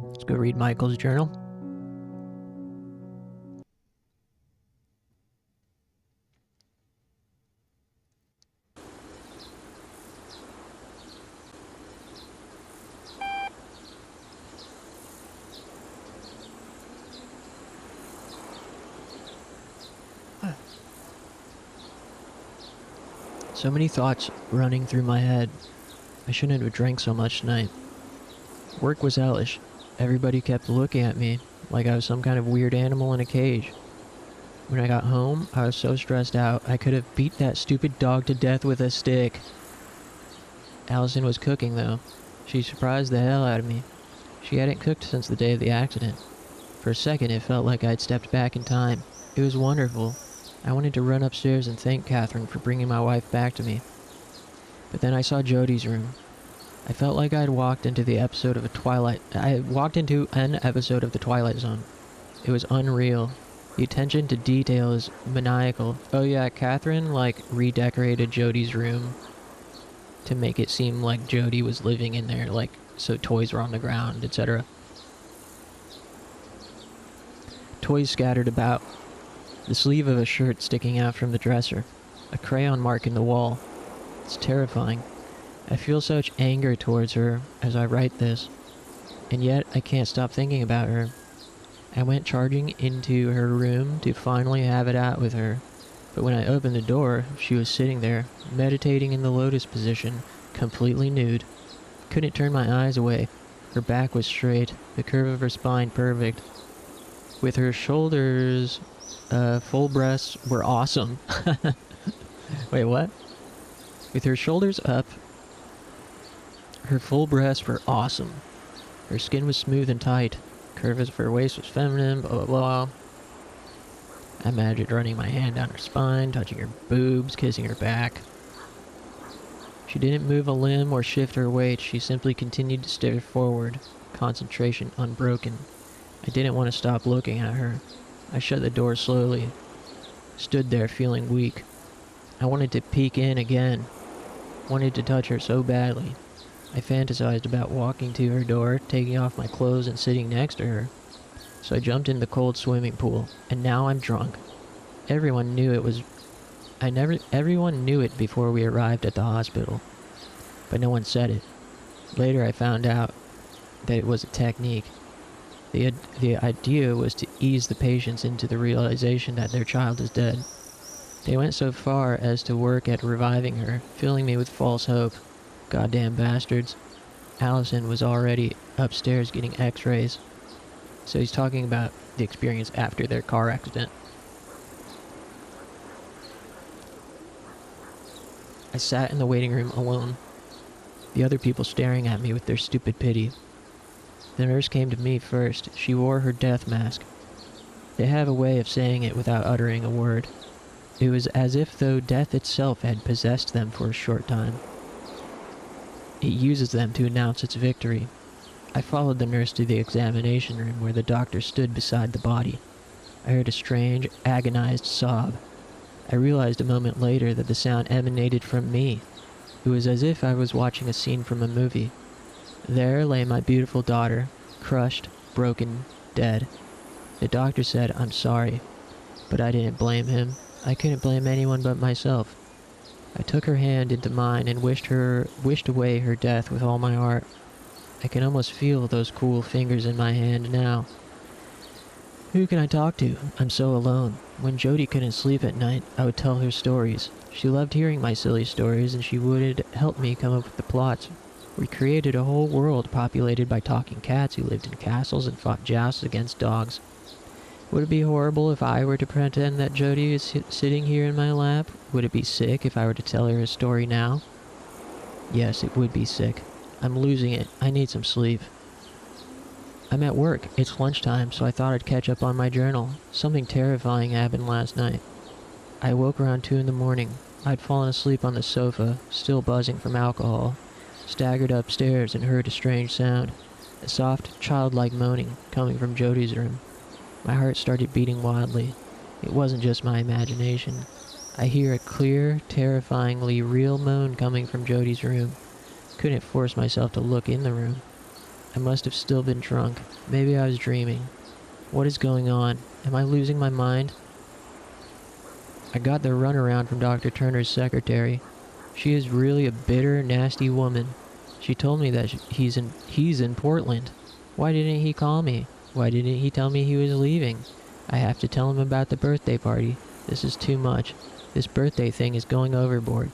Let's go read Michael's journal. So many thoughts running through my head. I shouldn't have drank so much tonight. Work was hellish. Everybody kept looking at me like I was some kind of weird animal in a cage. When I got home, I was so stressed out, I could have beat that stupid dog to death with a stick. Allison was cooking, though. She surprised the hell out of me. She hadn't cooked since the day of the accident. For a second, it felt like I'd stepped back in time. It was wonderful. I wanted to run upstairs and thank Catherine for bringing my wife back to me. But then I saw Jody's room. I felt like I had walked into an episode of The Twilight Zone. It was unreal. The attention to detail is maniacal. Oh yeah, Catherine, redecorated Jody's room to make it seem like Jody was living in there, so toys were on the ground, etc. toys scattered about, the sleeve of a shirt sticking out from the dresser, a crayon mark in the wall. It's terrifying. I feel such anger towards her as I write this, and yet I can't stop thinking about her. I went charging into her room to finally have it out with her, but when I opened the door, she was sitting there, meditating in the lotus position, completely nude. Couldn't turn my eyes away. Her back was straight, the curve of her spine perfect. With her shoulders, full breasts were awesome. Wait, what? With her shoulders up, her full breasts were awesome. Her skin was smooth and tight. Curve of her waist was feminine, blah blah blah. I imagined running my hand down her spine, touching her boobs, kissing her back. She didn't move a limb or shift her weight. She simply continued to stare forward, concentration unbroken. I didn't want to stop looking at her. I shut the door slowly, stood there feeling weak. I wanted to peek in again, wanted to touch her so badly. I fantasized about walking to her door, taking off my clothes and sitting next to her. So I jumped in the cold swimming pool, and now I'm drunk. Everyone knew it was... Everyone knew it before we arrived at the hospital, but no one said it. Later I found out that it was a technique. The idea was to ease the patients into the realization that their child is dead. They went so far as to work at reviving her, filling me with false hope. Goddamn bastards. Allison was already upstairs getting x-rays. So he's talking about the experience after their car accident. I sat in the waiting room alone, the other people staring at me with their stupid pity. The nurse came to me first. She wore her death mask. They have a way of saying it without uttering a word. It was as if though death itself had possessed them for a short time. It uses them to announce its victory. I followed the nurse to the examination room where the doctor stood beside the body. I heard a strange, agonized sob. I realized a moment later that the sound emanated from me. It was as if I was watching a scene from a movie. There lay my beautiful daughter, crushed, broken, dead. The doctor said, "I'm sorry," but I didn't blame him. I couldn't blame anyone but myself. I took her hand into mine and wished away her death with all my heart. I can almost feel those cool fingers in my hand now. Who can I talk to? I'm so alone. When Jody couldn't sleep at night, I would tell her stories. She loved hearing my silly stories, and she would help me come up with the plots. We created a whole world populated by talking cats who lived in castles and fought jousts against dogs. Would it be horrible if I were to pretend that Jody is sitting here in my lap? Would it be sick if I were to tell her a story now? Yes, it would be sick. I'm losing it. I need some sleep. I'm at work. It's lunchtime, so I thought I'd catch up on my journal. Something terrifying happened last night. I woke around 2 in the morning. I'd fallen asleep on the sofa, still buzzing from alcohol. Staggered upstairs and heard a strange sound. A soft, childlike moaning coming from Jody's room. My heart started beating wildly. It wasn't just my imagination. I hear a clear, terrifyingly real moan coming from Jody's room. Couldn't force myself to look in the room. I must have still been drunk. Maybe I was dreaming. What is going on? Am I losing my mind? I got the runaround from Dr. Turner's secretary. She is really a bitter, nasty woman. She told me that he's in Portland. Why didn't he call me? Why didn't he tell me he was leaving? I have to tell him about the birthday party. This is too much. This birthday thing is going overboard.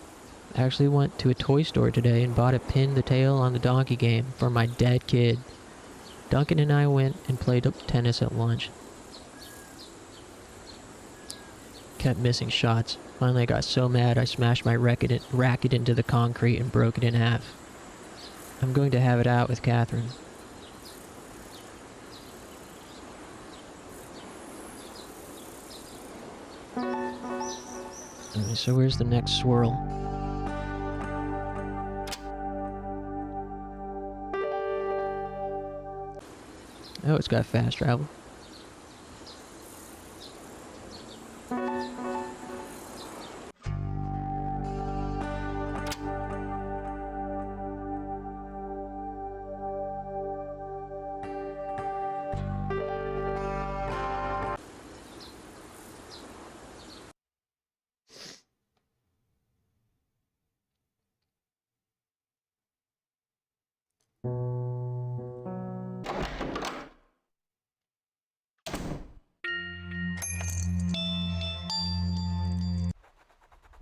I actually went to a toy store today and bought a pin the tail on the donkey game for my dead kid. Duncan and I went and played tennis at lunch. Kept missing shots. Finally I got so mad I smashed my racket into the concrete and broke it in half. I'm going to have it out with Catherine. Okay, so where's the next swirl? Oh, it's got fast travel.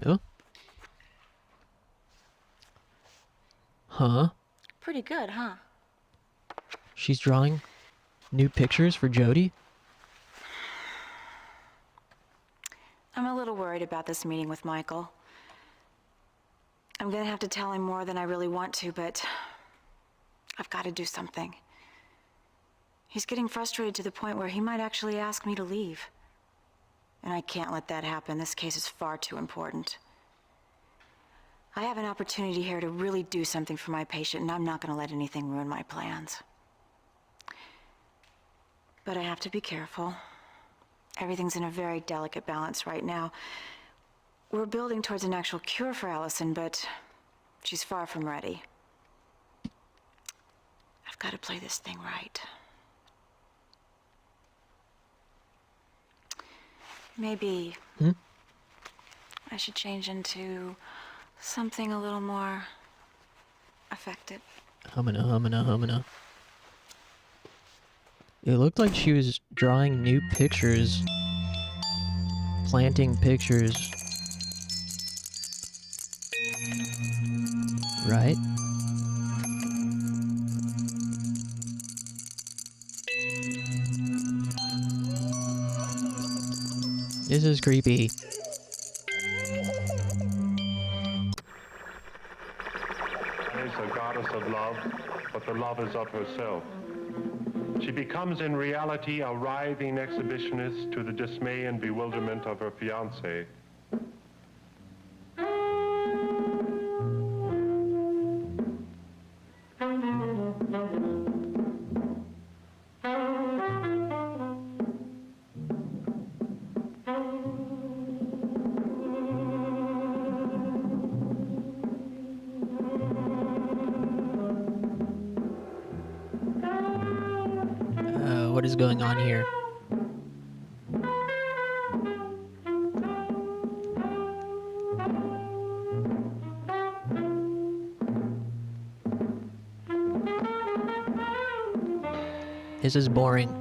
Oh? Huh? Pretty good, huh? She's drawing new pictures for Jody? I'm a little worried about this meeting with Michael. I'm gonna have to tell him more than I really want to, but I've got to do something. He's getting frustrated to the point where he might actually ask me to leave. And I can't let that happen. This case is far too important. I have an opportunity here to really do something for my patient, and I'm not going to let anything ruin my plans. But I have to be careful. Everything's in a very delicate balance right now. We're building towards an actual cure for Allison, but she's far from ready. I've got to play this thing right. Maybe I should change into something a little more effective. Humana. It looked like she was drawing new pictures. Planting pictures. Right? This is creepy. Is a goddess of love, but the love is of herself. She becomes in reality a writhing exhibitionist to the dismay and bewilderment of her fiancé. What is going on here? This is boring.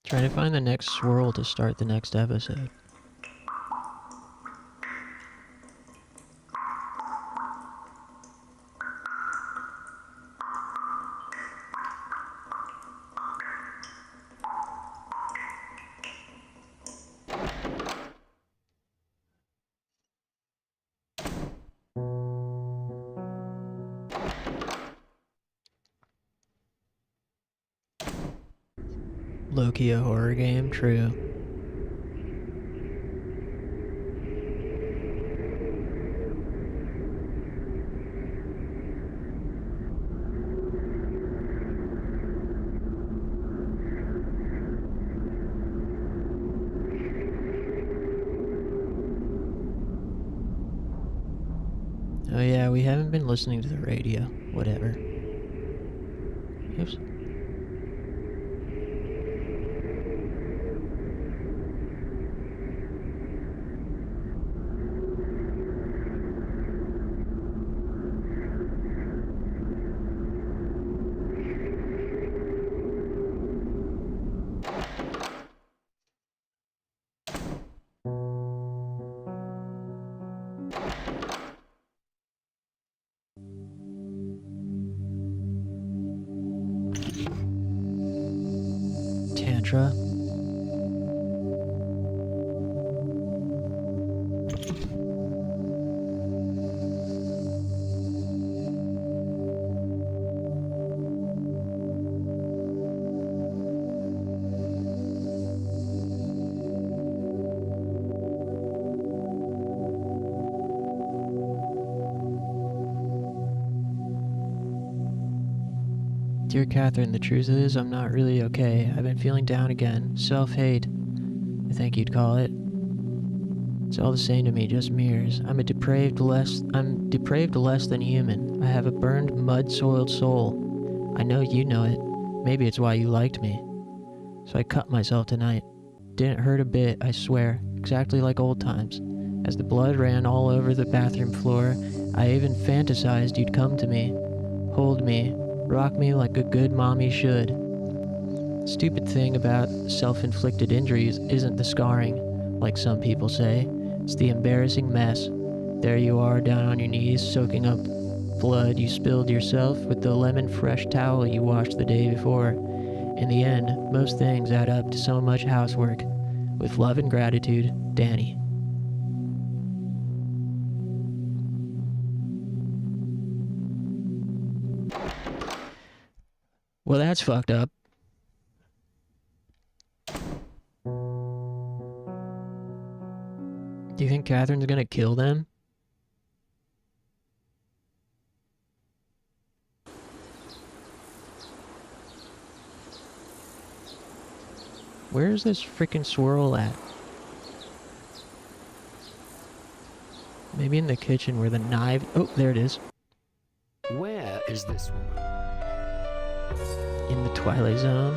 Trying to find the next swirl to start the next episode. Low-key a horror game, true. Oh yeah, we haven't been listening to the radio. Whatever. Oops. Tantra. Dear Catherine, the truth is I'm not really okay. I've been feeling down again. Self-hate, I think you'd call it. It's all the same to me, just mirrors. I'm depraved less than human. I have a burned, mud-soiled soul. I know you know it. Maybe it's why you liked me. So I cut myself tonight. Didn't hurt a bit, I swear. Exactly like old times. As the blood ran all over the bathroom floor, I even fantasized you'd come to me, hold me, rock me like a good mommy should. Stupid thing about self-inflicted injuries isn't the scarring, like some people say. It's the embarrassing mess. There you are, down on your knees, soaking up blood you spilled yourself with the lemon-fresh towel you washed the day before. In the end, most things add up to so much housework. With love and gratitude, Danny. Well, that's fucked up. Do you think Catherine's gonna kill them? Where's this freaking swirl at? Maybe in the kitchen where the knife... Oh, there it is. Where is this woman? In the Twilight Zone.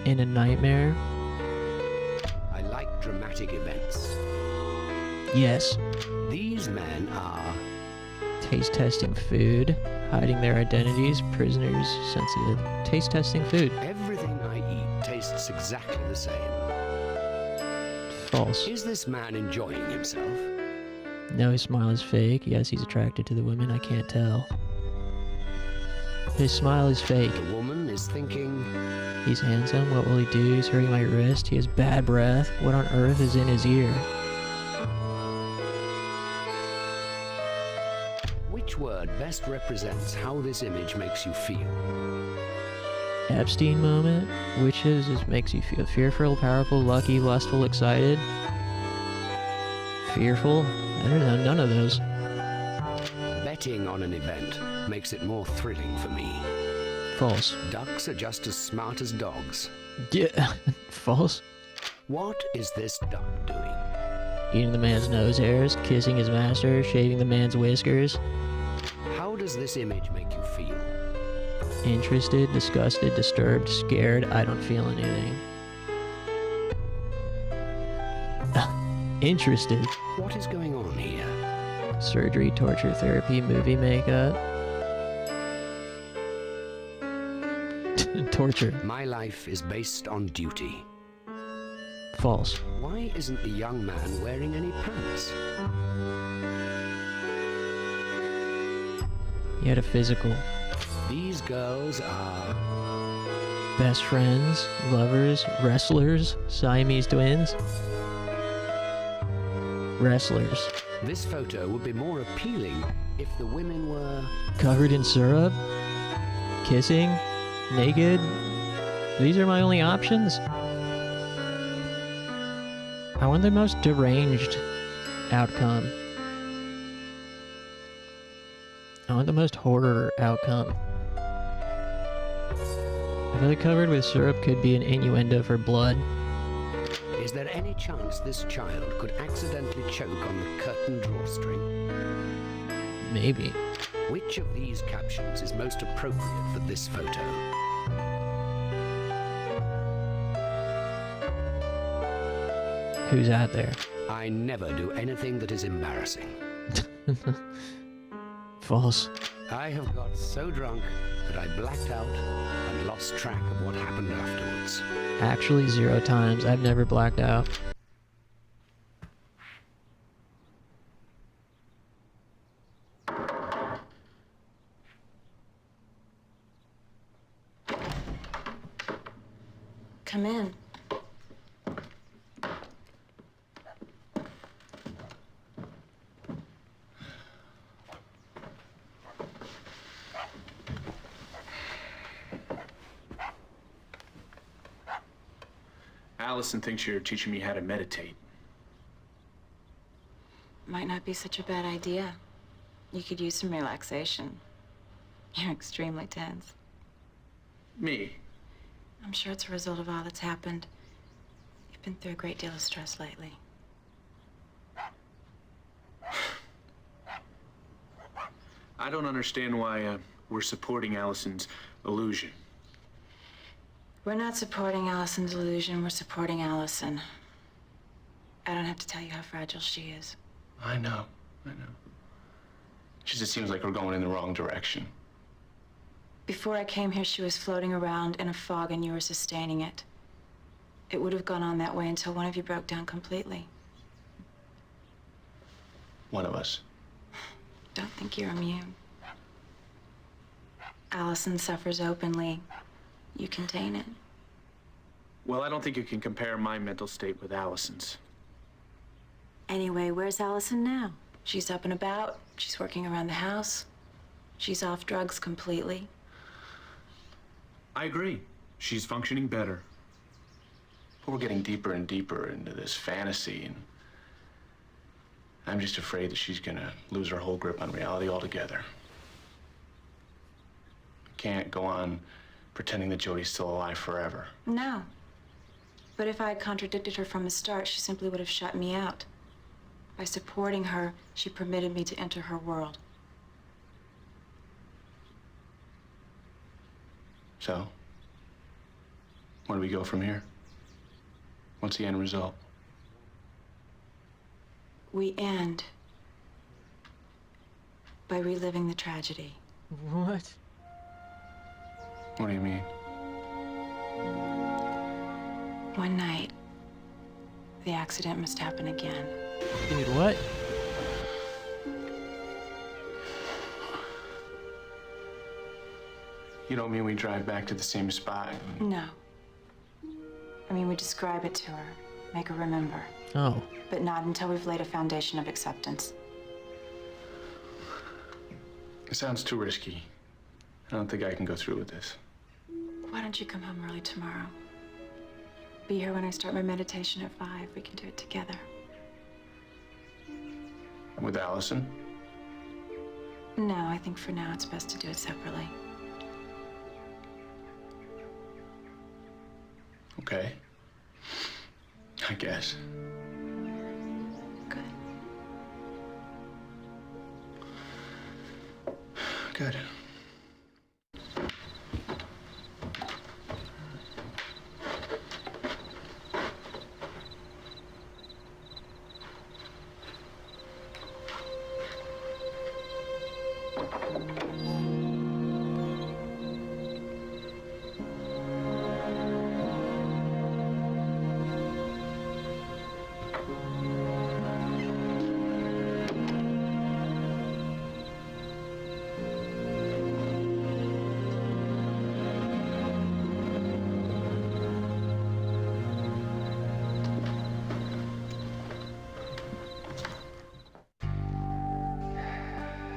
In a nightmare. I like dramatic events. Yes. These men are... Taste testing food. Hiding their identities. Prisoners. Sensitive. Taste testing food. Everything I eat tastes exactly the same. False. Is this man enjoying himself? No, his smile is fake. Yes, he's attracted to the women. I can't tell. His smile is fake. The woman is thinking... He's handsome. What will he do? He's hurting my wrist. He has bad breath. What on earth is in his ear? Which word best represents how this image makes you feel? Epstein moment? Which is this makes you feel fearful, powerful, lucky, lustful, excited? Fearful? I don't know, none of those. Betting on an event makes it more thrilling for me. False. Ducks are just as smart as dogs. Yeah, false. What is this duck doing? Eating the man's nose hairs, kissing his master, shaving the man's whiskers. How does this image make you feel? Interested, disgusted, disturbed, scared. I don't feel anything. Interested. What is going on here? Surgery, torture, therapy, movie makeup. Torture. My life is based on duty. False. Why isn't the young man wearing any pants? He had a physical. These girls are... best friends, lovers, wrestlers, Siamese twins. Wrestlers. This photo would be more appealing if the women were... covered in syrup, kissing, naked. These are my only options. I want the most deranged outcome. I want the most horror outcome. I feel like covered with syrup could be an innuendo for blood. Is there any chance this child could accidentally choke on the curtain drawstring? Maybe. Which of these captions is most appropriate for this photo? Who's out there? I never do anything that is embarrassing. False. I have got so drunk that I blacked out and lost track of what happened afterwards. Actually, 0 times. I've never blacked out. Come in. Allison thinks you're teaching me how to meditate. Might not be such a bad idea. You could use some relaxation. You're extremely tense. Me. I'm sure it's a result of all that's happened. You've been through a great deal of stress lately. I don't understand why we're supporting Allison's illusion. We're not supporting Allison's illusion, we're supporting Allison. I don't have to tell you how fragile she is. I know. It just seems like we're going in the wrong direction. Before I came here, she was floating around in a fog and you were sustaining it. It would have gone on that way until one of you broke down completely. One of us. Don't think you're immune. Allison suffers openly. You contain it. Well, I don't think you can compare my mental state with Allison's. Anyway, where's Allison now? She's up and about. She's working around the house. She's off drugs completely. I agree. She's functioning better. But we're getting deeper and deeper into this fantasy, and I'm just afraid that she's gonna lose her whole grip on reality altogether. Can't go on pretending that Jodie's still alive forever. No. But if I had contradicted her from the start, she simply would have shut me out. By supporting her, she permitted me to enter her world. So, where do we go from here? What's the end result? We end by reliving the tragedy. What? What do you mean? One night, the accident must happen again. Dude, what? You don't mean we drive back to the same spot? No. I mean, we describe it to her, make her remember. Oh. But not until we've laid a foundation of acceptance. It sounds too risky. I don't think I can go through with this. Why don't you come home early tomorrow? Be here when I start my meditation at 5. We can do it together. With Allison? No, I think for now it's best to do it separately. Okay. I guess. Good. Good.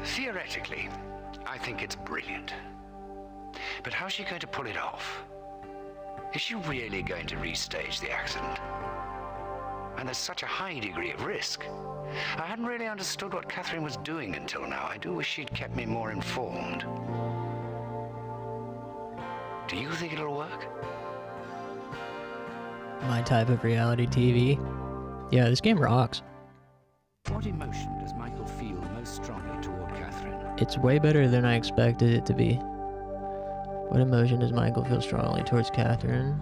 Theoretically, I think it's brilliant. But how's she going to pull it off? Is she really going to restage the accident? And there's such a high degree of risk. I hadn't really understood what Catherine was doing until now. I do wish she'd kept me more informed. Do you think it'll work? My type of reality TV. Yeah, this game rocks. What emotion does Michael feel most strongly toward Catherine? It's way better than I expected it to be. What emotion does Michael feel strongly towards Catherine?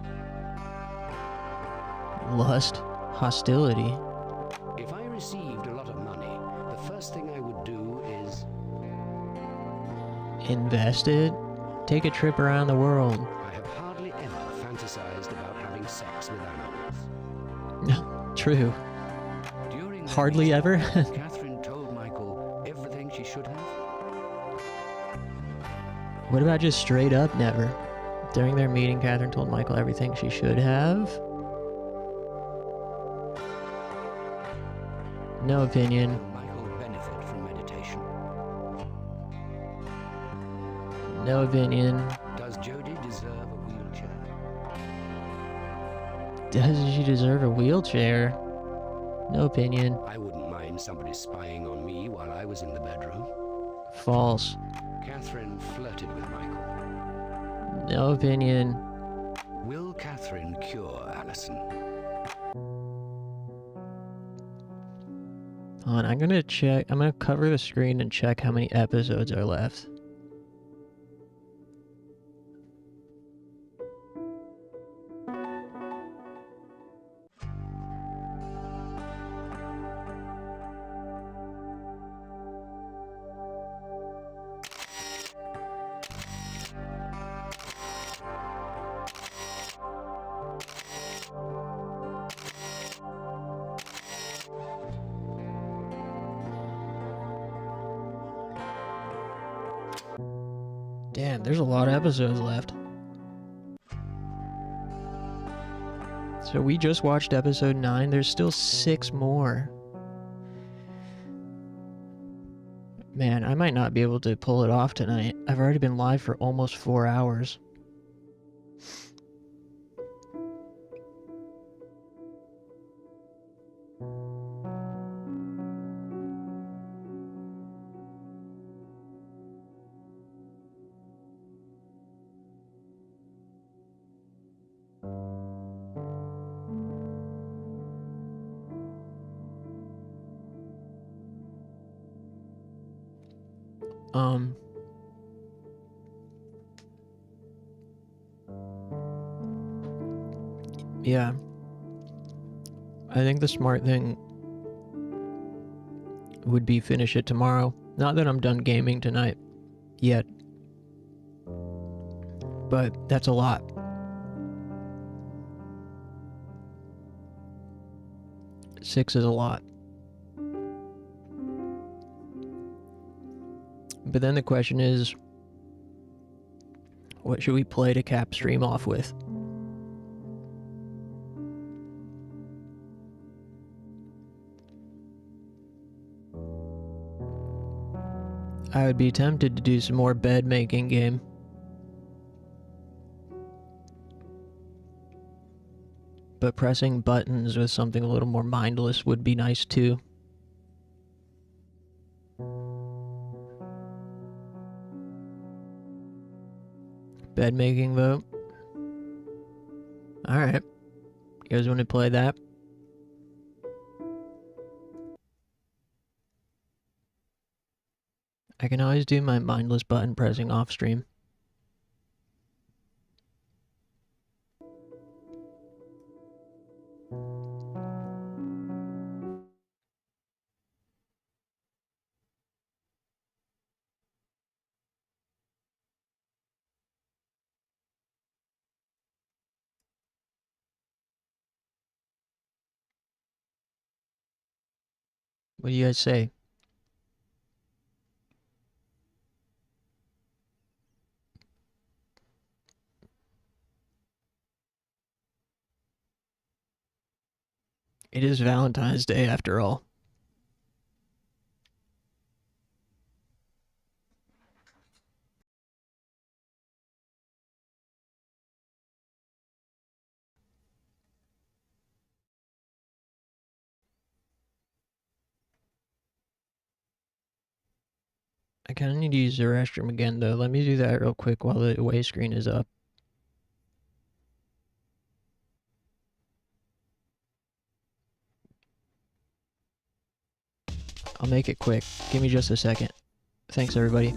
Lust. Hostility. If I received a lot of money, the first thing I would do is... Invest it? Take a trip around the world. I have hardly ever fantasized about having sex with animals. True. During Hardly ever? Catherine told Michael everything she should have. What about just straight up never? During their meeting, Catherine told Michael everything she should have. No opinion. Will Michael benefit from meditation? No opinion. Does Jodie deserve a wheelchair? Does she deserve a wheelchair? No opinion. I wouldn't mind somebody spying on me while I was in the bedroom. False. Catherine flirted with Michael. No opinion. Will Catherine cure Allison? Hold on, I'm gonna check. I'm gonna cover the screen and check how many episodes are left. Damn, there's a lot of episodes left. So we just watched episode 9. There's still 6 more. Man, I might not be able to pull it off tonight. I've already been live for almost 4 hours. Yeah. I think the smart thing would be finish it tomorrow. Not that I'm done gaming tonight yet. But that's a lot. Six is a lot. But then the question is, what should we play to cap stream off with? I would be tempted to do some more bed making game. But pressing buttons with something a little more mindless would be nice too. Bed making vote. Alright. You guys want to play that? I can always do my mindless button pressing off stream. What do you guys say? It is Valentine's Day after all. I kind of need to use the restroom again though. Let me do that real quick while the away screen is up. I'll make it quick. Give me just a second. Thanks, everybody.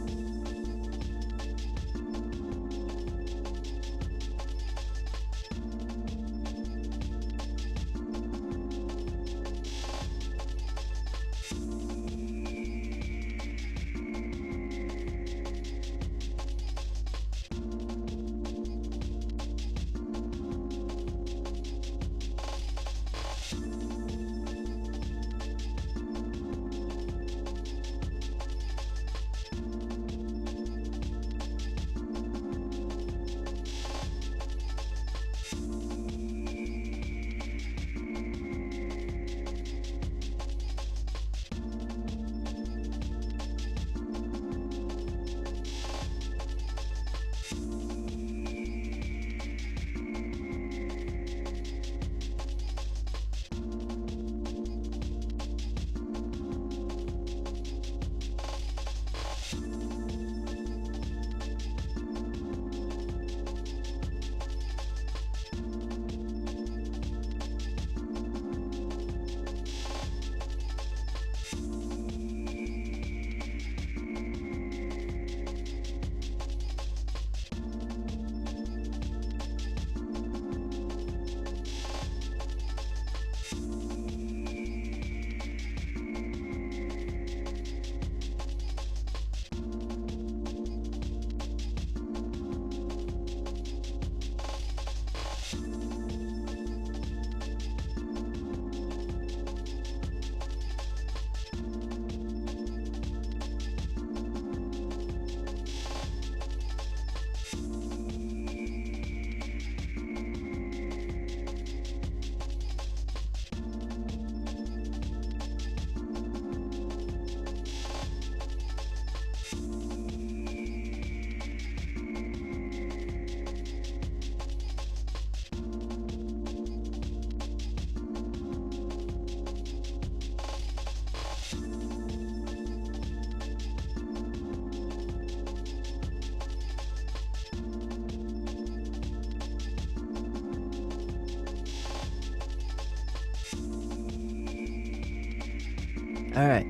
Alright.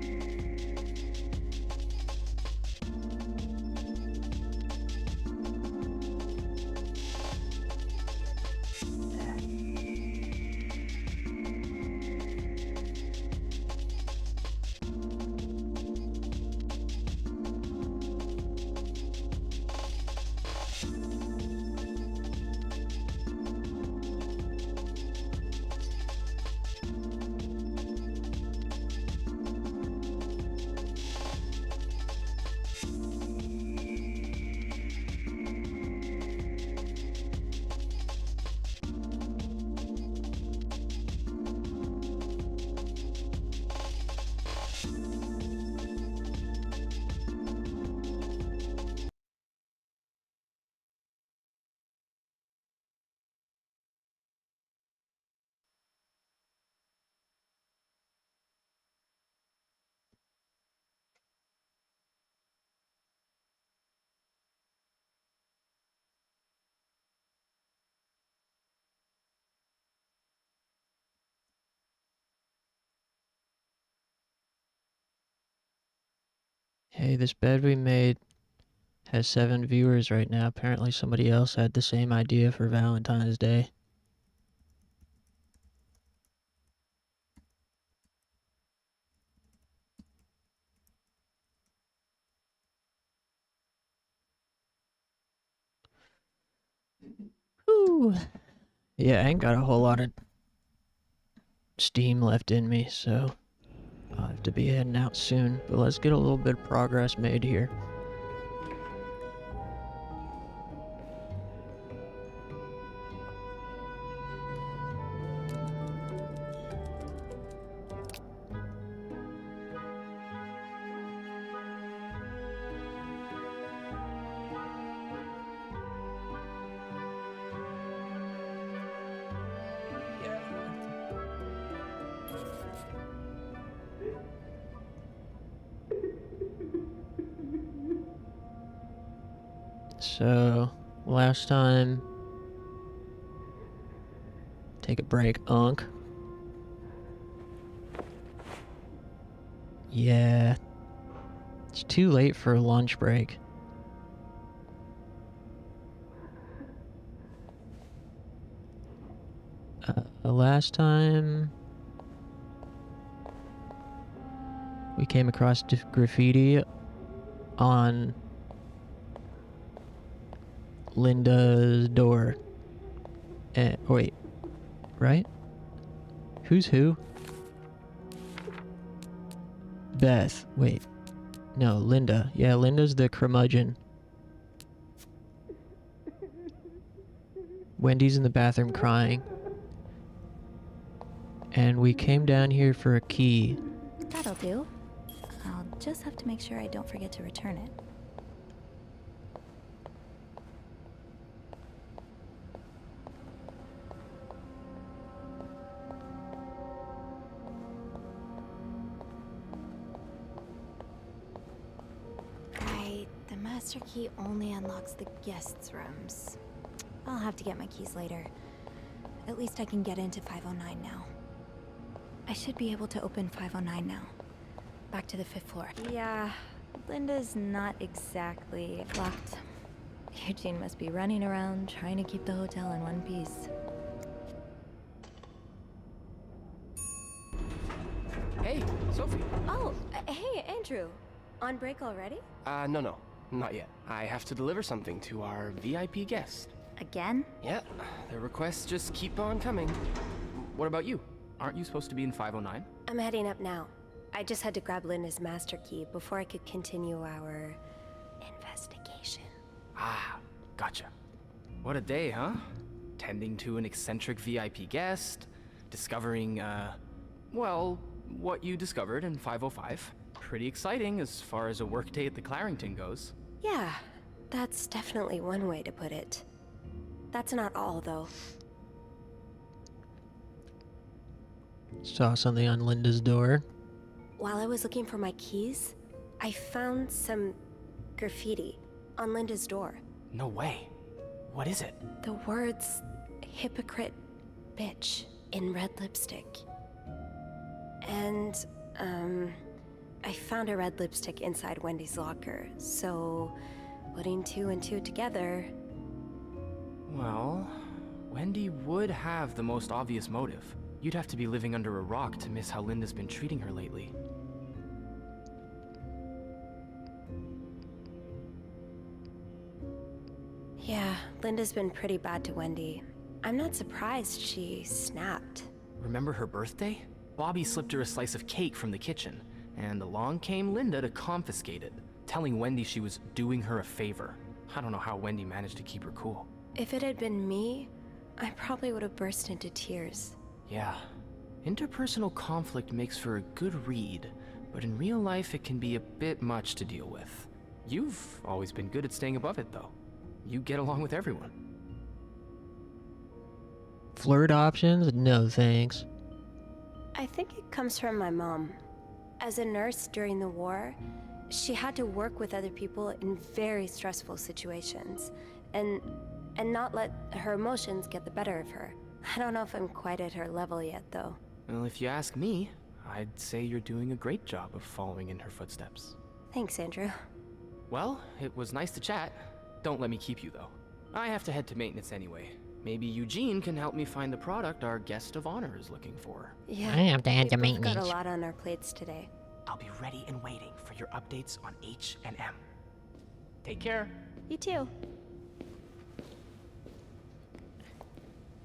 Hey, this bed we made has 7 viewers right now. Apparently somebody else had the same idea for Valentine's Day. Whew. Yeah, I ain't got a whole lot of steam left in me, so I'll have to be heading out soon. But let's get a little bit of progress made here. So, last time... Take a break, Unc. Yeah. It's too late for a lunch break. Last time... we came across graffiti on Linda's door. Wait, right? Who's who? Beth. Wait. No, Linda. Yeah, Linda's the curmudgeon. Wendy's in the bathroom crying. And we came down here for a key. That'll do. I'll just have to make sure I don't forget to return it. Right, the master key only unlocks the guests' rooms. I'll have to get my keys later. At least I can get into 509 now. I should be able to open 509 now. Back to the 5th floor. Yeah, Linda's not exactly locked. Eugene must be running around trying to keep the hotel in one piece. Hey, Sophie. Oh, hey, Andrew. On break already? No, not yet. I have to deliver something to our VIP guest. Again? Yeah, the requests just keep on coming. What about you? Aren't you supposed to be in 509? I'm heading up now. I just had to grab Linda's master key before I could continue our investigation. Ah, gotcha. What a day, huh? Tending to an eccentric VIP guest, discovering, well, what you discovered in 505. Pretty exciting as far as a workday at the Clarington goes. Yeah, that's definitely one way to put it. That's not all, though. Saw something on Linda's door. While I was looking for my keys, I found some graffiti on Linda's door. No way. What is it? The words, hypocrite bitch, in red lipstick. And, I found a red lipstick inside Wendy's locker, so putting 2 and 2 together... Well, Wendy would have the most obvious motive. You'd have to be living under a rock to miss how Linda's been treating her lately. Yeah, Linda's been pretty bad to Wendy. I'm not surprised she snapped. Remember her birthday? Bobby slipped her a slice of cake from the kitchen, and along came Linda to confiscate it, telling Wendy she was doing her a favor. I don't know how Wendy managed to keep her cool. If it had been me, I probably would have burst into tears. Yeah, interpersonal conflict makes for a good read, but in real life it can be a bit much to deal with. You've always been good at staying above it, though. You get along with everyone. Flirt options? No thanks. I think it comes from my mom. As a nurse during the war, she had to work with other people in very stressful situations, and not let her emotions get the better of her. I don't know if I'm quite at her level yet, though. Well, if you ask me, I'd say you're doing a great job of following in her footsteps. Thanks, Andrew. Well, it was nice to chat. Don't let me keep you, though. I have to head to maintenance anyway. Maybe Eugene can help me find the product our guest of honor is looking for. Yeah, I have to head to we've maintenance. got a lot on our plates today. I'll be ready and waiting for your updates on H&M. Take care. You too.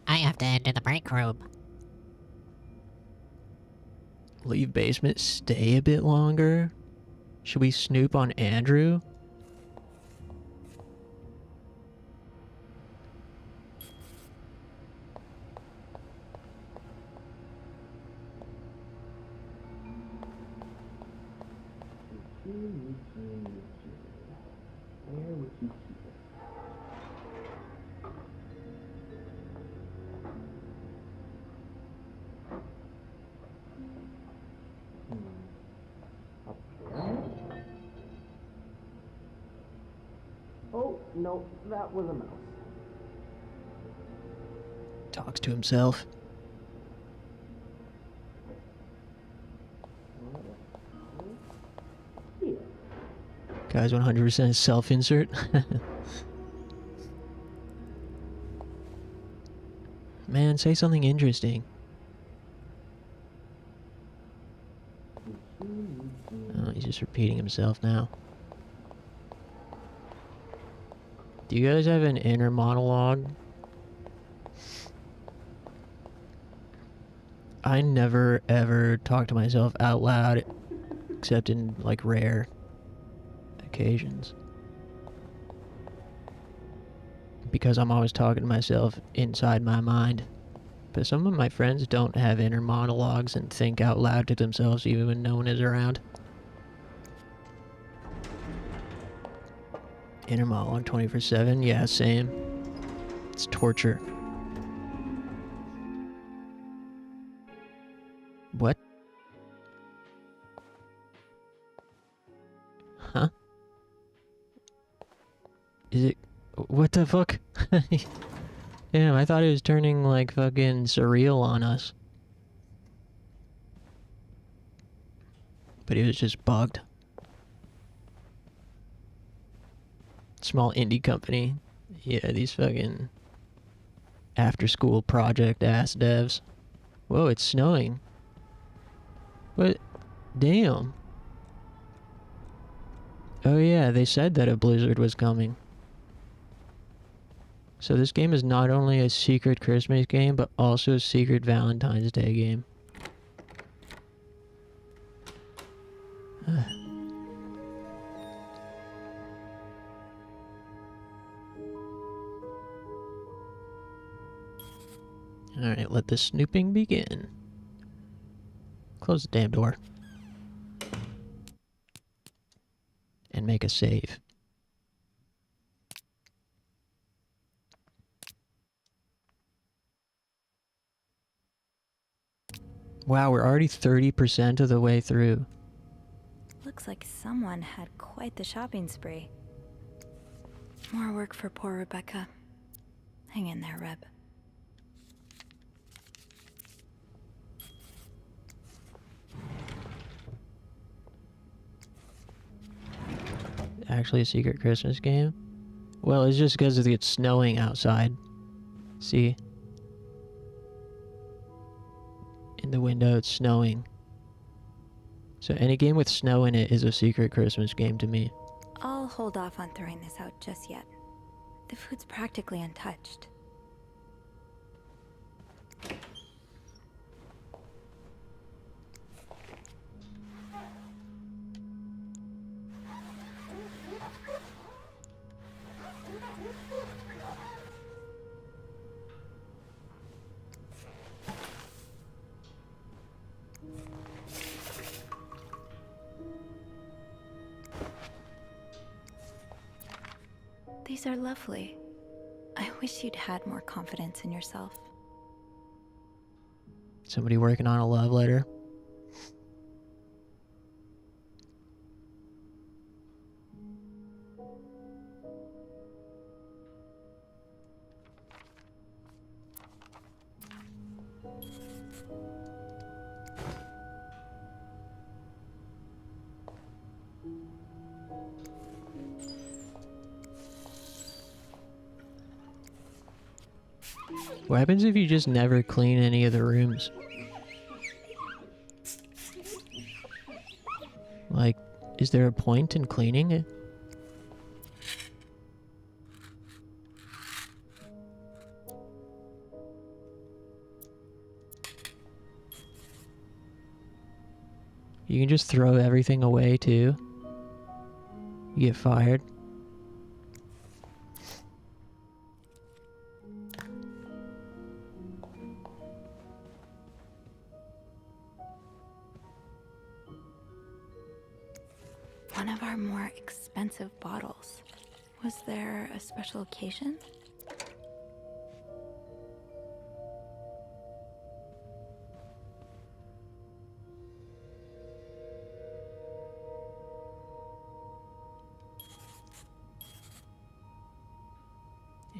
I have to head to the break room. Leave basement, stay a bit longer? Should we snoop on Andrew? Where would you keep it? Up there? Oh, no, that was a mouse. Talks to himself. Guys, 100% self-insert. Man, say something interesting. Oh, he's just repeating himself now. Do you guys have an inner monologue? I never ever talk to myself out loud, except in like rare occasions. Because I'm always talking to myself inside my mind. But some of my friends don't have inner monologues and think out loud to themselves even when no one is around. Inner monologue 24/7? Yeah, same. It's torture. What? Huh? Is it... What the fuck? Damn, I thought it was turning like fucking surreal on us. But it was just bugged. Small indie company. Yeah, these fucking after school project ass devs. Whoa, it's snowing. What? Damn. Oh yeah, they said that a blizzard was coming. So this game is not only a secret Christmas game, but also a secret Valentine's Day game. Alright, let the snooping begin. Close the damn door. And make a save. Wow, we're already 30% of the way through. Looks like someone had quite the shopping spree. More work for poor Rebecca. Hang in there, Reb. actually a secret Christmas game? Well, it's just because it's snowing outside. See? In the window, it's snowing. So any game with snow in it is a secret Christmas game to me. I'll hold off on throwing this out just yet. The food's practically untouched. These are lovely. I wish you'd had more confidence in yourself. Somebody working on a love letter. What happens if you just never clean any of the rooms? Like, is there a point in cleaning it? You can just throw everything away too. You get fired. One of our more expensive bottles. Was there a special occasion?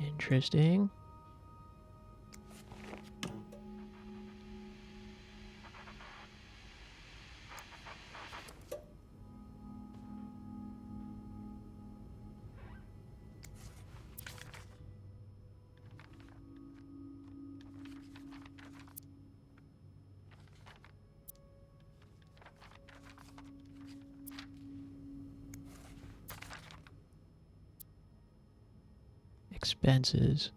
Interesting. Expenses.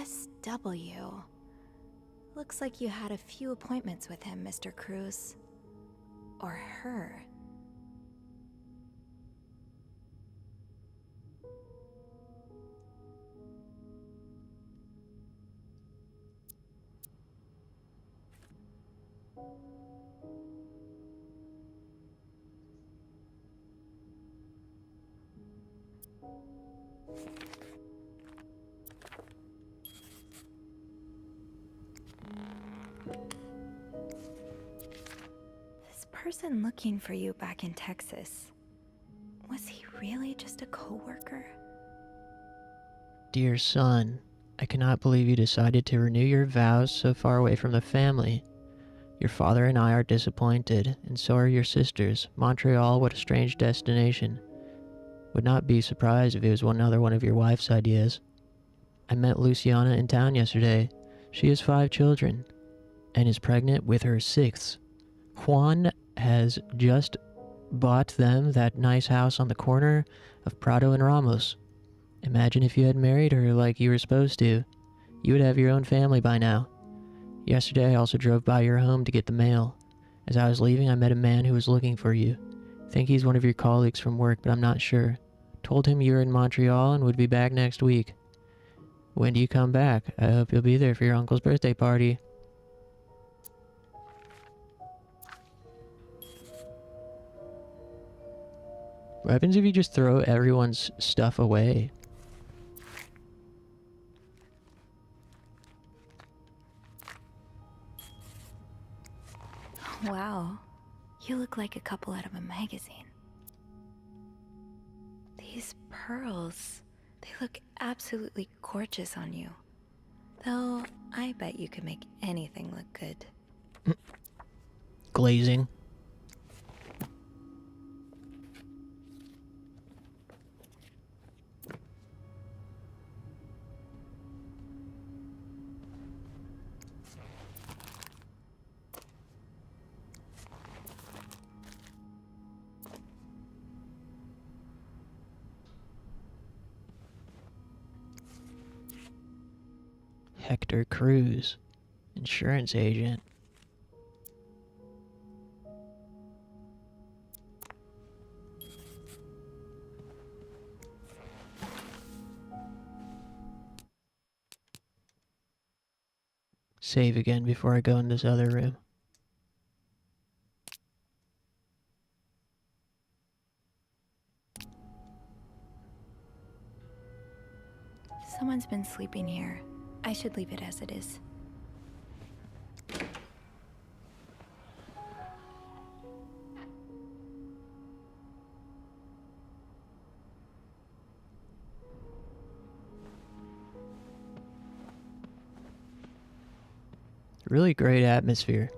SW. Looks like you had a few appointments with him, Mr. Cruz. Or her. This person looking for you back in Texas, was he really just a co-worker? Dear son, I cannot believe you decided to renew your vows so far away from the family. Your father and I are disappointed, and so are your sisters. Montreal, what a strange destination. Would not be surprised if it was another one of your wife's ideas. I met Luciana in town yesterday. She has 5 children, and is pregnant with her 6th. Juan has just bought them that nice house on the corner of Prado and Ramos. Imagine if you had married her like you were supposed to. You would have your own family by now. Yesterday I also drove by your home to get the mail. As I was leaving, I met a man who was looking for you. Think he's one of your colleagues from work, but I'm not sure. Told him you were in Montreal and would be back next week. When do you come back? I hope you'll be there for your uncle's birthday party. What happens if you just throw everyone's stuff away? Wow, you look like a couple out of a magazine. These pearls, they look absolutely gorgeous on you. Though, I bet you could make anything look good. Glazing. Hector Cruz, insurance agent. Save again before I go in this other room. Someone's been sleeping here. I should leave it as it is. Really great atmosphere.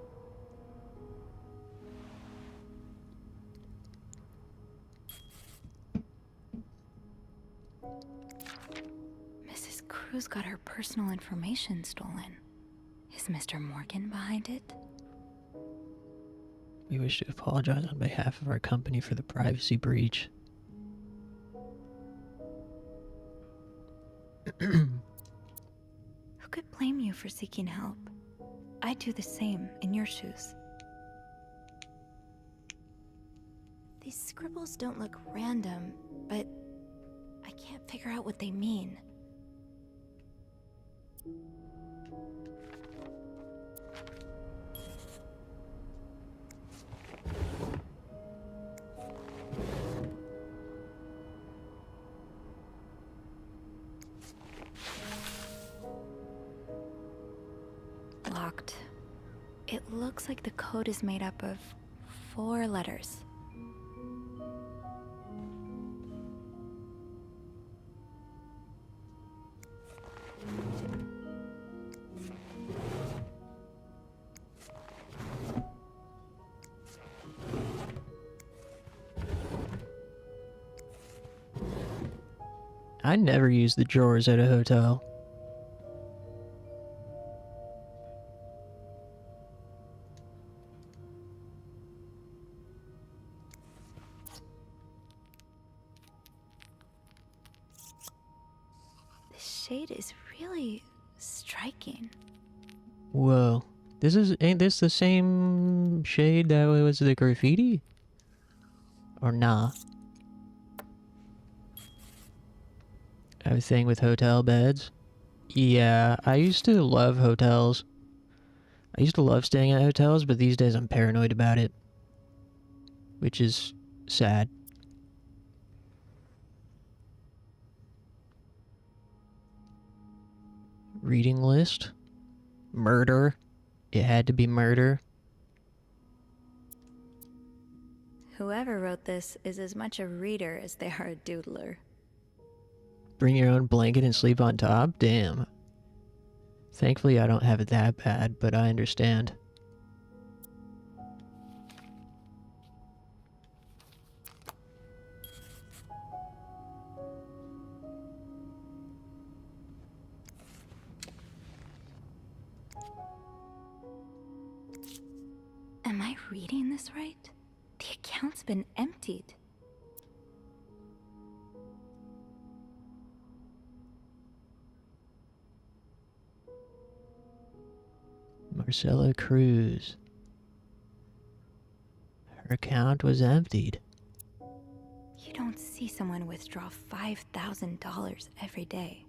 Mrs. Cruz got her personal information stolen. Is Mr. Morgan behind it? We wish to apologize on behalf of our company for the privacy breach. Who could blame you for seeking help? I'd do the same in your shoes. These scribbles don't look random, but I can't figure out what they mean. Locked. It looks like the code is made up of 4 letters. I never use the drawers at a hotel. This shade is really striking. Whoa. Ain't this the same shade that was the graffiti? Or nah? I have a thing with hotel beds. Yeah, I used to love hotels. I used to love staying at hotels, but these days I'm paranoid about it. Which is sad. Reading list. Murder. It had to be murder. Whoever wrote this is as much a reader as they are a doodler. Bring your own blanket and sleep on top? Damn. Thankfully I don't have it that bad, but I understand. Am I reading this right? The account's been emptied. Marcella Cruz. Her account was emptied. You don't see someone withdraw $5,000 every day.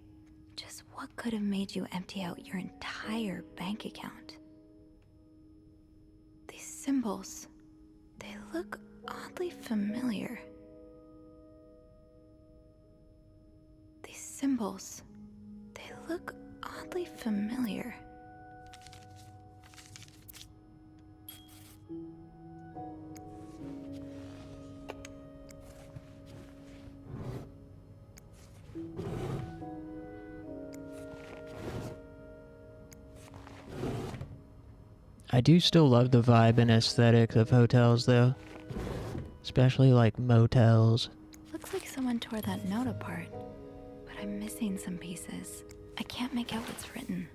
Just what could have made you empty out your entire bank account? These symbols, they look oddly familiar. symbols. They look oddly familiar. I do still love the vibe and aesthetic of hotels, though. Especially, like, motels. Looks like someone tore that note apart, but I'm missing some pieces. I can't make out what's written.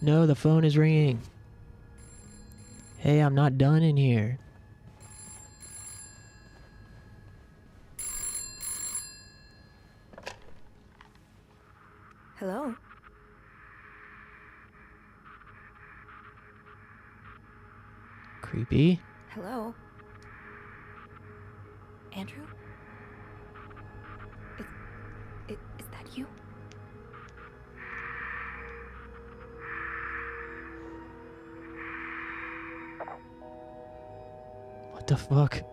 No, the phone is ringing. Hey, I'm not done in here. Hello? Creepy. Hello? Andrew? Is that you? What the fuck?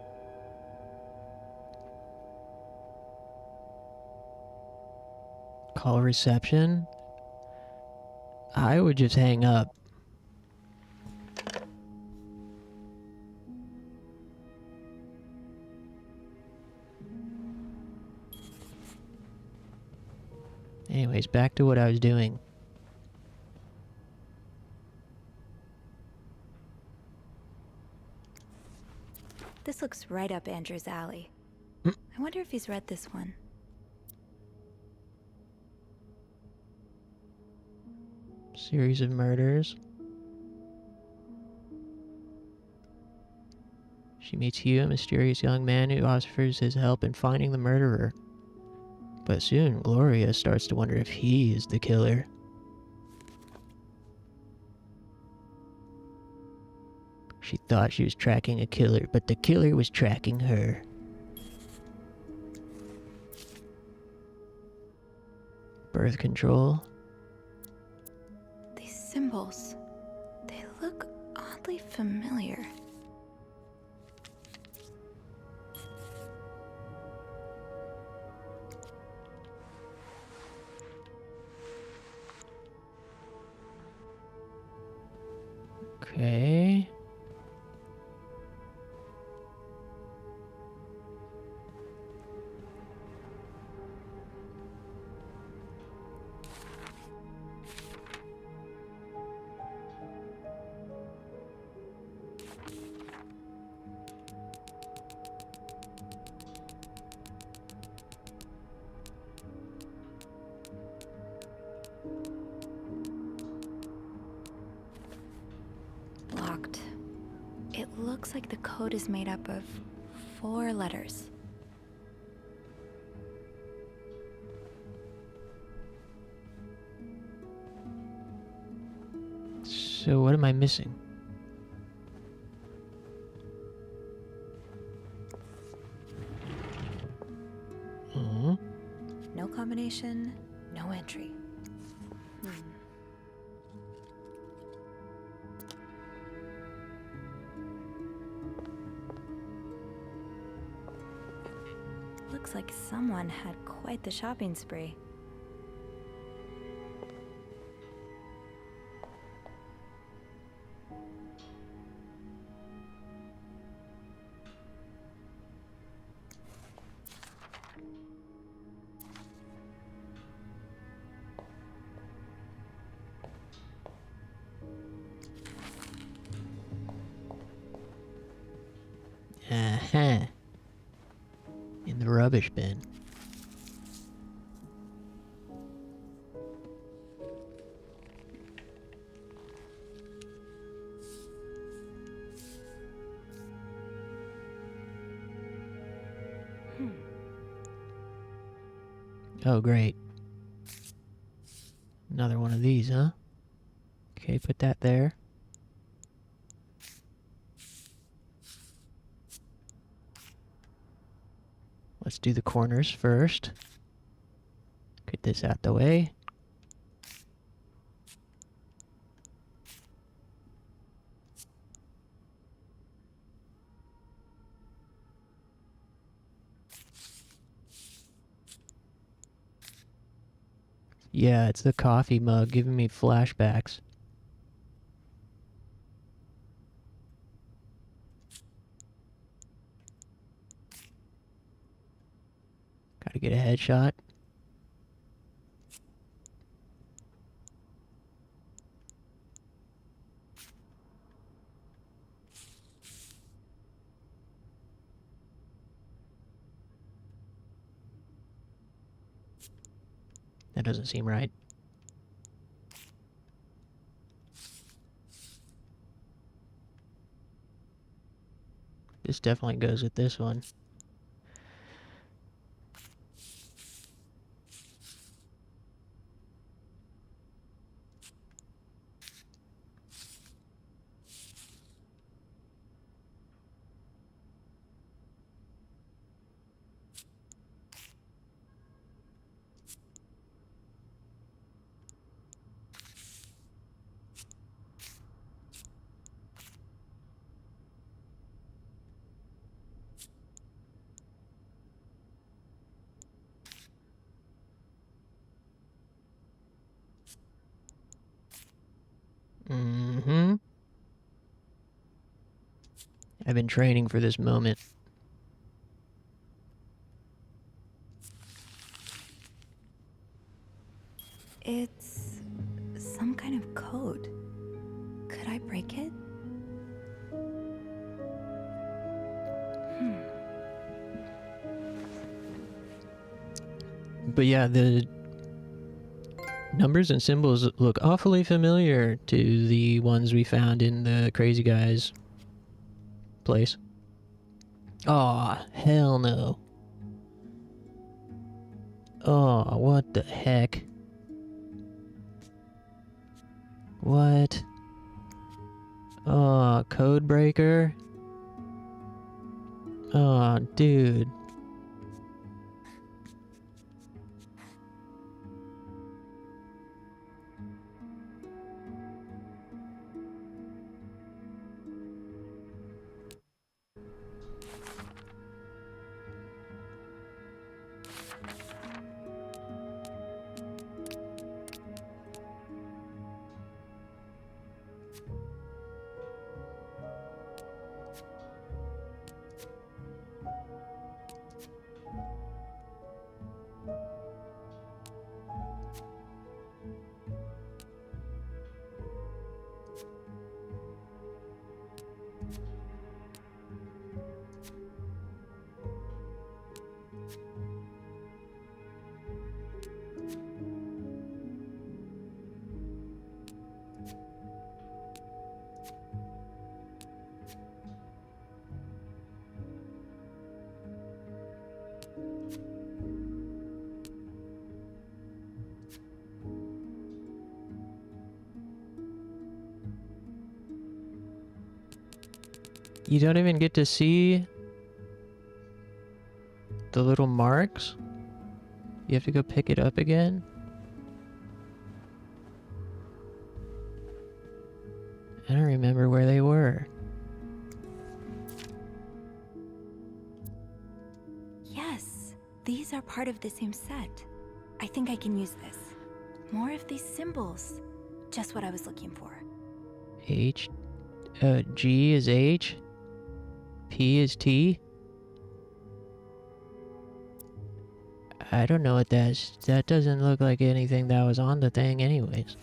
Call reception? I would just hang up. Anyways, back to what I was doing. This looks right up Andrew's alley. Hmm. I wonder if he's read this one. Series of murders. She meets Hugh, a mysterious young man who offers his help in finding the murderer. But soon, Gloria starts to wonder if he is the killer. She thought she was tracking a killer, but the killer was tracking her. Birth control. These symbols, they look oddly familiar. Okay. Locked. It looks like the code is made up of 4 letters. So what am I missing? No combination, no entry. Looks like someone had quite the shopping spree. Uh-huh. In the rubbish bin. Oh, great. Another one of these, huh? Okay, put that there. Let's do the corners first. Get this out the way. Yeah, it's the coffee mug giving me flashbacks. Gotta get a headshot. That doesn't seem right. This definitely goes with this one. Mm-hmm. I've been training for this moment. It's some kind of code. Could I break it? But yeah, the numbers and symbols look awfully familiar to the ones we found in the crazy guy's place. Aw, hell no. Oh, what the heck? What? Oh, code breaker? Oh, dude. You don't even get to see the little marks? You have to go pick it up again? I don't remember where they were. Yes, these are part of the same set. I think I can use this. More of these symbols. Just what I was looking for. H, G is H, P is T. I don't know what that is. That doesn't look like anything that was on the thing anyways.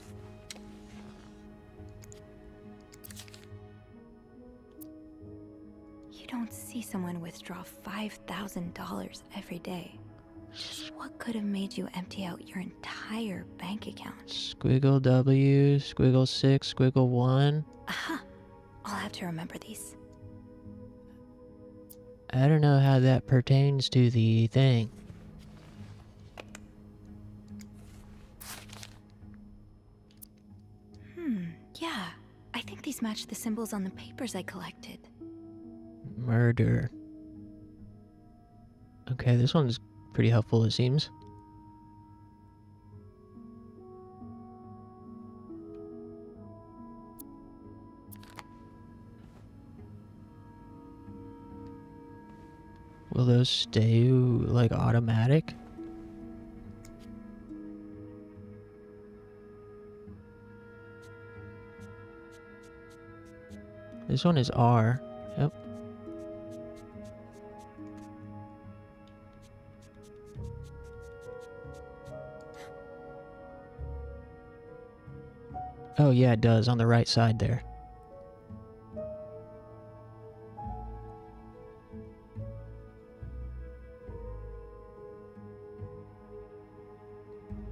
You don't see someone withdraw $5,000 every day. Just what could have made you empty out your entire bank account? Squiggle W, squiggle 6, squiggle 1. Aha! I'll have to remember these. I don't know how that pertains to the thing. Yeah. I think these match the symbols on the papers I collected. Murder. Okay, this one's pretty helpful, it seems. Will those stay, like, automatic? This one is R. Yep. Oh yeah, it does, on the right side there.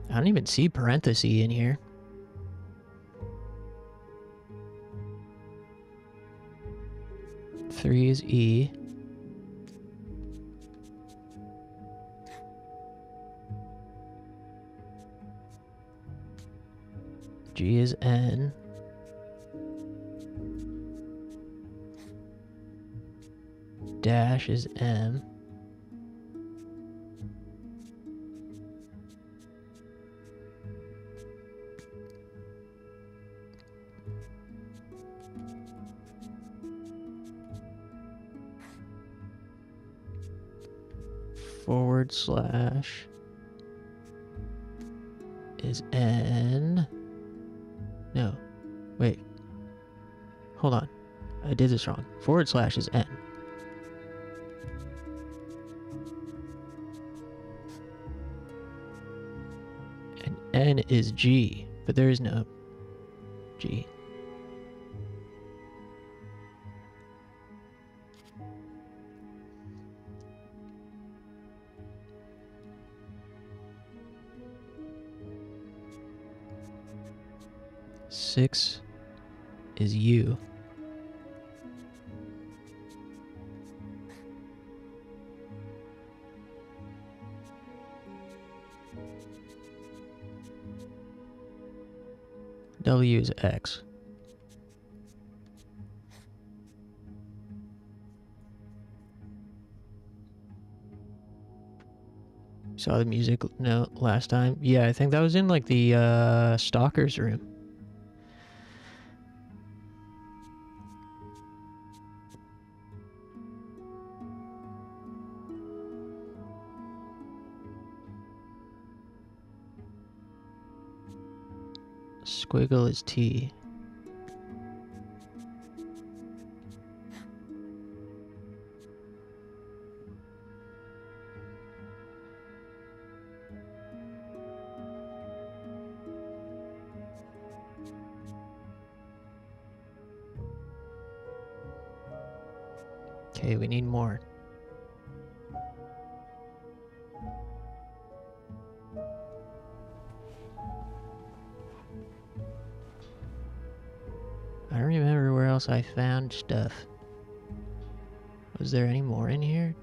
I don't even see parentheses in here. Three is E. G is N. Dash is M. Forward slash is N. No, wait. Hold on. I did this wrong. Forward slash is N. And N is G, but there is no G. Six is U. W is X. Saw the music note last time. Yeah, I think that was in like the stalker's room. Squiggle is T. Okay, we need more. I don't remember where else I found stuff. Was there any more in here?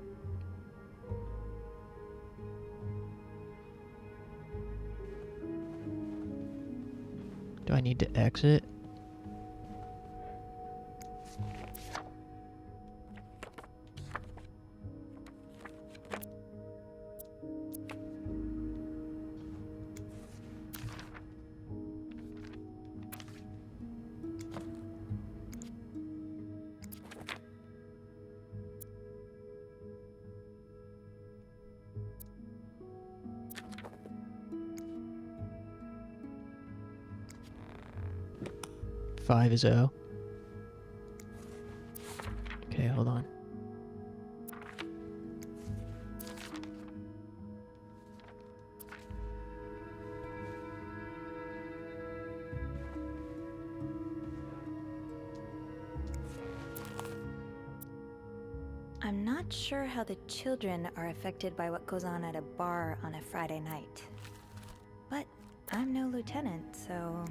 Do I need to exit? Five is O. Okay, hold on. I'm not sure how the children are affected by what goes on at a bar on a Friday night. But I'm no lieutenant, so...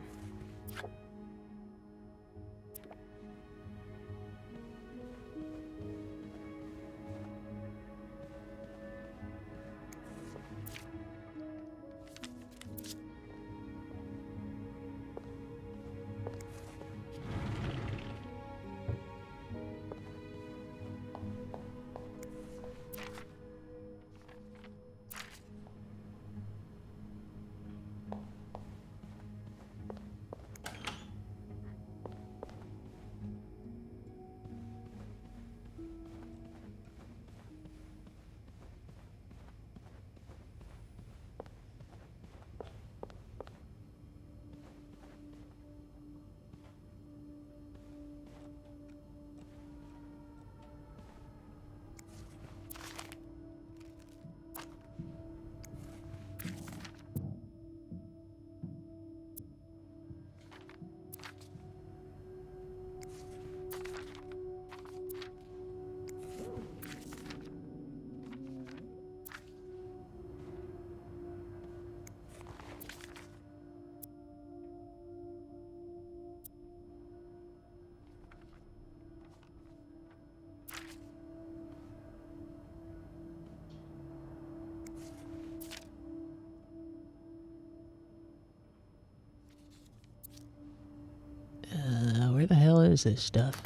Where the hell is this stuff?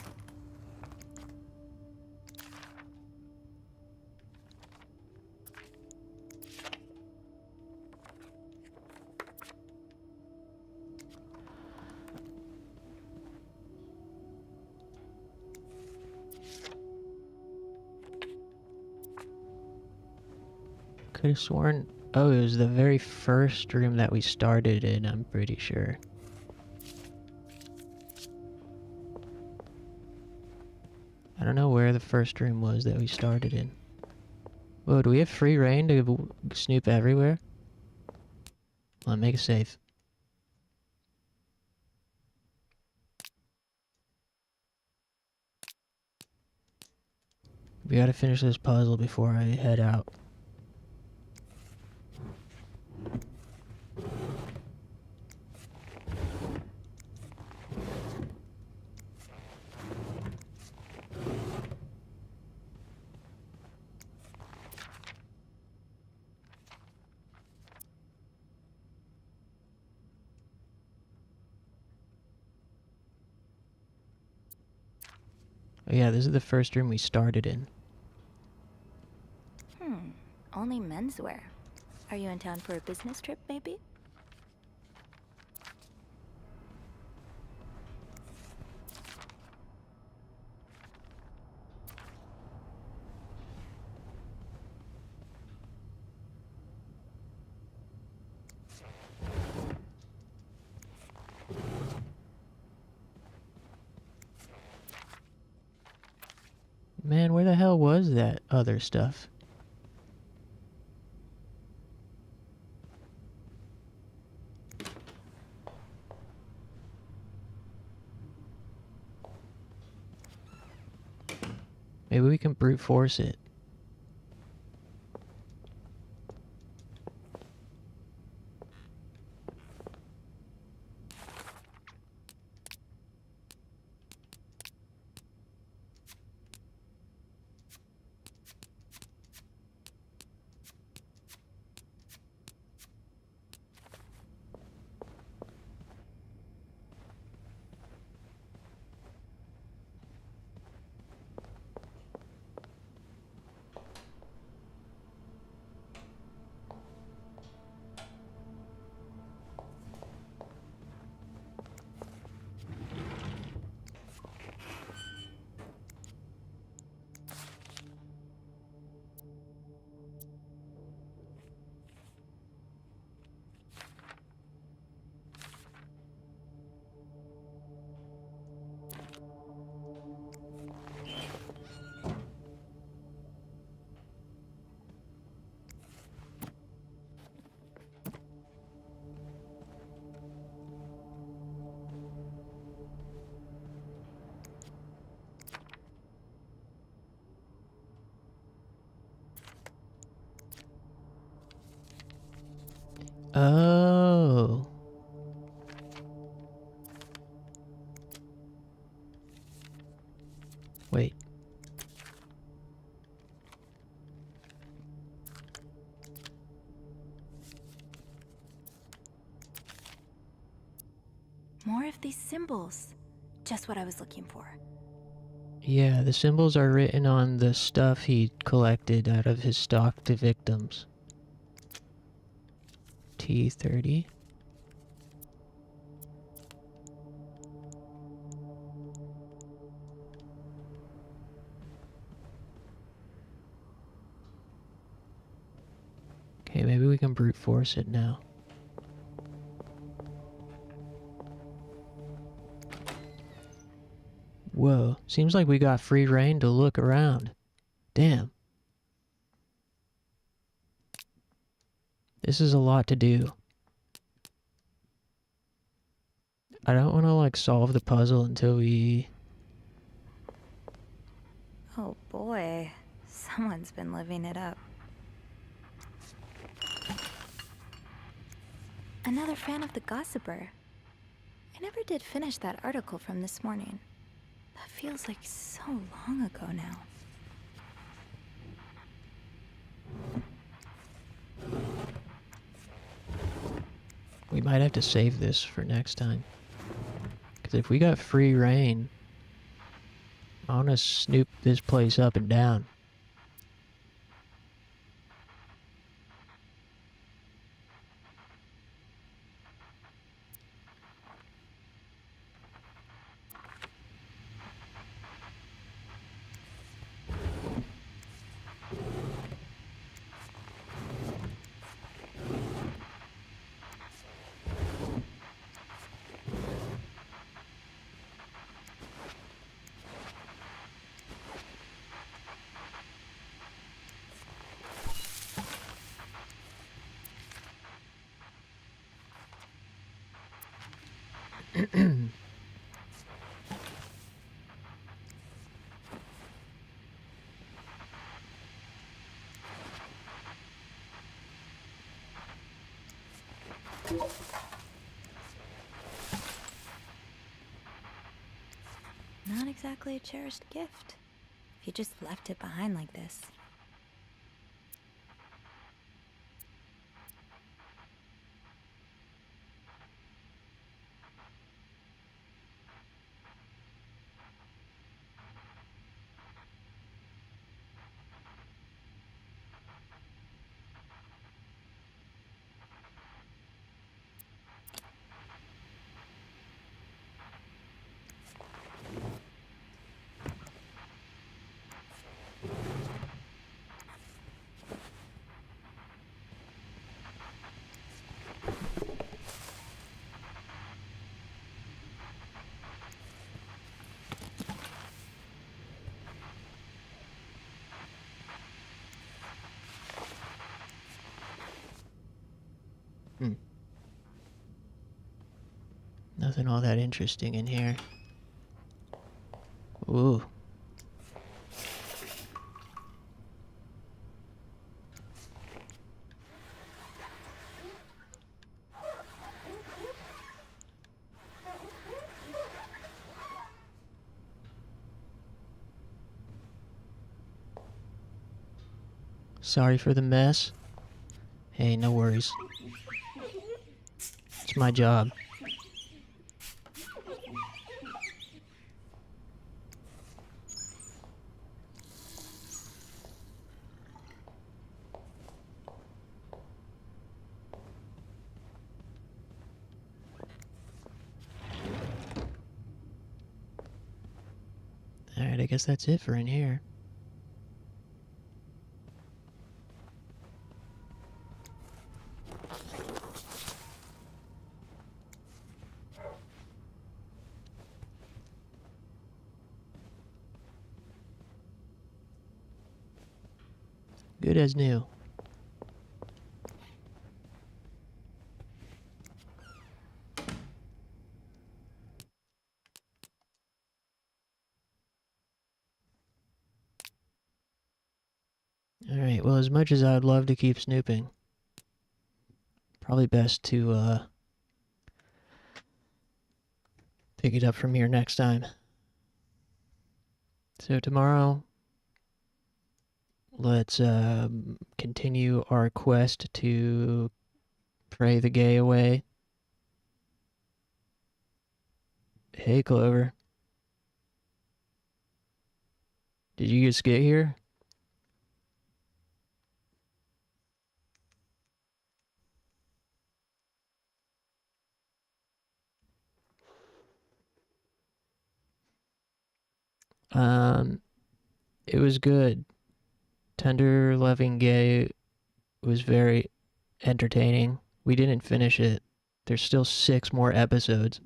Could have sworn... Oh, it was the very first room that we started in, I'm pretty sure. I don't know where the first room was that we started in. Whoa, do we have free reign to snoop everywhere? Come on, make it safe. We gotta finish this puzzle before I head out. Oh yeah, this is the first room we started in. Only menswear. Are you in town for a business trip, maybe? Man, where the hell was that other stuff? Maybe we can brute force it. Oh. Wait. More of these symbols. Just what I was looking for. Yeah, the symbols are written on the stuff he collected out of his stock to victims. T30. Okay, maybe we can brute force it now. Whoa, seems like we got free reign to look around. Damn. This is a lot to do. I don't want to like solve the puzzle until we... Oh boy, someone's been living it up. Another fan of the Gossiper. I never did finish that article from this morning. That feels like so long ago now. We might have to save this for next time. Because if we got free reign, I want to snoop this place up and down. Not exactly a cherished gift, if you just left it behind like this. Nothing all that interesting in here. Ooh. Sorry for the mess. Hey, no worries. It's my job. Alright, I guess that's it for in here. Good as new. Alright, well, as much as I would love to keep snooping, probably best to pick it up from here next time. So tomorrow, let's continue our quest to pray the gay away. Hey, Clover. Did you just get here? It was good. Tender Loving Gay was very entertaining. We didn't finish it. There's still 6 more episodes.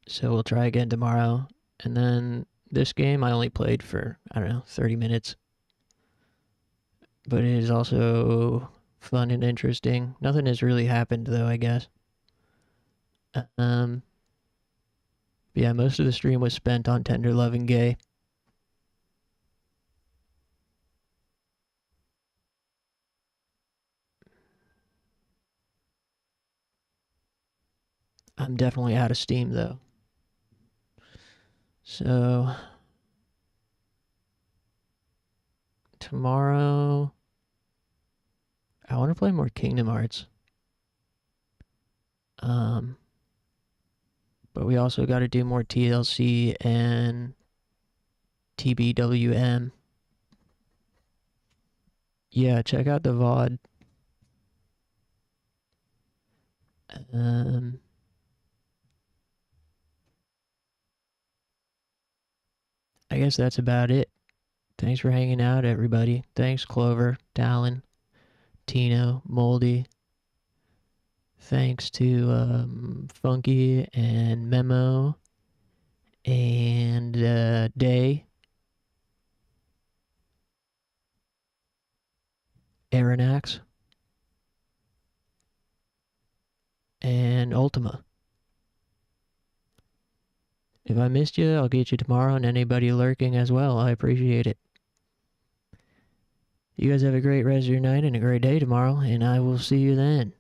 So we'll try again tomorrow. And then this game I only played for, I don't know, 30 minutes. But it is also fun and interesting. Nothing has really happened though, I guess. Yeah, most of the stream was spent on Tender Loving Gay. I'm definitely out of steam though. So tomorrow I want to play more Kingdom Hearts. But we also got to do more TLC and TBWM. Yeah, check out the VOD. I guess that's about it. Thanks for hanging out, everybody. Thanks, Clover, Talon, Tino, Moldy. Thanks to Funky and Memo and Day, Aronax, and Ultima. If I missed you, I'll get you tomorrow, and anybody lurking as well. I appreciate it. You guys have a great rest of your night and a great day tomorrow, and I will see you then.